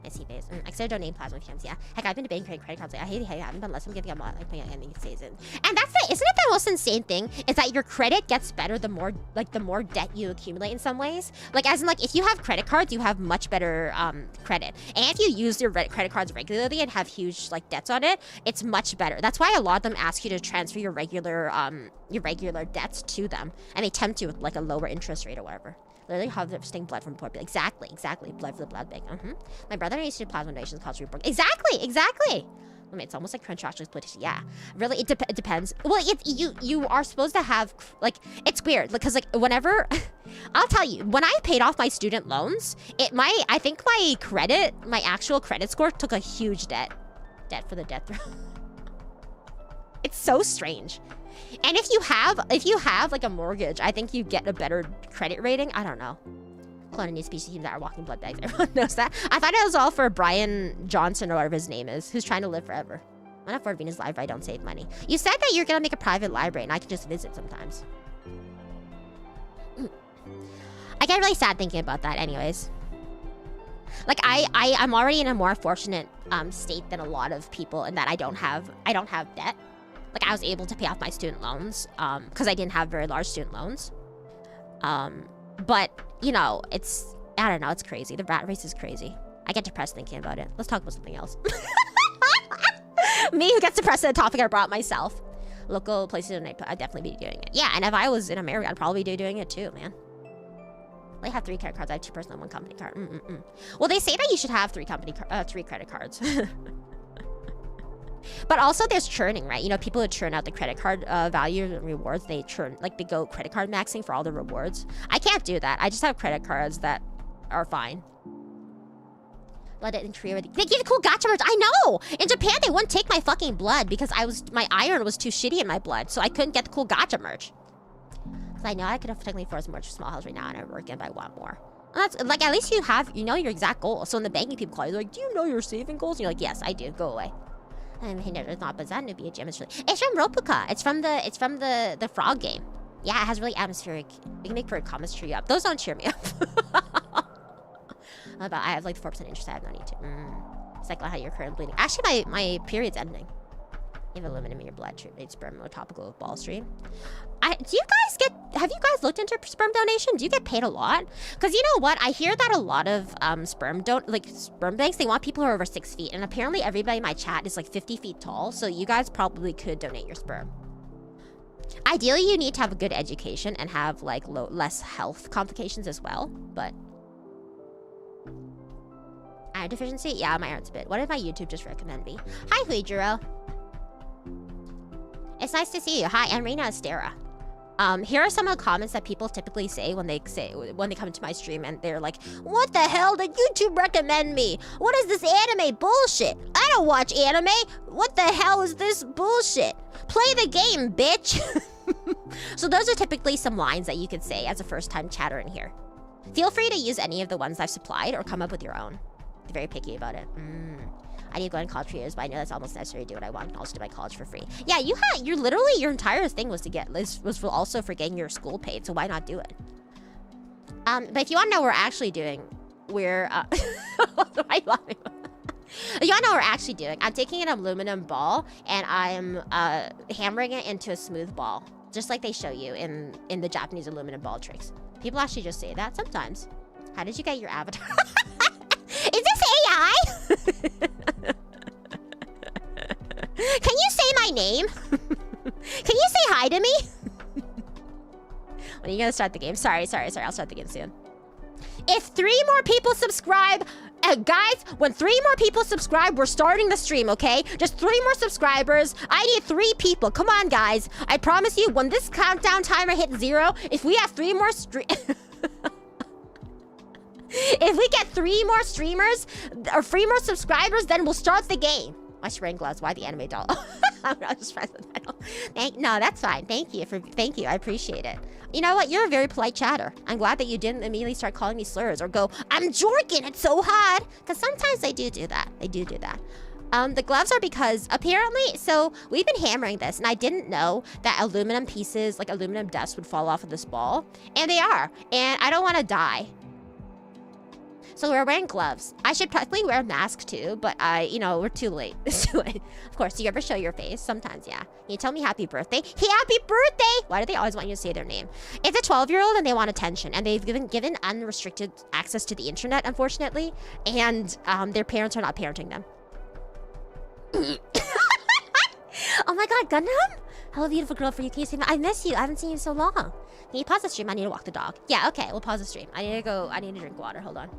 I see face. I started donating plasma cams. Yeah. Heck, I've been debating credit cards. Like, I haven't been unless I'm getting a lot like paying any season. And that's isn't it the most insane thing? Is that your credit gets better the more debt you accumulate in some ways. Like as in like if you have credit cards, you have much better credit. And if you use your credit cards regularly and have huge like debts on it, it's much better. That's why a lot of them ask you to transfer your regular debts to them, and they tempt you with like a lower interest rate or whatever. Literally harvesting blood from poor people. Exactly. Blood for the blood bank. My brother used to do plasma donations called report. Exactly. I mean, it's almost like contractual exploitation. Yeah, really, it depends. Well, you are supposed to have like it's weird because like whenever I'll tell you when I paid off my student loans, I think my actual credit score took a huge debt for the death row. It's so strange. And if you have like a mortgage, I think you get a better credit rating. I don't know. Cloning species teams that are walking blood bags. Everyone knows that. I thought it was all for Brian Johnson or whatever his name is, who's trying to live forever. Why not for Venus Library? I don't save money. You said that you're gonna make a private library, and I can just visit sometimes. I get really sad thinking about that. Anyways, like I'm already in a more fortunate state than a lot of people in that I don't have debt. Like I was able to pay off my student loans because I didn't have very large student loans. But you know, I don't know, it's crazy. The rat race is crazy. I get depressed thinking about it. Let's talk about something else. Me who gets depressed at the topic I brought myself. Local places, I'd definitely be doing it. Yeah, and if I was in America, I'd probably be doing it too, man. I have 3 credit cards. I have 2 personal and 1 company card. Well, they say that you should have 3 credit cards. But also there's churning, right? You know, people who churn out the credit card value and rewards, they go credit card maxing for all the rewards. I can't do that. I just have credit cards that are fine. Let it in Korea. They give cool gacha merch. I know! In Japan, they wouldn't take my fucking blood because my iron was too shitty in my blood, so I couldn't get the cool gacha merch. So I know I could have technically afford some more small house right now and I'm working, but I want more. And that's like, at least you know your exact goal. So when the banking people call you, they're like, do you know your saving goals? And you're like, yes, I do. Go away. I mean, it's not, but that be a gem. It's from Ropuka. It's from the frog game. Yeah, it has really atmospheric. We can make for a comments cheer you up. Those don't cheer me up. But I have like 4% interest. I have no need to. Cycle how you're currently bleeding. Actually, my period's ending. You have aluminum in your blood. Treat sperm or topical ball stream. Have you guys looked into sperm donation? Do you get paid a lot? Because you know what? I hear that a lot of sperm banks, they want people who are over 6 feet. And apparently everybody in my chat is like 50 feet tall. So you guys probably could donate your sperm. Ideally, you need to have a good education and have like less health complications as well. But iron deficiency? Yeah, my iron's a bit. What did my YouTube just recommend me? Hi, Huijiro. It's nice to see you. Hi, I'm Rina Astera. Here are some of the comments that people typically say when they come to my stream and they're like, what the hell did YouTube recommend me? What is this anime bullshit? I don't watch anime. What the hell is this bullshit? Play the game, bitch. So those are typically some lines that you could say as a first-time chatter in here. Feel free to use any of the ones I've supplied or come up with your own. They're very picky about it. I need to go in college for years, but I know that's almost necessary to do what I want and also do my college for free. Yeah, your entire thing was also for getting your school paid, so why not do it? But if you want to know what we're actually doing, we're why laughing? If you want to know what we're actually doing, I'm taking an aluminum ball and I'm hammering it into a smooth ball, just like they show you in the Japanese aluminum ball tricks. People actually just say that sometimes. How did you get your avatar? Is this AI? Can you say my name? Can you say hi to me? When are you gonna start the game? Sorry. I'll start the game soon. If 3 more people subscribe, guys, when 3 more people subscribe, we're starting the stream, okay? Just 3 more subscribers. I need 3 people. Come on, guys. I promise you, when this countdown timer hits 0, if we have 3 more if we get 3 more streamers or 3 more subscribers, then we'll start the game. My spring gloves. Why the anime doll? I'm not just friends with that. No, that's fine. Thank you. I appreciate it. You know what? You're a very polite chatter. I'm glad that you didn't immediately start calling me slurs or go, I'm jorking. It's so hot. Because sometimes they do that. The gloves are because apparently, so we've been hammering this, and I didn't know that aluminum pieces, like aluminum dust, would fall off of this ball, and they are. And I don't want to die. So we're wearing gloves. I should probably wear a mask too, but you know, we're too late. It's too late. Of course, do you ever show your face? Sometimes, yeah. You tell me happy birthday. Hey, happy birthday! Why do they always want you to say their name? It's a 12-year-old and they want attention, and they've given unrestricted access to the internet, unfortunately, and their parents are not parenting them. Oh my god, Gundam! Hello, beautiful girl for you. Can you see me? I miss you. I haven't seen you so long. Can you pause the stream? I need to walk the dog. Yeah, okay, we'll pause the stream. I need to drink water. Hold on.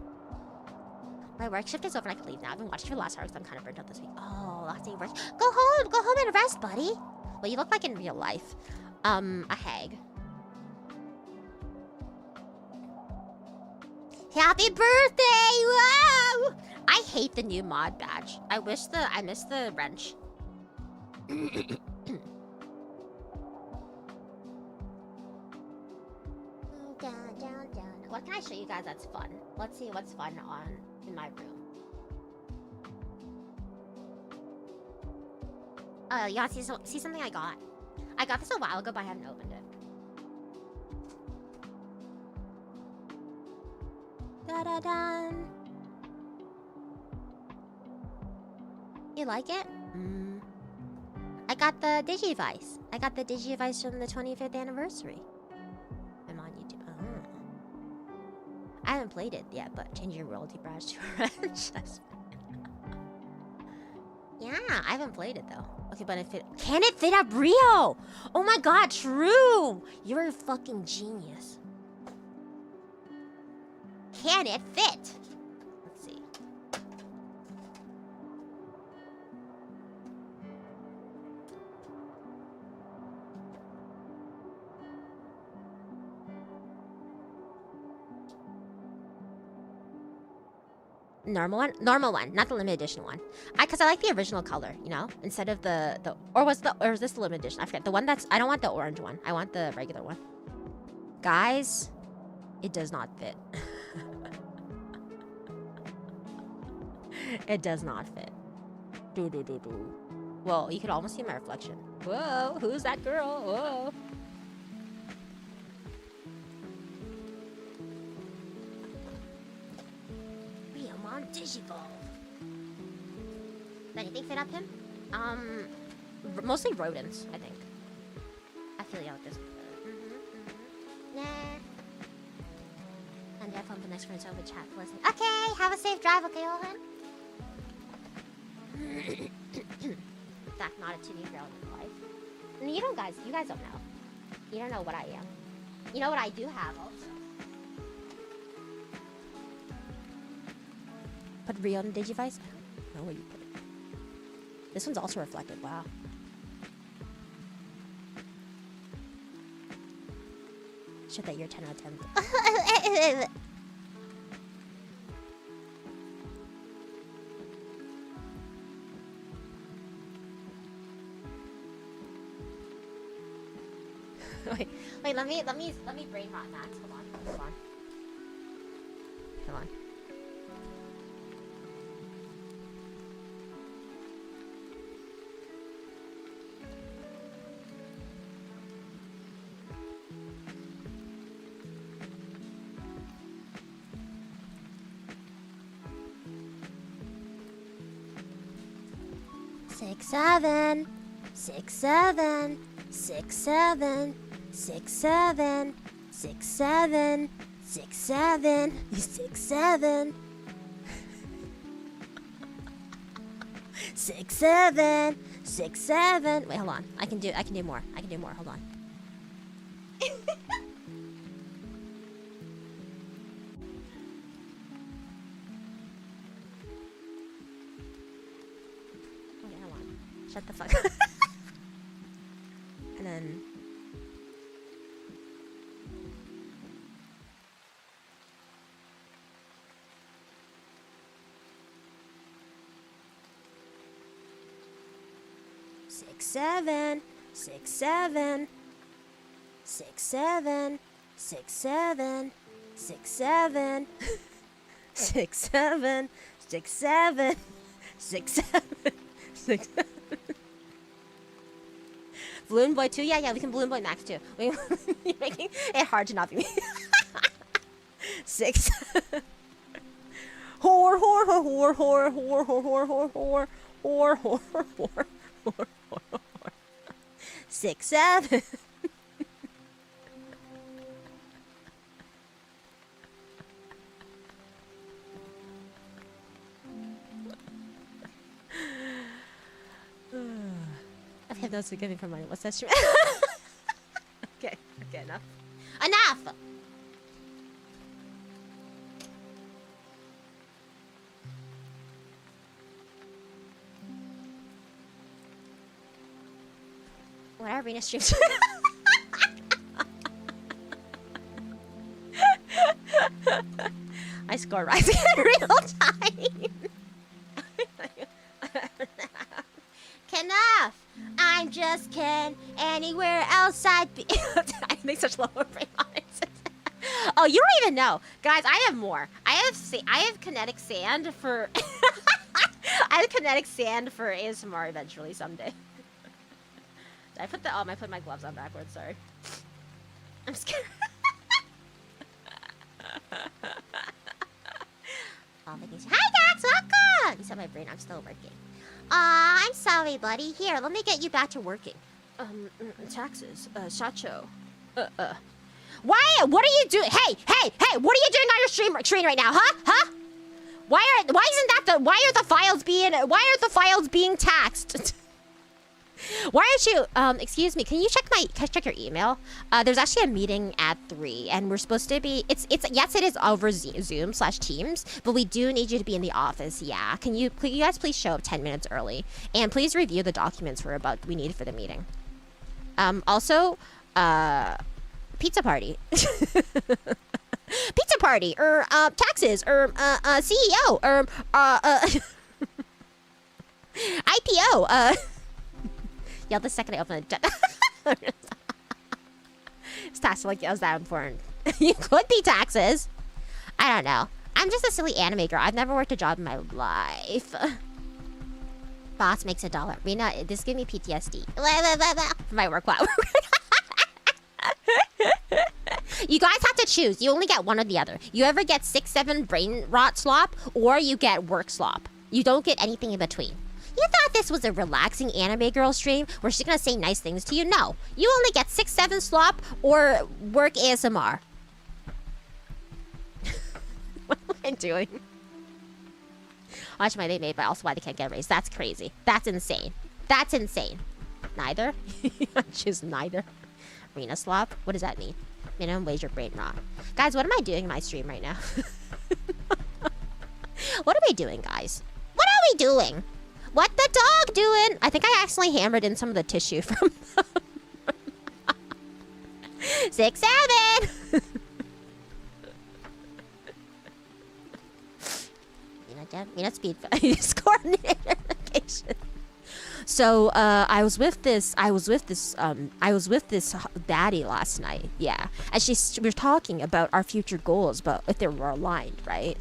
My work shift is over and I can leave now. I've been watching for the last hour because I'm kind of burnt out this week. Oh, last day of work. Go home and rest, buddy. Well, you look like in real life. A hag. Happy birthday! Wow! I hate the new mod badge. I miss the wrench. What can I show you guys that's fun? Let's see what's fun in my room. You wanna see something I got? I got this a while ago, but I haven't opened it. Da-da-da. You like it? I got the Digivice. I got the Digivice from the 25th anniversary. I'm on YouTube. I haven't played it yet, but change your royalty badge to a wrench. Yeah, I haven't played it though. Okay, but can it fit up Rio? Oh my god, true! You're a fucking genius. Can it fit? Let's see. Normal one? Normal one, not the limited edition one. Cause I like the original color, you know? Instead of or is this the limited edition? I forget. The one I don't want the orange one. I want the regular one. Guys, it does not fit. It does not fit. Do. Well, you could almost see my reflection. Whoa, who's that girl? Whoa. Digivolve. Does anything fit up him? Mostly rodents, I think. I feel you like this. Nah. And have fun for next friends over chat to listen. Okay, have a safe drive, okay, Olin? That's not a to-be girl in life. And you guys don't know. You don't know what I am. You know what I do have also. Put Rio on the Digivice? I don't know where you put it. This one's also reflective, wow. Shit that you're 10 out of 10. wait, let me brain rot that. Hold on. Come on. 6, 7, 6, 7, 6, 7, 6, 7, 6, 7, 6, 7, 6, 7, 6, 7, 6, 7. Wait, hold on. I can do more. Hold on. Shut the fuck up. And then... Six, 7, 6, 7, 6, 7, 6, 7, 6, 7, 6, 7, 6, 7, 6, 7. 6. Balloon Boy 2? Yeah, we can Balloon Boy Max too. You're making it hard to not be me. 6. Whore, whore, whore, whore, whore, whore, whore, whore, whore, whore, whore, whore, whore, whore. 6, 7. Okay, those are giving for money. What's that stream? Okay, enough. Enough! What are Rina streams? I score rising in real time. Enough! I'm just kidding. Anywhere else I'd be. I make such low frame rates. Oh, you don't even know, guys. I have more. I have kinetic sand for. I have kinetic sand for ASMR eventually someday. Did I put the? Oh, I put my gloves on backwards. Sorry. I'm scared. Hi, Dax. Welcome. You said my brain. I'm still working. I'm sorry, buddy. Here, let me get you back to working. Taxes. Shacho. Why? What are you doing? Hey! What are you doing on your screen right now, huh? Why are the files being taxed? Why aren't you, excuse me, can you check your email? There's actually a meeting at 3, and we're supposed to be, yes, it is over Zoom/Teams, but we do need you to be in the office, yeah. Can you guys please show up 10 minutes early, and please review the documents we need for the meeting. Also, pizza party. Pizza party, or, taxes, or, CEO, or, IPO, yeah, the second I open it. It's tax like that was that important. You could be taxes. I don't know. I'm just a silly anime girl. I've never worked a job in my life. Boss makes $1. Rina, this gives me PTSD. My work. Wow. You guys have to choose. You only get one or the other. You ever get 6-7 brain rot slop, or you get work slop. You don't get anything in between. You thought this was a relaxing anime girl stream where she's gonna say nice things to you? No. You only get 6-7 slop or work ASMR. What am I doing? Watch my they made, but also why they can't get raised. That's crazy. That's insane. That's insane. Neither? I choose neither. Rina slop? What does that mean? Minimum wage or brain rot. Guys, what am I doing in my stream right now? What are we doing, guys? What are we doing? What the dog doing? I think I accidentally hammered in some of the tissue from 6-7. Mina speed coordination. So I was with this baddie last night, yeah, and we were talking about our future goals, but if they were aligned, right?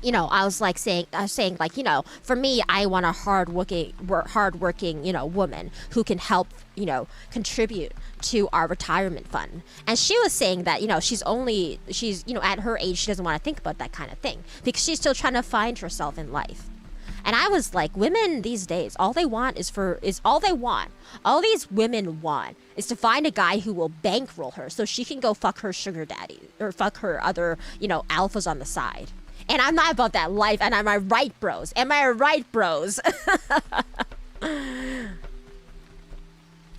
You know, I was saying like, you know, for me, I want a hardworking, you know, woman who can help, you know, contribute to our retirement fund. And she was saying that, you know, she's, you know, at her age, she doesn't want to think about that kind of thing because she's still trying to find herself in life. And I was like, women these days, all these women want is to find a guy who will bankroll her so she can go fuck her sugar daddy or fuck her other, you know, alphas on the side. And I'm not about that life, and am I right, bros? Am I right, bros?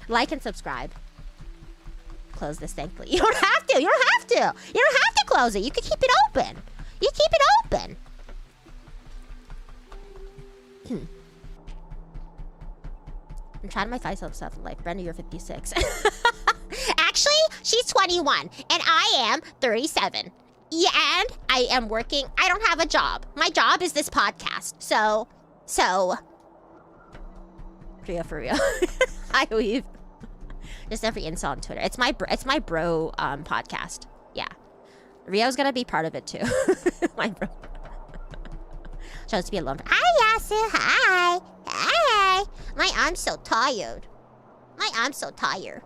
Like and subscribe. Close this thing, please. You don't have to. You don't have to. You don't have to close it. You can keep it open. You keep it open. I'm trying to make myself stuff like Brenda, you're 56. Actually, she's 21, and I am 37. Yeah, and I am working. I don't have a job. My job is this podcast. So. For real. I weave. Just every insult on Twitter. It's my bro podcast. Yeah. Rio's gonna be part of it too. My bro. Chose to be alone. Hi, Yasu. Hi. I'm so tired. I'm so tired.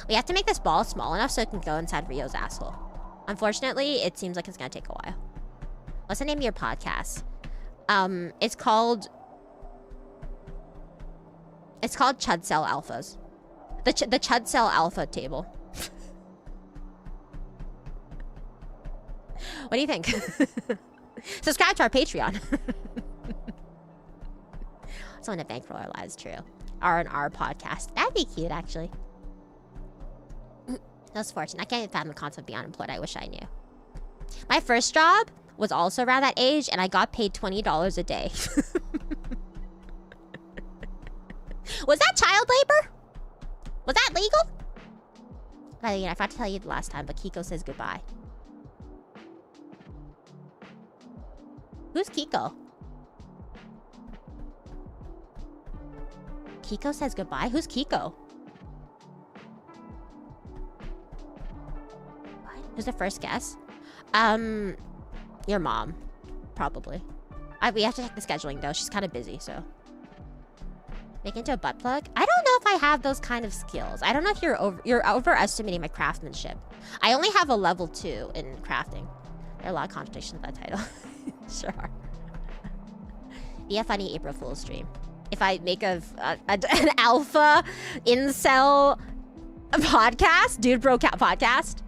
We have to make this ball small enough so it can go inside Rio's asshole. Unfortunately, it seems like it's gonna take a while. What's the name of your podcast? It's called Chud Cell Alphas. The Chud Cell Alpha table. What do you think? Subscribe to our Patreon. Someone to bankroll our lives, true. R&R podcast. That'd be cute, actually. That's fortunate. I can't even fathom the concept of being unemployed. I wish I knew. My first job was also around that age, and I got paid $20 a day. Was that child labor? Was that legal? I forgot to tell you the last time, but Kiko says goodbye. Who's Kiko? Kiko says goodbye? Who's Kiko? What? Who's the first guess? Your mom. Probably. We have to check the scheduling, though. She's kind of busy, so... Make into a butt plug? I don't know if I have those kind of skills. I don't know if you're overestimating my craftsmanship. I only have a level 2 in crafting. There are a lot of contradictions in that title. Sure are. Be a funny April Fool's stream. If I make an alpha incel podcast, dude bro cat podcast.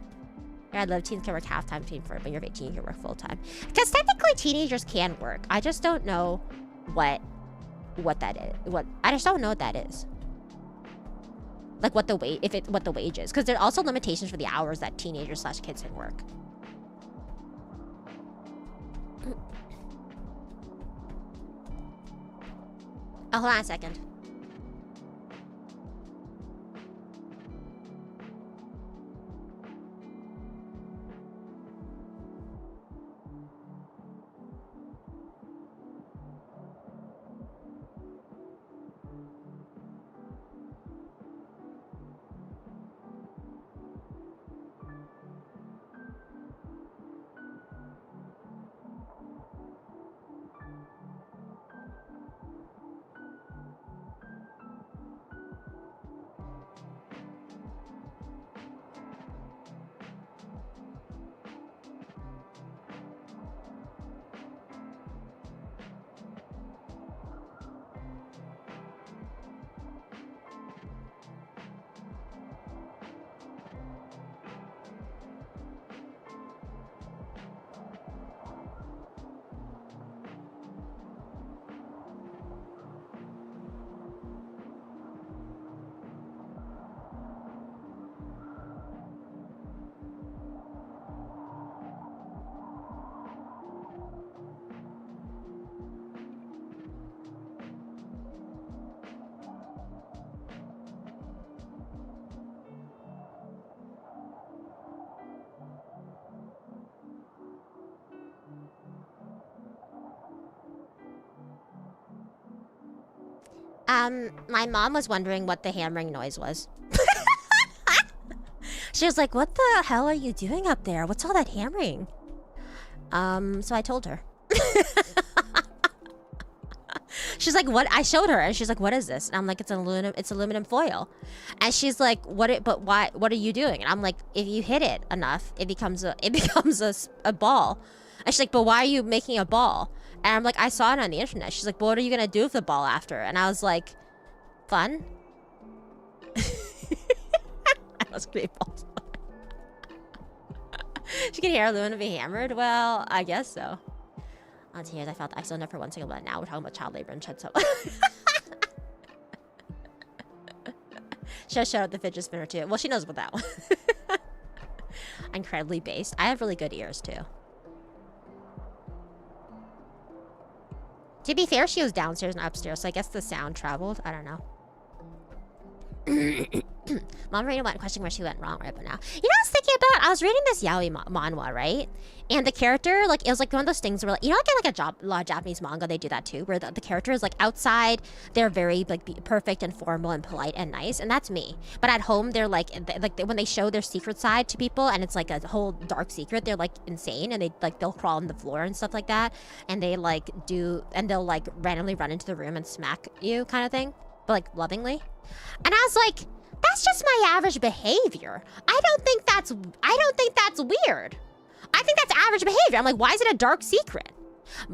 Yeah, I'd love teens can work half-time between but you're 18, you can work full-time. Because technically teenagers can work. I just don't know what that is. I just don't know what that is. Like what the wage is. Because there are also limitations for the hours that teenagers/kids can work. Oh, hold on a second. My mom was wondering what the hammering noise was. She was like, what the hell are you doing up there? What's all that hammering? So I told her. She's like, what? I showed her, and she's like, what is this? And I'm like, it's aluminum foil. And she's like, but why, what are you doing? And I'm like, if you hit it enough, it becomes a ball. And she's like, but why are you making a ball? And I'm like, I saw it on the internet. She's like, but what are you gonna do with the ball after? And I was like, fun. I was great balls. She can hear aluminum be hammered? Well, I guess so. Oh, tears, I still never for one single minute. Now we're talking about child labor and shit, so. She showed up the fidget spinner too. Well, she knows about that one. Incredibly based. I have really good ears too. To be fair, she was downstairs and upstairs, so I guess the sound traveled. I don't know. Mom Rina went question where she went wrong right but now. You know what I was thinking about? I was reading this yaoi manhwa, right? And the character, like, it was like one of those things where, like, you know, like a lot of Japanese manga, they do that too, where the character is like outside, they're very like perfect and formal and polite and nice, and that's me. But at home, they're like when they show their secret side to people, and it's like a whole dark secret, they're like insane, and they'll crawl on the floor and stuff like that, and they'll like randomly run into the room and smack you, kind of thing, but like lovingly. And I was like, that's just my average behavior. I don't think that's weird. I think that's average behavior. I'm like, why is it a dark secret?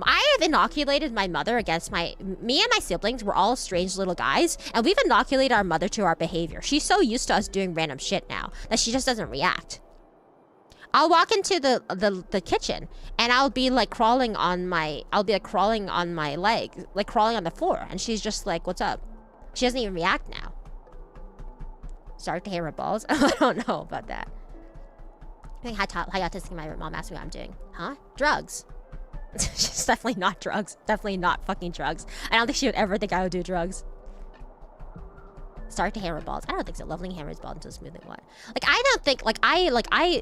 I have inoculated my mother against me and my siblings. We're all strange little guys, and we've inoculated our mother to our behavior. She's so used to us doing random shit now that she just doesn't react. I'll walk into the kitchen, and I'll be like crawling on my leg, like crawling on the floor, and she's just like, what's up? She doesn't even react now. Start to hit her balls? I don't know about that. I think Hayata's my mom asked me what I'm doing. Huh? Drugs. She's definitely not drugs. Definitely not fucking drugs. I don't think she would ever think I would do drugs. Start to hammer balls. I don't think so. Lovely hammers balls until smoothly what? Like, I don't think,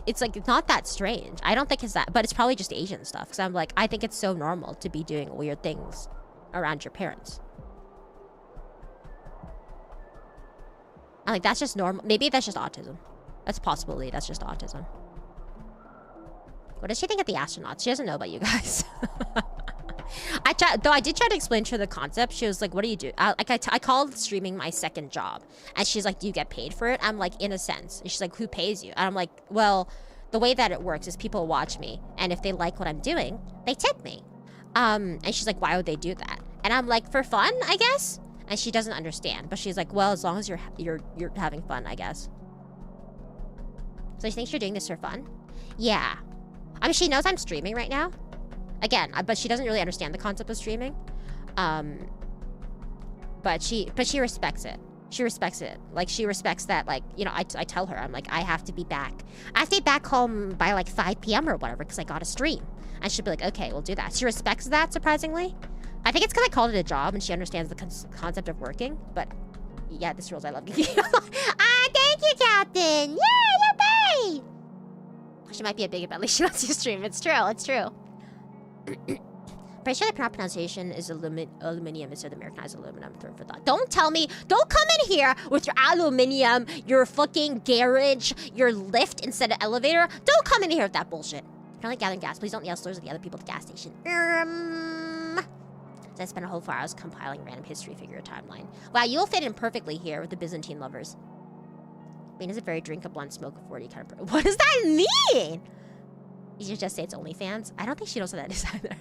it's like, it's not that strange. I don't think it's that, but it's probably just Asian stuff. Because I'm like, I think it's so normal to be doing weird things around your parents. I'm like, that's just normal. Maybe that's just autism. That's possibly, that's just autism. What does she think of the astronauts? She doesn't know about you guys. I did try to explain to her the concept. She was like, what do you do? I called streaming my second job. And she's like, do you get paid for it? I'm like, in a sense. And she's like, who pays you? And I'm like, well, the way that it works is people watch me. And if they like what I'm doing, they tip me. And she's like, why would they do that? And I'm like, for fun, I guess? And she doesn't understand. But she's like, well, as long as you're having fun, I guess. So she thinks you're doing this for fun? Yeah. I mean, she knows I'm streaming right now. Again, but she doesn't really understand the concept of streaming. But she respects it. She respects it. Like, she respects that, like, you know, I tell her, I'm like, I have to be back. I have to be back home by like 5 p.m. or whatever, because I got a stream. And she'll be like, okay, we'll do that. She respects that, surprisingly. I think it's because I called it a job and she understands the concept of working. But yeah, this rules. I love you. Thank you, Captain. Yeah, yay! She might be a bigot, but at least she lets you stream. It's true. It's true. Pretty sure the proper pronunciation is aluminium instead of Americanized aluminum. Throw for thought. Don't tell me. Don't come in here with your aluminium, your fucking garage, your lift instead of elevator. Don't come in here with that bullshit. Currently gathering gas. Please don't yell slurs at the other people at the gas station. So I spent a whole 4 hours compiling random history figure timeline. Wow, you'll fit in perfectly here with the Byzantine lovers. Bean is a very drink a blunt, smoke a 40 kind of. What does that mean? You should just say it's OnlyFans. I don't think she knows what that is either.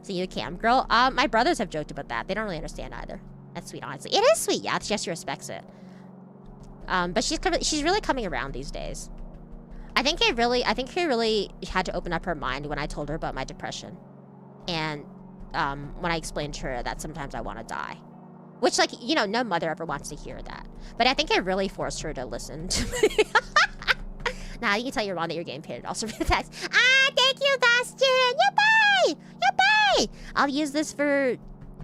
So you a cam girl? My brothers have joked about that. They don't really understand either. That's sweet, honestly. It is sweet, yeah. She respects it. But she's really coming around these days. I think he really had to open up her mind when I told her about my depression, and when I explained to her that sometimes I want to die. Which, like, you know, no mother ever wants to hear that. But I think it really forced her to listen to me. Now you can tell your mom that you're getting paid. Also for the text. Thank you, Bastion. Yippee! Yippee! I'll use this for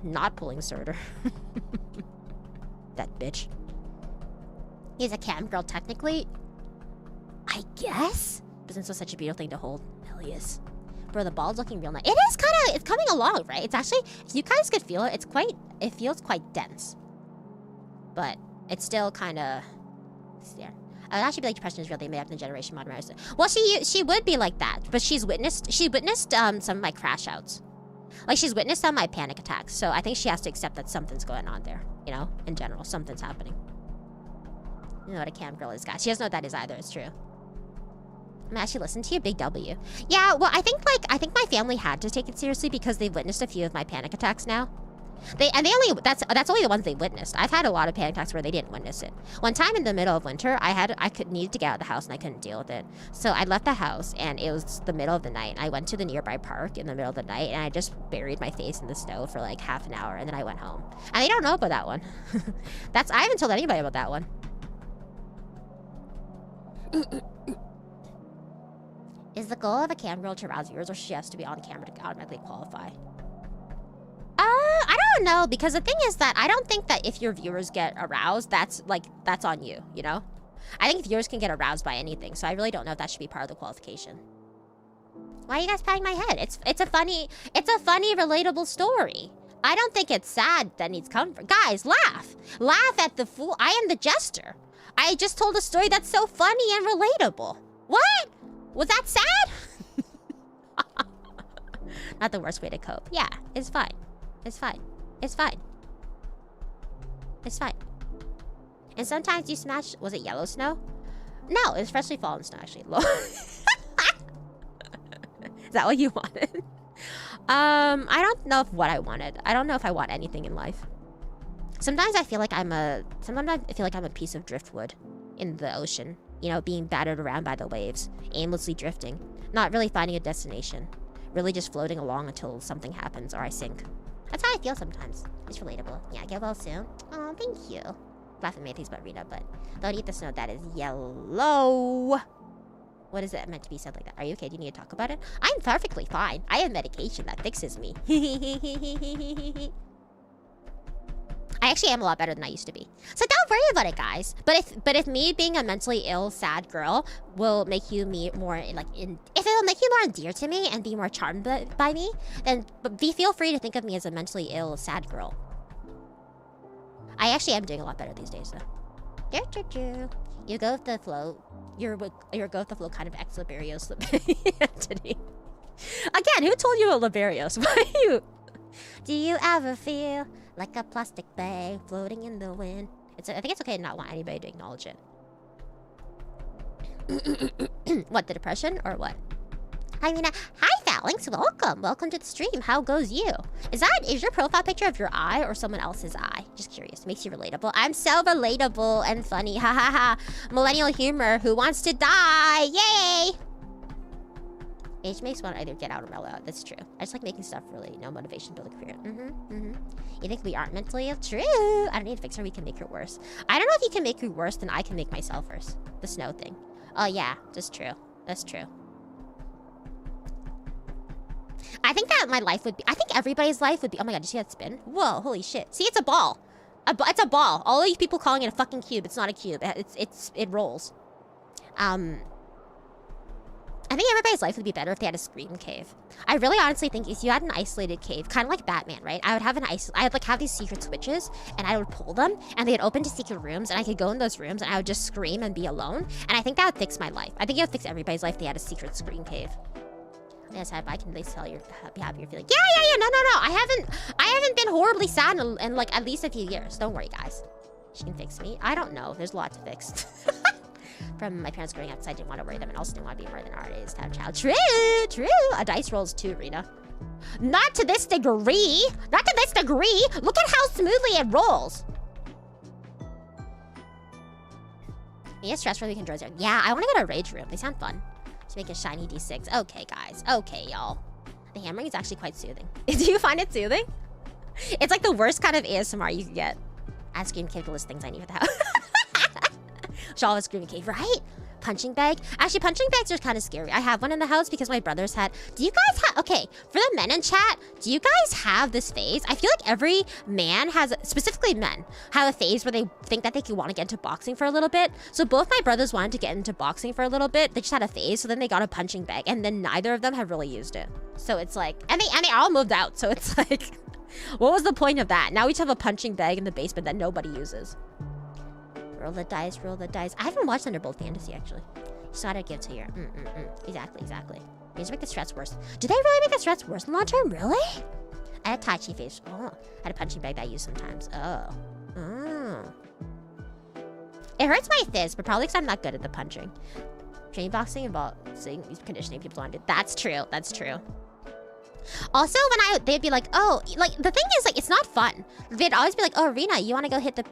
not pulling Surtur. That bitch. He's a cam girl, technically. I guess? But since it's such a beautiful thing to hold. Hell yes. Bro, the ball's looking real nice. It is kind of, it's coming along, right? It's actually, if you guys could feel it, it feels quite dense. But it's still kind of, yeah. I would actually be like, depression is real. They made up the generation modern medicine. Well, she would be like that, but she witnessed some of my crash outs. Like, she's witnessed some of my panic attacks. So I think she has to accept that something's going on there, you know, in general. Something's happening. You know what a cam girl is, guys. She doesn't know what that is either. It's true. I'm actually listening to you, big W. Yeah, well, I think my family had to take it seriously because they've witnessed a few of my panic attacks now. That's only the ones they witnessed. I've had a lot of panic attacks where they didn't witness it. One time in the middle of winter, needed to get out of the house and I couldn't deal with it. So I left the house and it was the middle of the night. I went to the nearby park in the middle of the night and I just buried my face in the snow for like half an hour and then I went home. And they don't know about that one. I haven't told anybody about that one. Is the goal of a cam girl to arouse viewers, or she has to be on camera to automatically qualify? I don't know, because the thing is that I don't think that if your viewers get aroused, that's on you, you know? I think viewers can get aroused by anything, so I really don't know if that should be part of the qualification. Why are you guys patting my head? It's a funny, relatable story. I don't think it's sad that needs comfort. Guys, laugh. Laugh at the fool. I am the jester. I just told a story that's so funny and relatable. What? Was that sad? Not the worst way to cope. Yeah, it's fine. It's fine. It's fine. It's fine. And sometimes you smash... Was it yellow snow? No, it was freshly fallen snow, actually. Is that what you wanted? I don't know if what I wanted. I don't know if I want anything in life. Sometimes I feel like I'm a piece of driftwood in the ocean. You know, being battered around by the waves, aimlessly drifting, not really finding a destination, really just floating along until something happens or I sink. That's how I feel sometimes. It's relatable. Yeah, get well soon. Oh, thank you. Laughing many things about Rita, but don't eat the snow. That is yellow. What is it meant to be said like that? Are you okay? Do you need to talk about it? I'm perfectly fine. I have medication that fixes me. I actually am a lot better than I used to be. So don't worry about it, guys. But if me being a mentally ill, sad girl will make you more if it'll make you more endeared to me and be more charmed by me, then feel free to think of me as a mentally ill, sad girl. I actually am doing a lot better these days, though. You go with the flow. Your go with the flow kind of ex-Liberios Anthony. Again, who told you about Liberios? Why are you? Do you ever feel like a plastic bag floating in the wind? I think it's okay to not want anybody to acknowledge it. What, the depression or what? Hi, Mina. Hi, Phalanx. Welcome to the stream. How goes you? Is your profile picture of your eye or someone else's eye? Just curious. Makes you relatable. I'm so relatable and funny. Ha ha ha. Millennial humor. Who wants to die? Yay! Age makes one either get out or mellow out. That's true. I just like making stuff really. No motivation to build a career. You think we aren't mentally ill? True. I don't need to fix her. We can make her worse. I don't know if you can make her worse than I can make myself worse. The snow thing. Oh, yeah. That's true. That's true. I think that my life would be... I think everybody's life would be... Oh my god, did you see that spin? Whoa, holy shit. See, it's a ball. It's a ball. All of you people calling it a fucking cube. It's not a cube. It rolls. I think everybody's life would be better if they had a scream cave. I really honestly think if you had an isolated cave, kind of like Batman, right? I would have have these secret switches, and I would pull them, and they'd open to secret rooms, and I could go in those rooms, and I would just scream and be alone. And I think that would fix my life. I think it would fix everybody's life if they had a secret scream cave. Yes, I can at least tell you're happy you're feeling. Yeah. No. I haven't been horribly sad in like at least a few years. Don't worry, guys. She can fix me. I don't know. There's a lot to fix. From my parents growing up, so I didn't want to worry them, and also didn't want to be more than artist to have a child. True. A dice rolls too, Rina. Not to this degree. Not to this degree. Look at how smoothly it rolls. Me a stress relief can draw zero. Yeah, I want to go to a rage room. They sound fun. To make a shiny D6. Okay, guys. Okay, y'all. The hammering is actually quite soothing. Do you find it soothing? It's like the worst kind of ASMR you can get. I scream cave to list things I need for the house. Shaw a screaming cave, right? Punching bag. Actually, punching bags are kind of scary. I have one in the house because my brothers had. Do you guys have? Okay, for the men in chat, do you guys have this phase? I feel like every man has, specifically men, have a phase where they think that they want to get into boxing for a little bit. So both my brothers wanted to get into boxing for a little bit. They just had a phase, so then they got a punching bag, and then neither of them have really used it. So it's like, and they all moved out. So it's like, what was the point of that? Now we just have a punching bag in the basement that nobody uses. Roll the dice, roll the dice. I haven't watched Thunderbolt Fantasy, actually. So how to give to your... Exactly. These make the stress worse. Do they really make the stress worse in the long term? Really? I had Tai Chi face. Oh. I had a punching bag that I use sometimes. Oh. It hurts my fist, but probably because I'm not good at the punching. Training boxing involves conditioning people on to. That's true. Also, when they'd be like, oh, like the thing is, like, it's not fun. They'd always be like, oh, Rina, you want to go hit the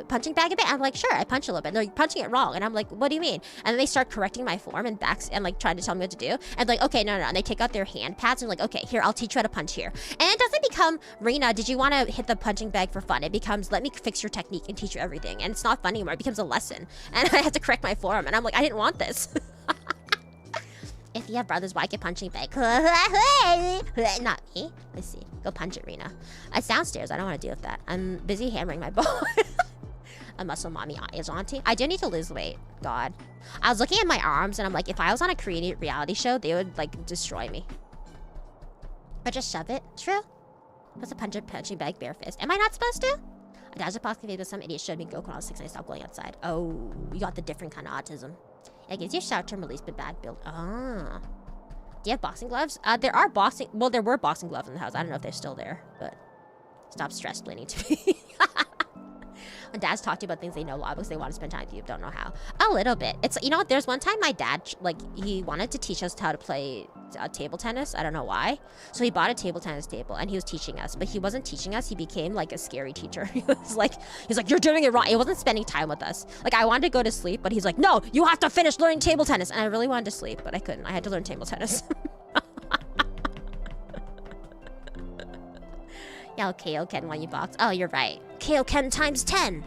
punching bag a bit? I'm like, sure. I punch a little bit. And they're like, punching it wrong, and I'm like, what do you mean? And then they start correcting my form and backs and like trying to tell me what to do. And like, okay, no. And they take out their hand pads and like, okay, here, I'll teach you how to punch here. And it doesn't become, Rina, did you want to hit the punching bag for fun? It becomes, let me fix your technique and teach you everything. And it's not fun anymore. It becomes a lesson, and I have to correct my form. And I'm like, I didn't want this. If If you have brothers, why keep punching back? Not me. Let's see. Go punch it, Rina. It's downstairs. I don't want to deal with that. I'm busy hammering my ball. A muscle mommy is auntie. I do need to lose weight. God. I was looking at my arms and I'm like, if I was on a Korean reality show, they would like destroy me. Or just shove it. True. What's a punching bag bare fist? Am I not supposed to? I dodged a boxing video. Some idiot showed me Goku when I was 6 and I stopped going outside. Oh, you got the different kind of autism. It gives you short-term release but bad build. Ah. Do you have boxing gloves? There are boxing... Well, there were boxing gloves in the house. I don't know if they're still there, but... Stop stress explaining to me. When dads talk to you about things they know a lot because they want to spend time with you, don't know how. A little bit. It's, you know, there's one time my dad, like, he wanted to teach us how to play table tennis. I don't know why. So he bought a table tennis table and he was teaching us, but he wasn't teaching us. He became like a scary teacher. He's like, you're doing it wrong. He wasn't spending time with us. Like, I wanted to go to sleep, but he's like, no, you have to finish learning table tennis. And I really wanted to sleep, but I couldn't. I had to learn table tennis. Yeah, KO Ken when you box. Oh, you're right. KO Ken times 10.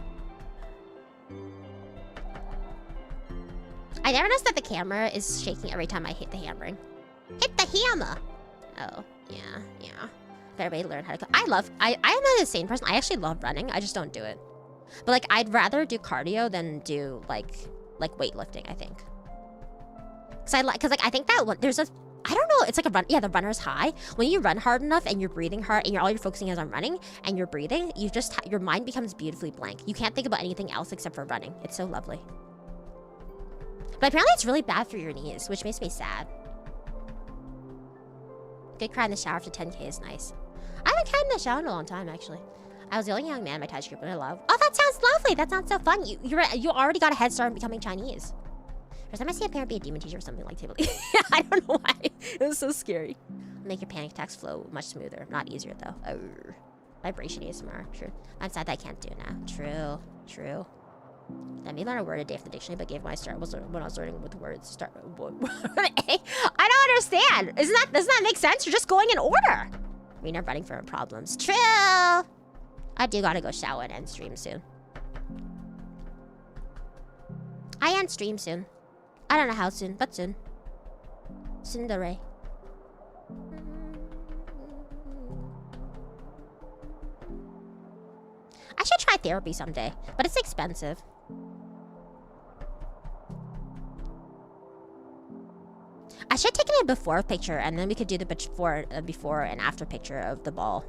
I never noticed that the camera is shaking every time I hit the hammering. Hit the hammer. Oh, yeah. Better way to learn how to cook. I'm not a sane person. I actually love running. I just don't do it. But like, I'd rather do cardio than do like weightlifting, I think. Cause I think that one, there's a, I don't know, it's like a run, yeah, the runner's high. When you run hard enough and you're breathing hard and all you're focusing is on running and you're breathing, you just, your mind becomes beautifully blank. You can't think about anything else except for running. It's so lovely. But apparently it's really bad for your knees, which makes me sad. Good cry in the shower after 10K is nice. I haven't cried in the shower in a long time, actually. I was the only young man in my Thai group, and I love. Oh, that sounds lovely. That sounds so fun. You already got a head start in becoming Chinese. First time I see a parent be a demon teacher or something like table. I don't know why. It was so scary. Make your panic attacks flow much smoother. Not easier though. Vibration ASMR. True. I'm sad that I can't do now. True. Let me learn a word a day from the dictionary, but gave my start when I was learning with words. I don't understand. Doesn't that make sense? You're just going in order. Rina running from problems. True. I do gotta go shower and end stream soon. I end stream soon. I don't know how soon, but soon. Cinderay. I should try therapy someday, but it's expensive. I should take a before picture, and then we could do the before and after picture of the ball.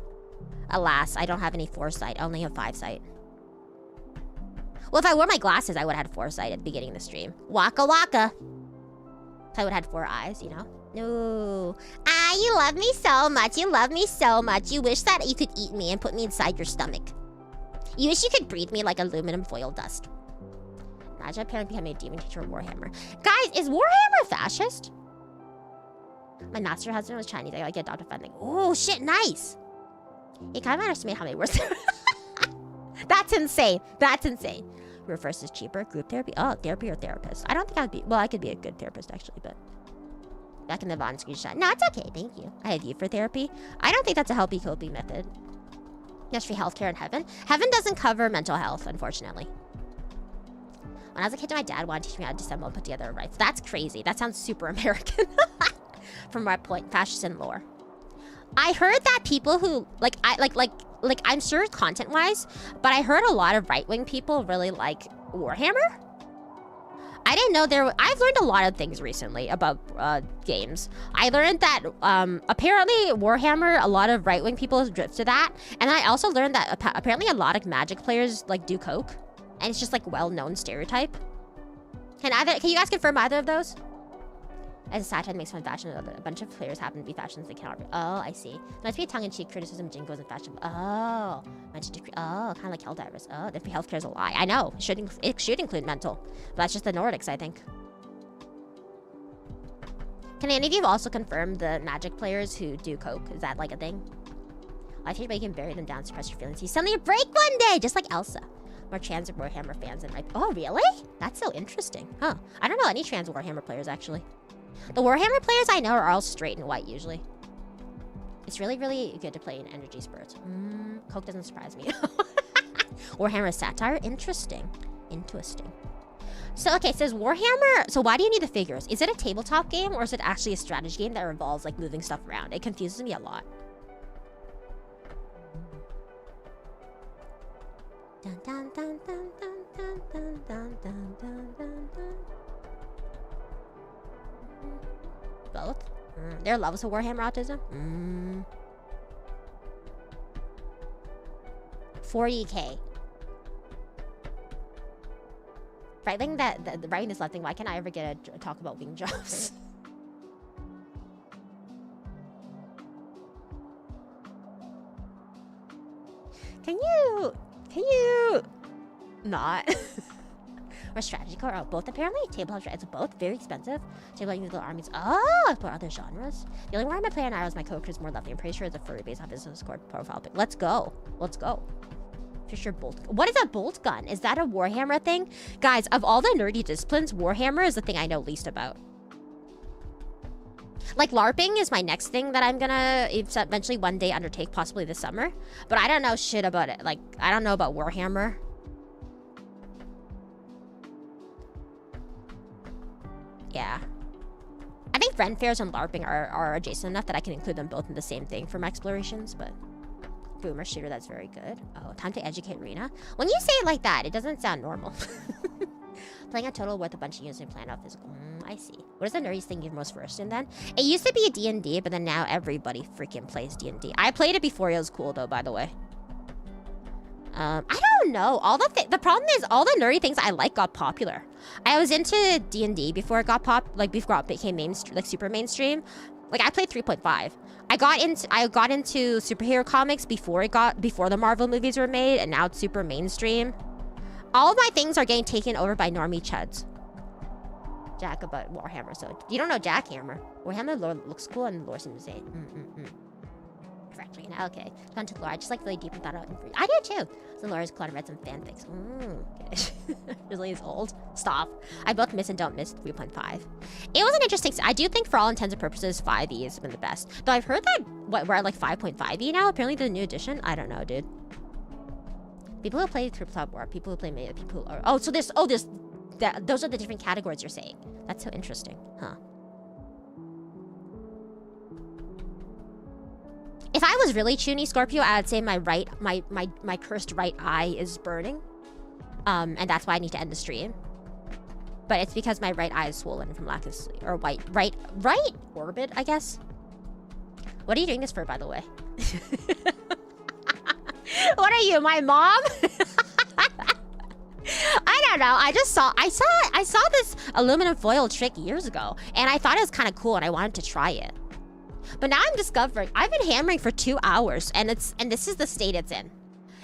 Alas, I don't have any foresight. I only have 5 sight. Well, if I wore my glasses, I would have had 4 sight at the beginning of the stream. Waka waka. So I would have had 4 eyes, you know? No. Ah, you love me so much. You love me so much. You wish that you could eat me and put me inside your stomach. You wish you could breathe me like aluminum foil dust. Imagine a parent becoming a demon teacher of Warhammer. Guys, is Warhammer fascist? My master husband was Chinese. I get adopted funding. Oh, shit, nice. You kind of underestimate how many words there are. That's insane. That's insane. Reverse is cheaper. Group therapy. Oh, therapy or therapist. I don't think I'd be... Well, I could be a good therapist, actually, but... Back in the Vaughn screenshot. No, it's okay. Thank you. I have you for therapy. I don't think that's a healthy coping method. Yes, free healthcare in heaven. Heaven doesn't cover mental health, unfortunately. When I was a kid, my dad wanted to teach me how to disassemble and put together rights. That's crazy. That sounds super American. From my point, fascist and lore. I heard that people who I'm sure content-wise, but I heard a lot of right-wing people really like Warhammer. I didn't know I've learned a lot of things recently about games. I learned that apparently Warhammer, a lot of right-wing people drift to that, and I also learned that apparently a lot of Magic players like do coke, and it's just like well-known stereotype. Can you guys confirm either of those? As a satire makes fun of fashion, a bunch of players happen to be fashions they cannot. Oh, I see. Not to be a tongue-in-cheek criticism, Jingo isn't fashionable. Oh, kind of like Helldivers. Oh, if healthcare is a lie. I know. It should include mental, but that's just the Nordics, I think. Can any of you also confirm the Magic players who do coke? Is that like a thing? I think you can bury them down, suppress your feelings. You suddenly break one day, just like Elsa. More trans Warhammer fans than right. Oh, really? That's so interesting, huh? I don't know any trans Warhammer players actually. The Warhammer players I know are all straight and white, usually. It's really, really good to play in energy spurts. Coke doesn't surprise me. Warhammer satire? Interesting. So, okay, it says Warhammer. So why do you need the figures? Is it a tabletop game or is it actually a strategy game that involves like moving stuff around? It confuses me a lot. Dun, dun, dun, dun, dun, dun, dun, dun, dun, dun, dun, dun. Both? There are levels of Warhammer Autism? 40K. Writing writing this left thing, why can't I ever get a talk about wing jobs? Can you not? Or strategy core? Oh, both apparently. Tabletop strategy. It's both very expensive. Tabletop little armies. Oh, explore other genres. The only one I play on now is my character is more lovely. I'm pretty sure it's a furry based on his Discord profile pic. Let's go. Let's go. Fisher bolt. What is a bolt gun? Is that a Warhammer thing? Guys, of all the nerdy disciplines, Warhammer is the thing I know least about. Like LARPing is my next thing that I'm gonna eventually one day undertake, possibly this summer. But I don't know shit about it. Like, I don't know about Warhammer. Yeah. I think Ren fairs and LARPing are adjacent enough that I can include them both in the same thing for my explorations, but... Boomer shooter, that's very good. Oh, time to educate Rina. When you say it like that, it doesn't sound normal. Playing a total with a bunch of units and plan out physical. I see. What is the nerdiest thing you're most versed in then? It used to be a D&D, but then now everybody freaking plays D&D. I played it before it was cool though, by the way. I don't know. The problem is all the nerdy things I like got popular. I was into D&D before it got before it became mainstream, like super mainstream. Like I played 3.5. I got into superhero comics before the Marvel movies were made, and now it's super mainstream. All of my things are getting taken over by normie chuds. Jack about Warhammer, so you don't know Jackhammer. Warhammer lore looks cool and lore seems insane. Actually, okay. Gone to lore. I just like really deep and thought out. I did too. So Laura's Claude read some fanfics. Okay. Really is old. Stop. I both miss and don't miss 3.5. It was an interesting. I do think for all intents and purposes, 5e has been the best. Though I've heard that we're at like 5.5e now. Apparently the new edition. I don't know, dude. People who play Tabletop War, people who play Melee, people who are. Those are the different categories you're saying. That's so interesting, huh? If I was really Chuny Scorpio, I would say my cursed right eye is burning. And that's why I need to end the stream. But it's because my right eye is swollen from lack of sleep. Or right orbit, I guess. What are you doing this for, by the way? What are you, my mom? I don't know. I saw this aluminum foil trick years ago, and I thought it was kind of cool, and I wanted to try it. But now I'm discovering I've been hammering for 2 hours, and this is the state it's in.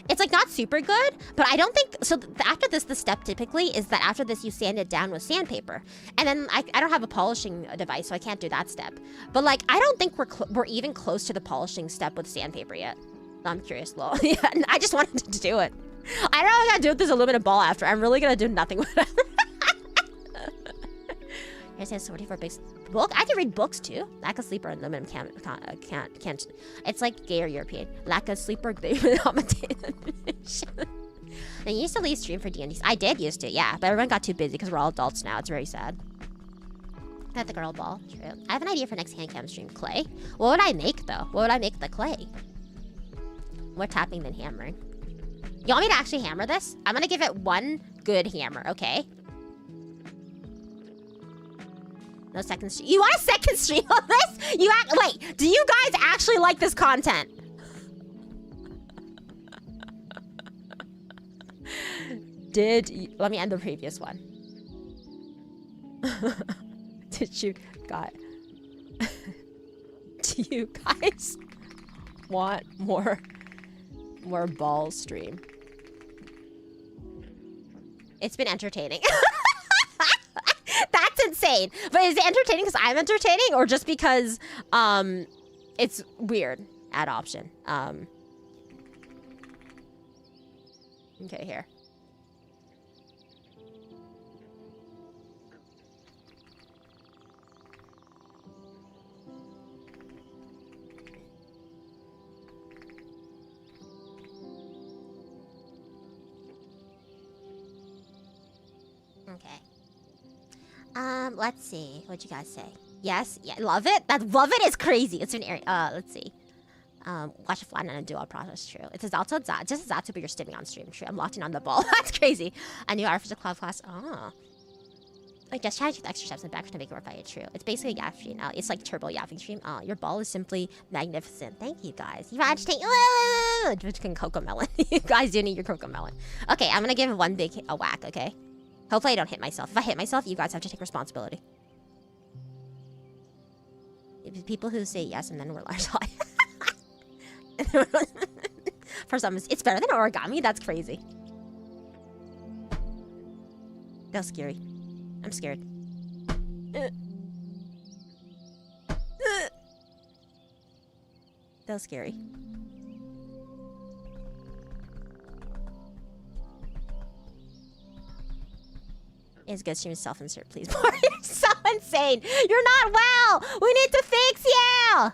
It's like not super good, but I don't think so. After this, the step typically is that after this you sand it down with sandpaper, and then I don't have a polishing device, so I can't do that step. But like I don't think we're even close to the polishing step with sandpaper yet. I'm curious, lol. Yeah, I just wanted to do it. I don't know what I'm gonna do with this aluminum ball after. I'm really gonna do nothing with it. Here's his 44 big book. I can read books too. Lack of sleeper and aluminum can't. It's like gay or European. Lack of sleeper. They used to leave stream for D&D. I did used to, yeah, but everyone got too busy because we're all adults now. It's very sad. Got the girl ball. True. I have an idea for next Handcam stream. Clay. What would I make though? What would I make with the clay? More tapping than hammering. You want me to actually hammer this? I'm gonna give it one good hammer, okay? No second stream. You want a second stream on this? Wait, do you guys actually like this content? Let me end the previous one. Do you guys want more ball stream? It's been entertaining. That's insane. But is it entertaining because I'm entertaining or just because it's weird? Add option. Okay, here. Okay. Let's see. What'd you guys say? Yes, yeah, love it. That love it is crazy. It's an area. Let's see. Watch a flat and do a process. True. It says also just Zatu, but you're stimming on stream. True. I'm locked in on the ball. That's crazy. A new artificial cloud class. Oh. Like just trying to take extra steps in the background to make it more fire. True. It's basically a yaff stream now. It's like turbo yapping stream. Your ball is simply magnificent. Thank you guys. You agitate. Drinking cocoa melon. You guys do need your cocoa melon. Okay, I'm gonna give one big a whack. Okay. Hopefully I don't hit myself. If I hit myself, you guys have to take responsibility. People who say yes and then we're large. For some, it's better than origami. That's crazy. That's scary. I'm scared. That was scary. It's good stream self-insert, please. You're so insane. You're not well. We need to fix you.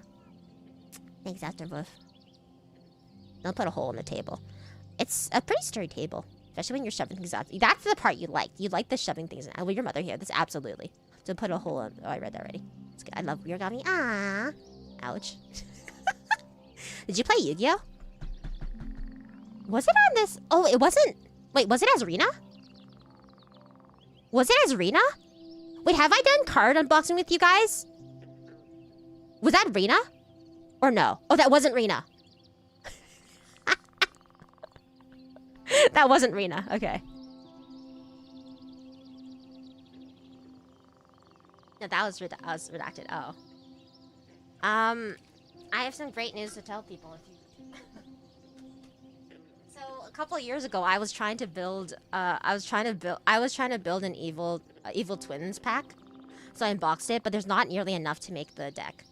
Thanks, Afterbluff. Don't put a hole in the table. It's a pretty sturdy table, especially when you're shoving things out. That's the part you like. You like the shoving things in. Well, your mother here. That's absolutely. Don't put a hole in. Oh, I read that already. It's good. I love origami. Ah. Ouch. Did you play Yu-Gi-Oh? Was it on this? Oh, it wasn't. Wait, was it as Rina? Was it as Rina? Wait, have I done card unboxing with you guys? Was that Rina? Or no? Oh, that wasn't Rina. That wasn't Rina. Okay. No, that was redacted. Oh. I have some great news to tell people. If you... So a couple of years ago, I was trying to build an evil twins pack. So I unboxed it, but there's not nearly enough to make the deck.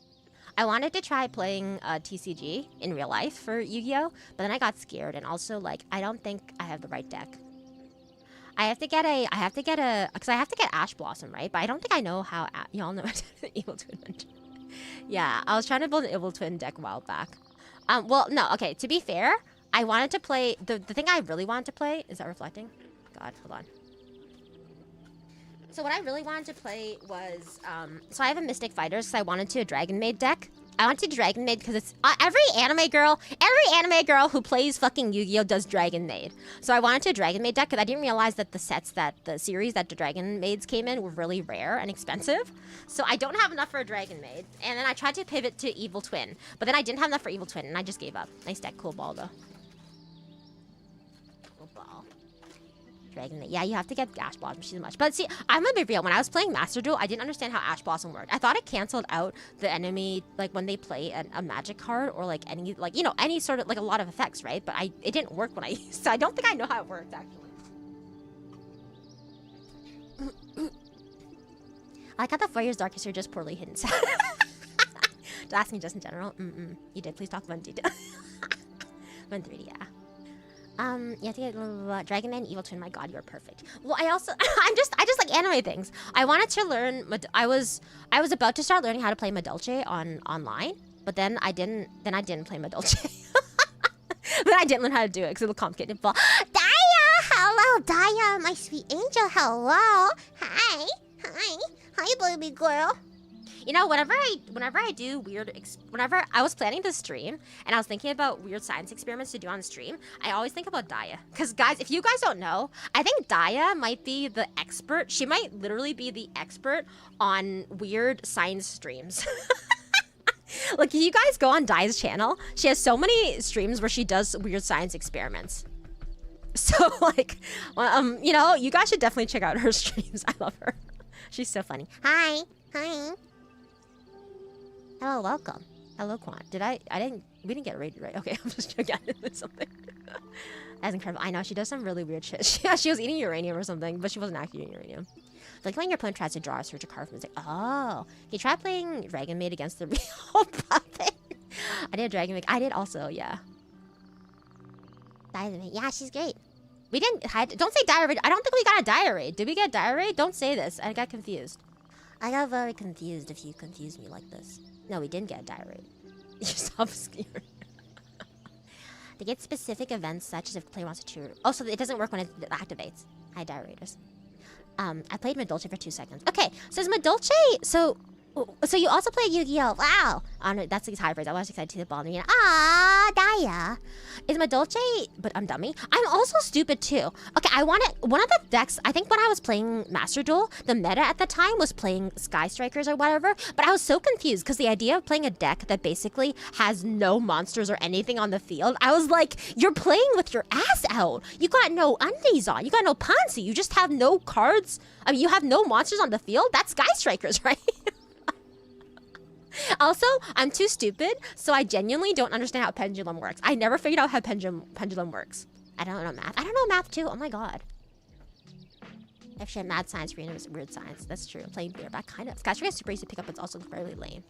I wanted to try playing TCG in real life for Yu-Gi-Oh, but then I got scared, and also like I don't think I have the right deck. I have to get Ash Blossom, right? But I don't think I know how. Y'all know the evil twin. Yeah, I was trying to build an evil twin deck a while back. Well, no, okay. To be fair, I wanted to play the thing I really wanted to play. Is that reflecting? God, hold on. So what I really wanted to play was, so I have a Mystic Fighters because I wanted to a Dragon Maid deck. I wanted to Dragon Maid because it's, every anime girl who plays fucking Yu-Gi-Oh does Dragon Maid. So I wanted to a Dragon Maid deck because I didn't realize that the series that the Dragon Maids came in were really rare and expensive. So I don't have enough for a Dragon Maid. And then I tried to pivot to Evil Twin, but then I didn't have enough for Evil Twin and I just gave up. Nice deck, cool ball though. Cool ball. Dragon Maid. Yeah, you have to get Ash Blossom. She's much. But see, I'm gonna be real. When I was playing Master Duel, I didn't understand how Ash Blossom worked. I thought it canceled out the enemy, like when they play a magic card or like any, like, you know, any sort of, like a lot of effects, right? But it didn't work when I used so I don't think I know how it worked, actually. I like how the 4 years dark history just poorly hidden. Just asking just in general. You did. Please talk about detail. 130, yeah. You have to get Dragon Man, Evil Twin. My God, you're perfect. Well, I also, I just like anime things. I wanted to learn. I was about to start learning how to play Madolche online, but then I didn't play Madolche. Then I didn't learn how to do it because it looked complicated. But Daya, hello, Daya, my sweet angel. Hello, hi, baby girl. You know, whenever I do whenever I was planning to stream and I was thinking about weird science experiments to do on stream, I always think about Daya. Because guys, if you guys don't know, I think Daya might be the expert. She might literally be the expert on weird science streams. Like, if you guys go on Daya's channel, she has so many streams where she does weird science experiments. So like, you know, you guys should definitely check out her streams. I love her. She's so funny. Hi. Hello, welcome. Hello, Quan. We didn't get rated, right? Okay, I'm just joking with something. That's incredible. I know, she does some really weird shit. She was eating uranium or something, but she wasn't actually eating uranium. Like when your opponent tries to draw or search a card from, it's like, oh, can you try playing Dragon Maid against the real puppet? I did a Dragon Maid. I did also, yeah. Yeah, she's great. We didn't, don't say Dire Raid. I don't think we got a Dire Raid. Did we get a Dire Raid? Don't say this. I got confused. I got very confused if you confuse me like this. No, we didn't get a Dire Raid. You're so obscure. They get specific events such as if the player wants to cheer. Oh, so it doesn't work when it activates. Hi, Dire Raiders. I played Madolche for 2 seconds. Okay, so is Madolche... So you also play Yu-Gi-Oh! Wow! That's the high praise. I was excited to see the ball. Ah, Daya. Is Madolche... But I'm dummy. I'm also stupid too. Okay, I wanted... One of the decks... I think when I was playing Master Duel, the meta at the time was playing Sky Strikers or whatever. But I was so confused because the idea of playing a deck that basically has no monsters or anything on the field, I was like, you're playing with your ass out. You got no undies on. You got no Pansy. You just have no cards. I mean, you have no monsters on the field. That's Sky Strikers, right? Also, I'm too stupid, so I genuinely don't understand how pendulum works. I never figured out how pendulum works. I don't know math. I don't know math too. Oh my god. Actually, mad science, Rina was weird science. That's true. Playing bareback, kind of. Skyscraper is super easy to pick up. It's also fairly lame.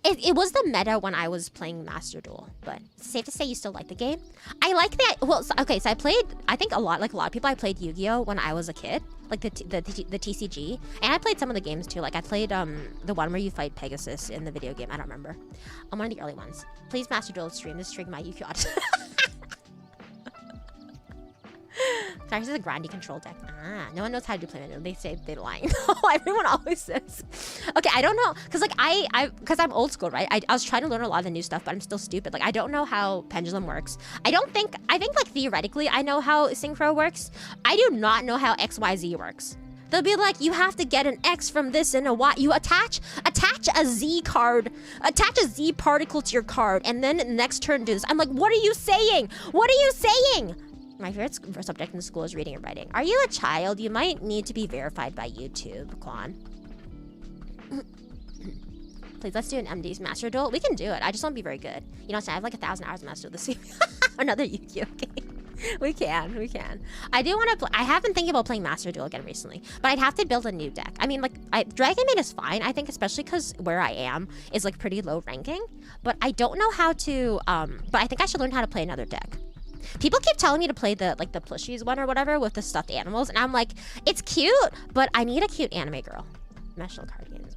It was the meta when I was playing Master Duel, but it's safe to say you still like the game. I like that. Well, okay, so I played. I think a lot of people. I played Yu-Gi-Oh when I was a kid, like the TCG, and I played some of the games too. Like I played the one where you fight Pegasus in the video game. I don't remember. One of the early ones. Please Master Duel stream. This triggered my Yu-Gi-Oh. This is a grindy control deck. Ah, no one knows how to do playmat. They say they're lying. No, everyone always says. Okay, I don't know, cause like cause I'm old school, right? I was trying to learn a lot of the new stuff, but I'm still stupid. Like I don't know how pendulum works. I think like theoretically I know how Synchro works. I do not know how XYZ works. They'll be like, you have to get an X from this and a Y. You attach a Z card, attach a Z particle to your card, and then next turn do this. I'm like, what are you saying? What are you saying? My favorite subject in school is reading and writing. Are you a child? You might need to be verified by YouTube, Quan. Please, let's do an MD's Master Duel. We can do it. I just won't be very good. You know, I have like 1,000 hours of Master Duel this week. Another Yu-Gi-Oh game. We can. I do want to play. I have been thinking about playing Master Duel again recently, but I'd have to build a new deck. I mean, like, Dragon Maid is fine, I think, especially because where I am is like pretty low ranking, but I don't know how to, but I think I should learn how to play another deck. People keep telling me to play the plushies one or whatever with the stuffed animals, and I'm like, it's cute, but I need a cute anime girl. National card games.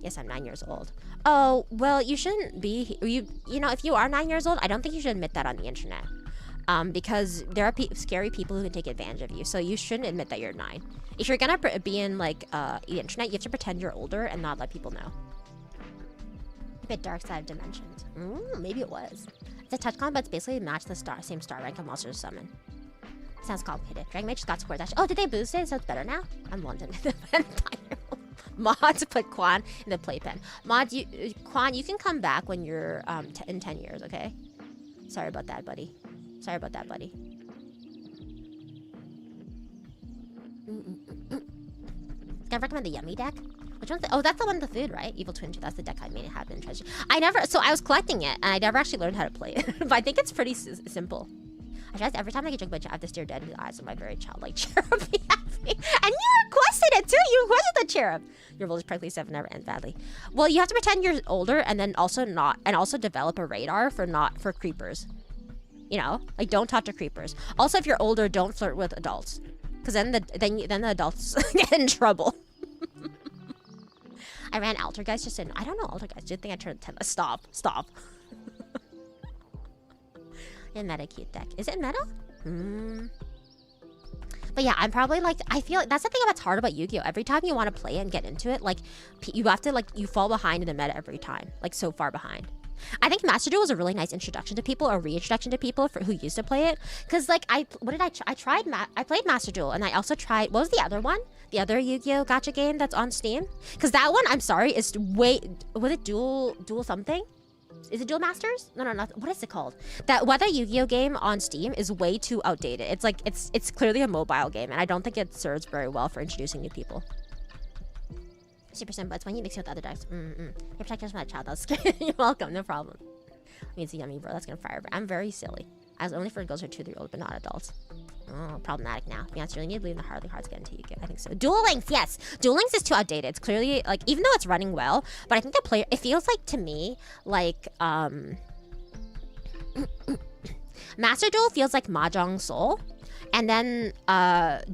Yes, I'm 9 years old. Oh, well, you shouldn't be. You know, if you are 9 years old, I don't think you should admit that on the internet. Because there are scary people who can take advantage of you, so you shouldn't admit that you're 9. If you're gonna be in like the internet, you have to pretend you're older and not let people know. A bit dark side of dimensions. Maybe it was. It's a touch con, but it's basically match the same star rank of monsters summon. Sounds complicated. Dragon Maid just got squared. Oh, did they boost it? So it's better now? I'm London. Mod to put Quan in the playpen. Mod, Quan, you can come back when you're in 10 years, okay? Sorry about that, buddy. Can I recommend the Yummy deck? Which one's oh, that's the one with the food, right? Evil Twin 2, that's the deck I made it happen. Treasure. So I was collecting it, and I never actually learned how to play it. But I think it's pretty simple. I realize every time I get drunk, I have to stare dead in the eyes of my very childlike cherub. And you requested it too! You requested the cherub! Your role is practically 7, never ends badly. Well, you have to pretend you're older, and then also develop a radar for creepers. You know? Like, don't talk to creepers. Also, if you're older, don't flirt with adults. Because then the adults get in trouble. I ran Altergeist just in. I don't know Altergeist. I did think I turned 10. Stop. In meta cute deck. Is it meta? But yeah, I'm probably like, I feel like that's the thing that's hard about Yu-Gi-Oh! Every time you want to play it and get into it, like, you have to, like, you fall behind in the meta every time. Like, so far behind. I think Master Duel was a really nice introduction to people, or reintroduction to people who used to play it. Because, like, I played Master Duel, and I also tried, what was the other one? The other Yu-Gi-Oh! Gacha game that's on Steam? Because that one, I'm sorry, is was it Duel something? Is it Duel Masters? No, what is it called? That other Yu-Gi-Oh! Game on Steam is way too outdated. It's like, it's clearly a mobile game, and I don't think it serves very well for introducing new people. Super simple, but it's when you mix it with other decks. You're protecting us from that child. That's scary. You're welcome, no problem. I mean, it's a Yummy, bro. That's gonna fire. I'm very silly. I was only for girls who are 2 to 3 old, but not adults. Oh, problematic now. Yeah, it's really need to believe in the hardly hard to get into Yu-Gi-Oh! I think so. Duel Links, yes. Duel Links is too outdated. It's clearly, like, even though it's running well, but I think the player, it feels like to me, like, Master Duel feels like Mahjong Soul. And then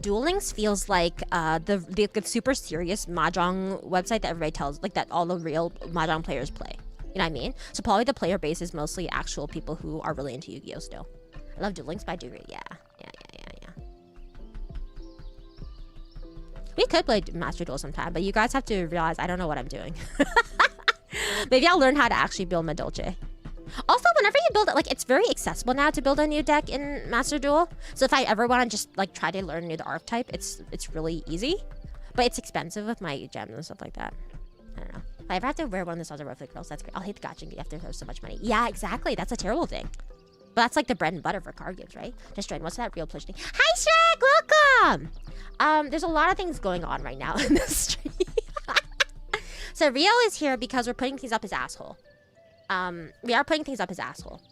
Duel Links feels like the super serious Mahjong website that everybody tells, like, that all the real Mahjong players play. You know what I mean? So probably the player base is mostly actual people who are really into Yu-Gi-Oh! Still. I love Duel Links, but I do agree. Yeah. We could play Master Duel sometime, but you guys have to realize I don't know what I'm doing. Maybe I'll learn how to actually build my Dolce. Also, whenever you build it, like, it's very accessible now to build a new deck in Master Duel. So if I ever want to just, like, try to learn a new archetype, it's really easy. But it's expensive with my gems and stuff like that. I don't know. If I ever have to wear one of those other Roughly Girls, that's great. I'll hate the gotcha. You have to throw so much money. Yeah, exactly. That's a terrible thing. But that's like the bread and butter for card games, right? Just join. What's that real push thing? Hi, Shrek! Welcome! There's a lot of things going on right now in the stream. So Rio is here because we're putting things up his asshole. We are putting things up his asshole.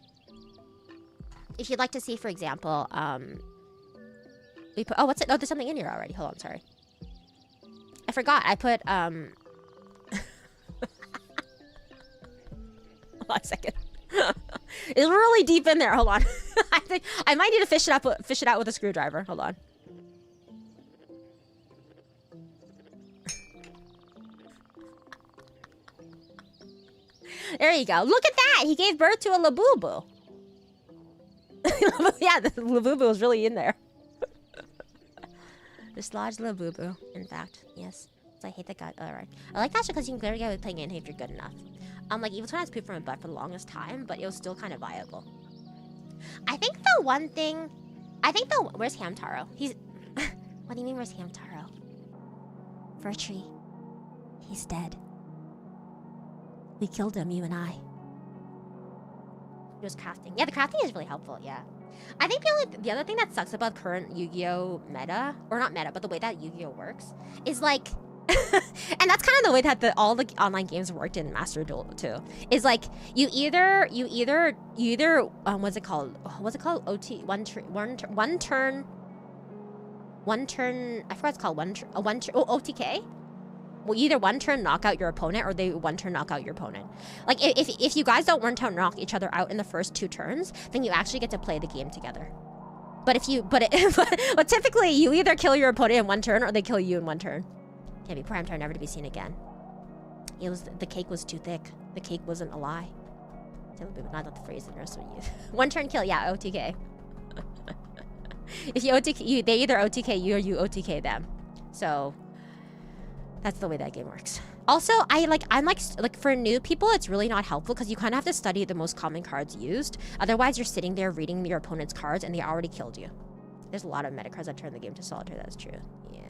If you'd like to see, for example, we put... Oh, what's it? Oh, there's something in here already. Hold on, sorry. I forgot. I put, Hold on a second. It's really deep in there. Hold on. I think I might need to fish it out with a screwdriver. Hold on. There you go. Look at that. He gave birth to a Labubu. Yeah, the Labubu was really in there. Dislodge Labubu, in fact. Yes. So I hate that guy. Alright. I like that because you can clearly get with playing it if you're good enough. Like, Evil Twin has pooped from my butt for the longest time, but it was still kind of viable. I think the one thing... Where's Hamtaro? He's... What do you mean, where's Hamtaro? Fir tree. He's dead. We killed him, you and I. Just crafting. Yeah, the crafting is really helpful, yeah. I think the other thing that sucks about current Yu-Gi-Oh! Meta, or not meta, but the way that Yu-Gi-Oh! Works, is like... and that's kind of the way that all the online games worked in Master Duel too. Is like you either what's it called? OT one turn. I forgot it's called OTK. Well, either one turn knock out your opponent, or they one turn knock out your opponent. Like if you guys don't one turn knock each other out in the first 2 turns, then you actually get to play the game together. But but typically you either kill your opponent in 1 turn, or they kill you in 1 turn. Can't be prime time, never to be seen again. The cake was too thick. The cake wasn't a lie. Not the phrase the nurse would use. 1 turn kill, yeah, OTK. If you OTK you, they either OTK you or you OTK them. So that's the way that game works. Also, I'm like for new people, it's really not helpful because you kind of have to study the most common cards used. Otherwise, you're sitting there reading your opponent's cards and they already killed you. There's a lot of meta cards that turn the game to solitaire. That's true. Yeah.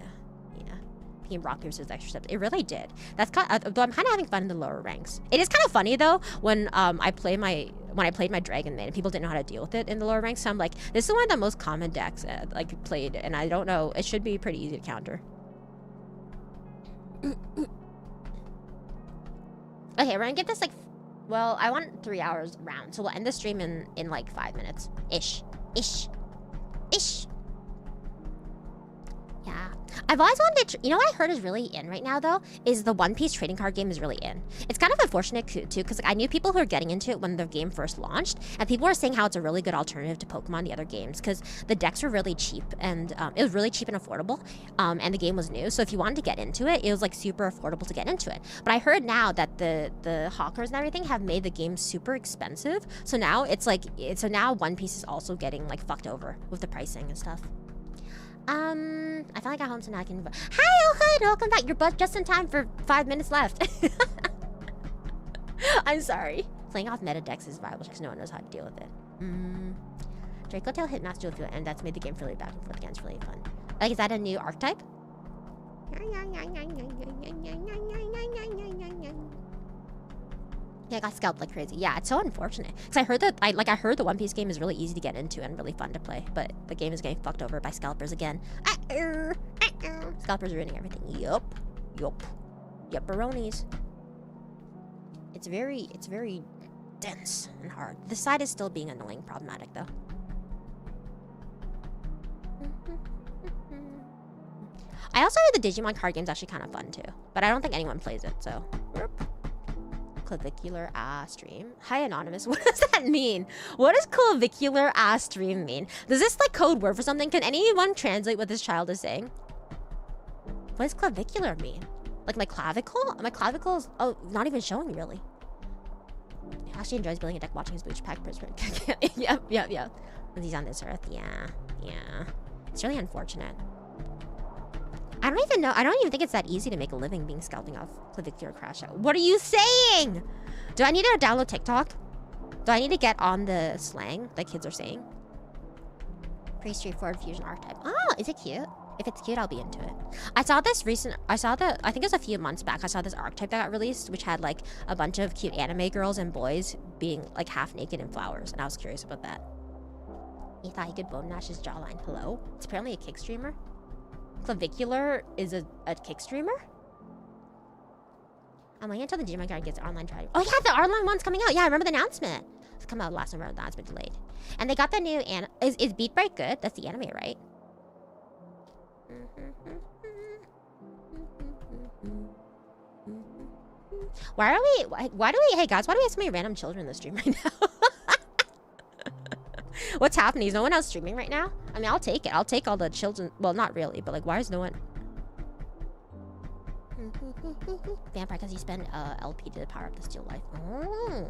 Rock paper scissors extra steps. It really did. That's kind of, though I'm kind of having fun in the lower ranks. It is kind of funny though when I played my Dragon Maid and people didn't know how to deal with it in the lower ranks. So I'm like, this is one of the most common decks like played, and I don't know. It should be pretty easy to counter. Okay, we're gonna get this like, well, I want 3 hours round, so we'll end the stream in like 5 minutes ish. Yeah. I've always wanted to... You know what I heard is really in right now, though? Is the One Piece trading card game is really in. It's kind of unfortunate, too, because I knew people who were getting into it when the game first launched, and people were saying how it's a really good alternative to Pokemon, the other games, because the decks were really cheap, and it was really cheap and affordable, and the game was new, so if you wanted to get into it, it was, like, super affordable to get into it. But I heard now that the hawkers and everything have made the game super expensive, so now it's, like... So now One Piece is also getting, like, fucked over with the pricing and stuff. I finally got home, so now I can... Hi, Ohud! Welcome back! You're both just in time for 5 minutes left. I'm sorry. Playing off meta decks is viable because no one knows how to deal with it. Draco Tail hit Master Duel, and that's made the game really back and forth again. It's really fun. Like, is that a new archetype? Yeah, I got scalped like crazy. Yeah, it's so unfortunate. Because I heard that, I heard the One Piece game is really easy to get into and really fun to play. But the game is getting fucked over by scalpers again. Scalpers are ruining everything. Yup. Yupperonis. It's very dense and hard. This side is still being annoying, problematic though. I also heard the Digimon card game's actually kind of fun too. But I don't think anyone plays it, so... Clavicular stream. Hi, Anonymous. What does that mean? What does clavicular stream mean? Does this like code word for something? Can anyone translate what this child is saying? What does clavicular mean? Like my clavicle? My clavicle is not even showing really. He actually enjoys building a deck, watching his booch pack person. Yep. When he's on this earth, yeah. It's really unfortunate. I don't even know. I don't even think it's that easy to make a living being scalping off clavicular crash out. What are you saying? Do I need to download TikTok? Do I need to get on the slang that kids are saying? Pretty straightforward fusion archetype. Oh, is it cute? If it's cute, I'll be into it. I saw this recent, I think it was a few months back, I saw this archetype that got released, which had like a bunch of cute anime girls and boys being like half naked in flowers, and I was curious about that. He thought he could bone gnash his jawline. Hello? It's apparently a kick streamer. Clavicular is a kick streamer? I'm waiting until the Digimon card gets online trial. Oh yeah, the online one's coming out. Yeah, I remember the announcement. It's come out last November, that's been delayed. And they got the new is Beat Break good? That's the anime, right? Why do we, hey guys, why do we have so many random children in the stream right now? What's happening? Is no one else streaming right now? I mean, I'll take it. I'll take all the children. Well, not really, but like, why is no one? Vampire, because he spent LP to power up the steel life. Oh.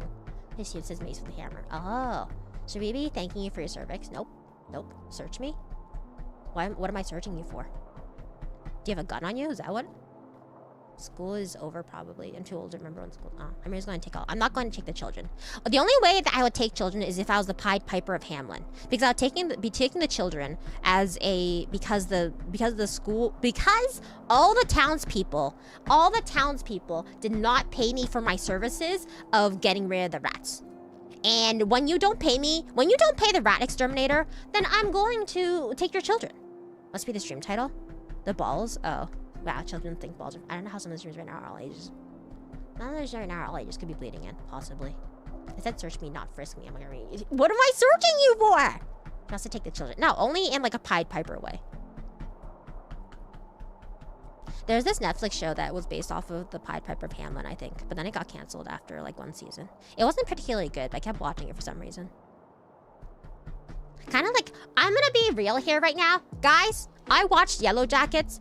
He shoots his mace with a hammer. Oh. Should we be thanking you for your cervix? Nope. Nope. Search me? What am I searching you for? Do you have a gun on you? Is that what? School is over probably. I'm too old to remember when school. I'm just going to take all. I'm not going to take the children. The only way that I would take children is if I was the Pied Piper of Hamelin, because I would be taking the children as a because all the townspeople did not pay me for my services of getting rid of the rats. And when you don't pay me, when you don't pay the rat exterminator, then I'm going to take your children. Must be the stream title. The balls. Oh. Wow, children think balls are... I don't know how some of the streamers right now are all ages. None of those right now are all ages. Could be bleeding in, possibly. It said search me, not frisk me. I'm gonna read. What am I searching you for? Just to take the children. No, only in like a Pied Piper way. There's this Netflix show that was based off of the Pied Piper of Hamelin, I think. But then it got canceled after like one season. It wasn't particularly good, but I kept watching it for some reason. Kind of like... I'm gonna be real here right now. Guys, I watched Yellow Jackets.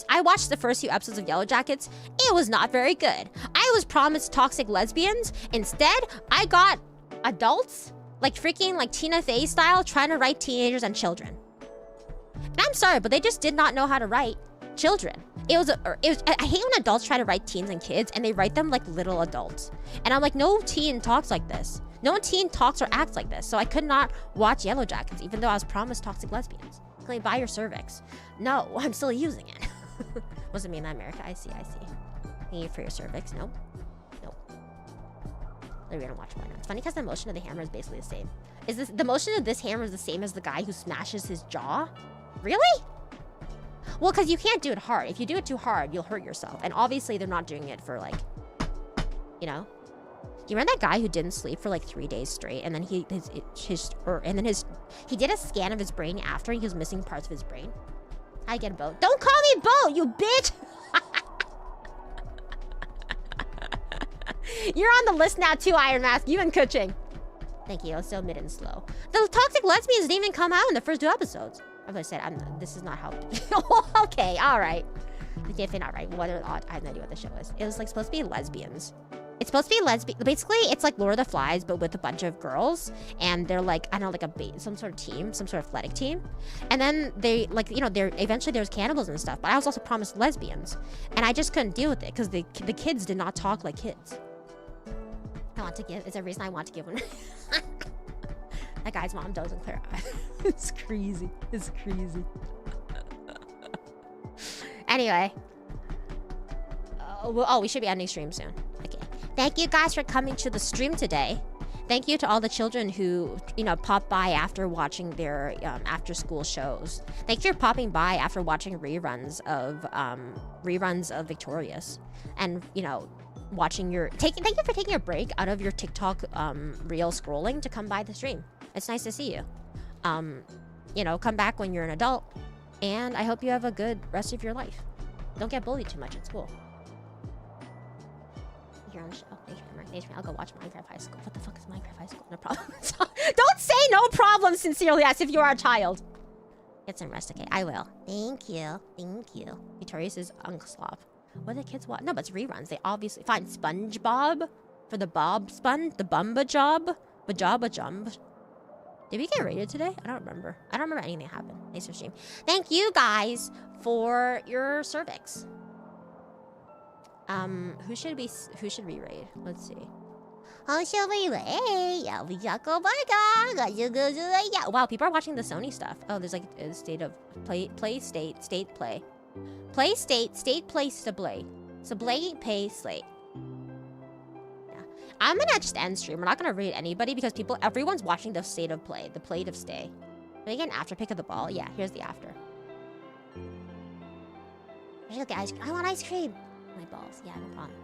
I watched the first few episodes of Yellow Jackets. It was not very good. I was promised toxic lesbians. Instead, I got adults, like freaking like Tina Fey style, trying to write teenagers and children. And I'm sorry, but they just did not know how to write children. I hate when adults try to write teens and kids and they write them like little adults. And I'm like, no teen talks like this. No teen talks or acts like this. So I could not watch Yellow Jackets, even though I was promised toxic lesbians. Can I buy your cervix? No, I'm still using it. Wasn't me in America. I see. Thank you for your cervix. Nope. We're gonna watch more now. It's funny because the motion of the hammer is basically the same. The motion of this hammer is the same as the guy who smashes his jaw? Really? Well, because you can't do it hard. If you do it too hard, you'll hurt yourself. And obviously, they're not doing it for like, you know. You remember that guy who didn't sleep for like 3 days straight, and then he did a scan of his brain after, and he was missing parts of his brain. I get a boat. Don't call me Boat, you bitch! You're on the list now too, Iron Mask. You've been coaching. Thank you. It's still mid and slow. The toxic lesbians didn't even come out in the first 2 episodes. As I said, this is not how. Okay, all right. If they're not right, what are the odds? I have no idea what the show is. It was like supposed to be lesbians. It's supposed to be lesbian. Basically, it's like Lord of the Flies, but with a bunch of girls, and they're like, I don't know, like some sort of team, some sort of athletic team. And then they like, you know, eventually there's cannibals and stuff. But I was also promised lesbians, and I just couldn't deal with it because the kids did not talk like kids. I want to give. It's a reason I want to give one. That guy's mom doesn't clear eye. It's crazy. It's crazy. Anyway. We should be ending stream soon. Okay. Thank you guys for coming to the stream today. Thank you to all the children who, you know, popped by after watching their after-school shows. Thank you for popping by after watching reruns of Victorious, and you know, watching your. Thank you for taking a break out of your TikTok reel scrolling to come by the stream. It's nice to see you. You know, come back when you're an adult, and I hope you have a good rest of your life. Don't get bullied too much at school. You're on the show. Thanks for me. I'll go watch Minecraft High School. What the fuck is Minecraft High School? No problem. Don't say no problem sincerely as if you are a child. Get some rest, okay? I will. Thank you. Thank you. Victorious is Unslop. What do the kids watch? No, but it's reruns. They obviously find SpongeBob for the Bob Spun, the Bumba Job, Bajaba Jump. Did we get raided today? I don't remember. I don't remember anything happened. Thanks for stream. Thank you guys for your cervix. Who should we raid? Let's see. Who should we raid? Yeah, we got go my god. Yeah. Wow, people are watching the Sony stuff. Oh, there's like a state of play state play. Play state play sublate. Sublate pay slate. Yeah. I'm gonna just end stream. We're not gonna raid anybody because everyone's watching the state of play, the plate of stay. Can I get an after pick of the ball? Yeah, here's the after. Look at ice cream. I want ice cream. My balls. Yeah, no problem.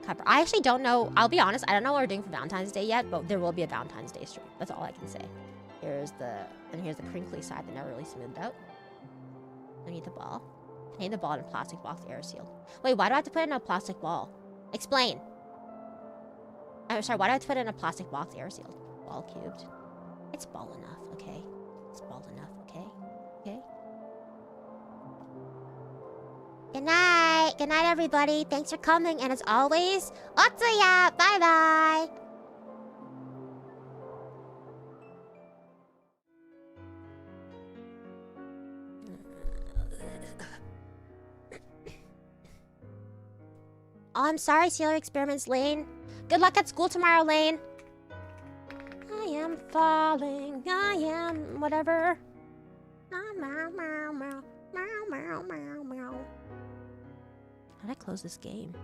Cover. I actually don't know. I'll be honest. I don't know what we're doing for Valentine's Day yet, but there will be a Valentine's Day stream. That's all I can say. Here's the crinkly side that never really smoothed out. I need the ball. I need the ball in a plastic box, air sealed. Wait, why do I have to put it in a plastic ball? Explain. I'm sorry. Why do I have to put it in a plastic box, air sealed? Ball cubed. It's ball enough. Okay. It's ball enough. Okay. Okay. Good night. Good night, everybody. Thanks for coming. And as always, Otsuya. Bye-bye. Oh, I'm sorry, Sailor Experiments, Lane. Good luck at school tomorrow, Lane. I am falling. I am whatever. Meow, meow, meow, meow. Meow, meow, meow, meow. How did I close this game?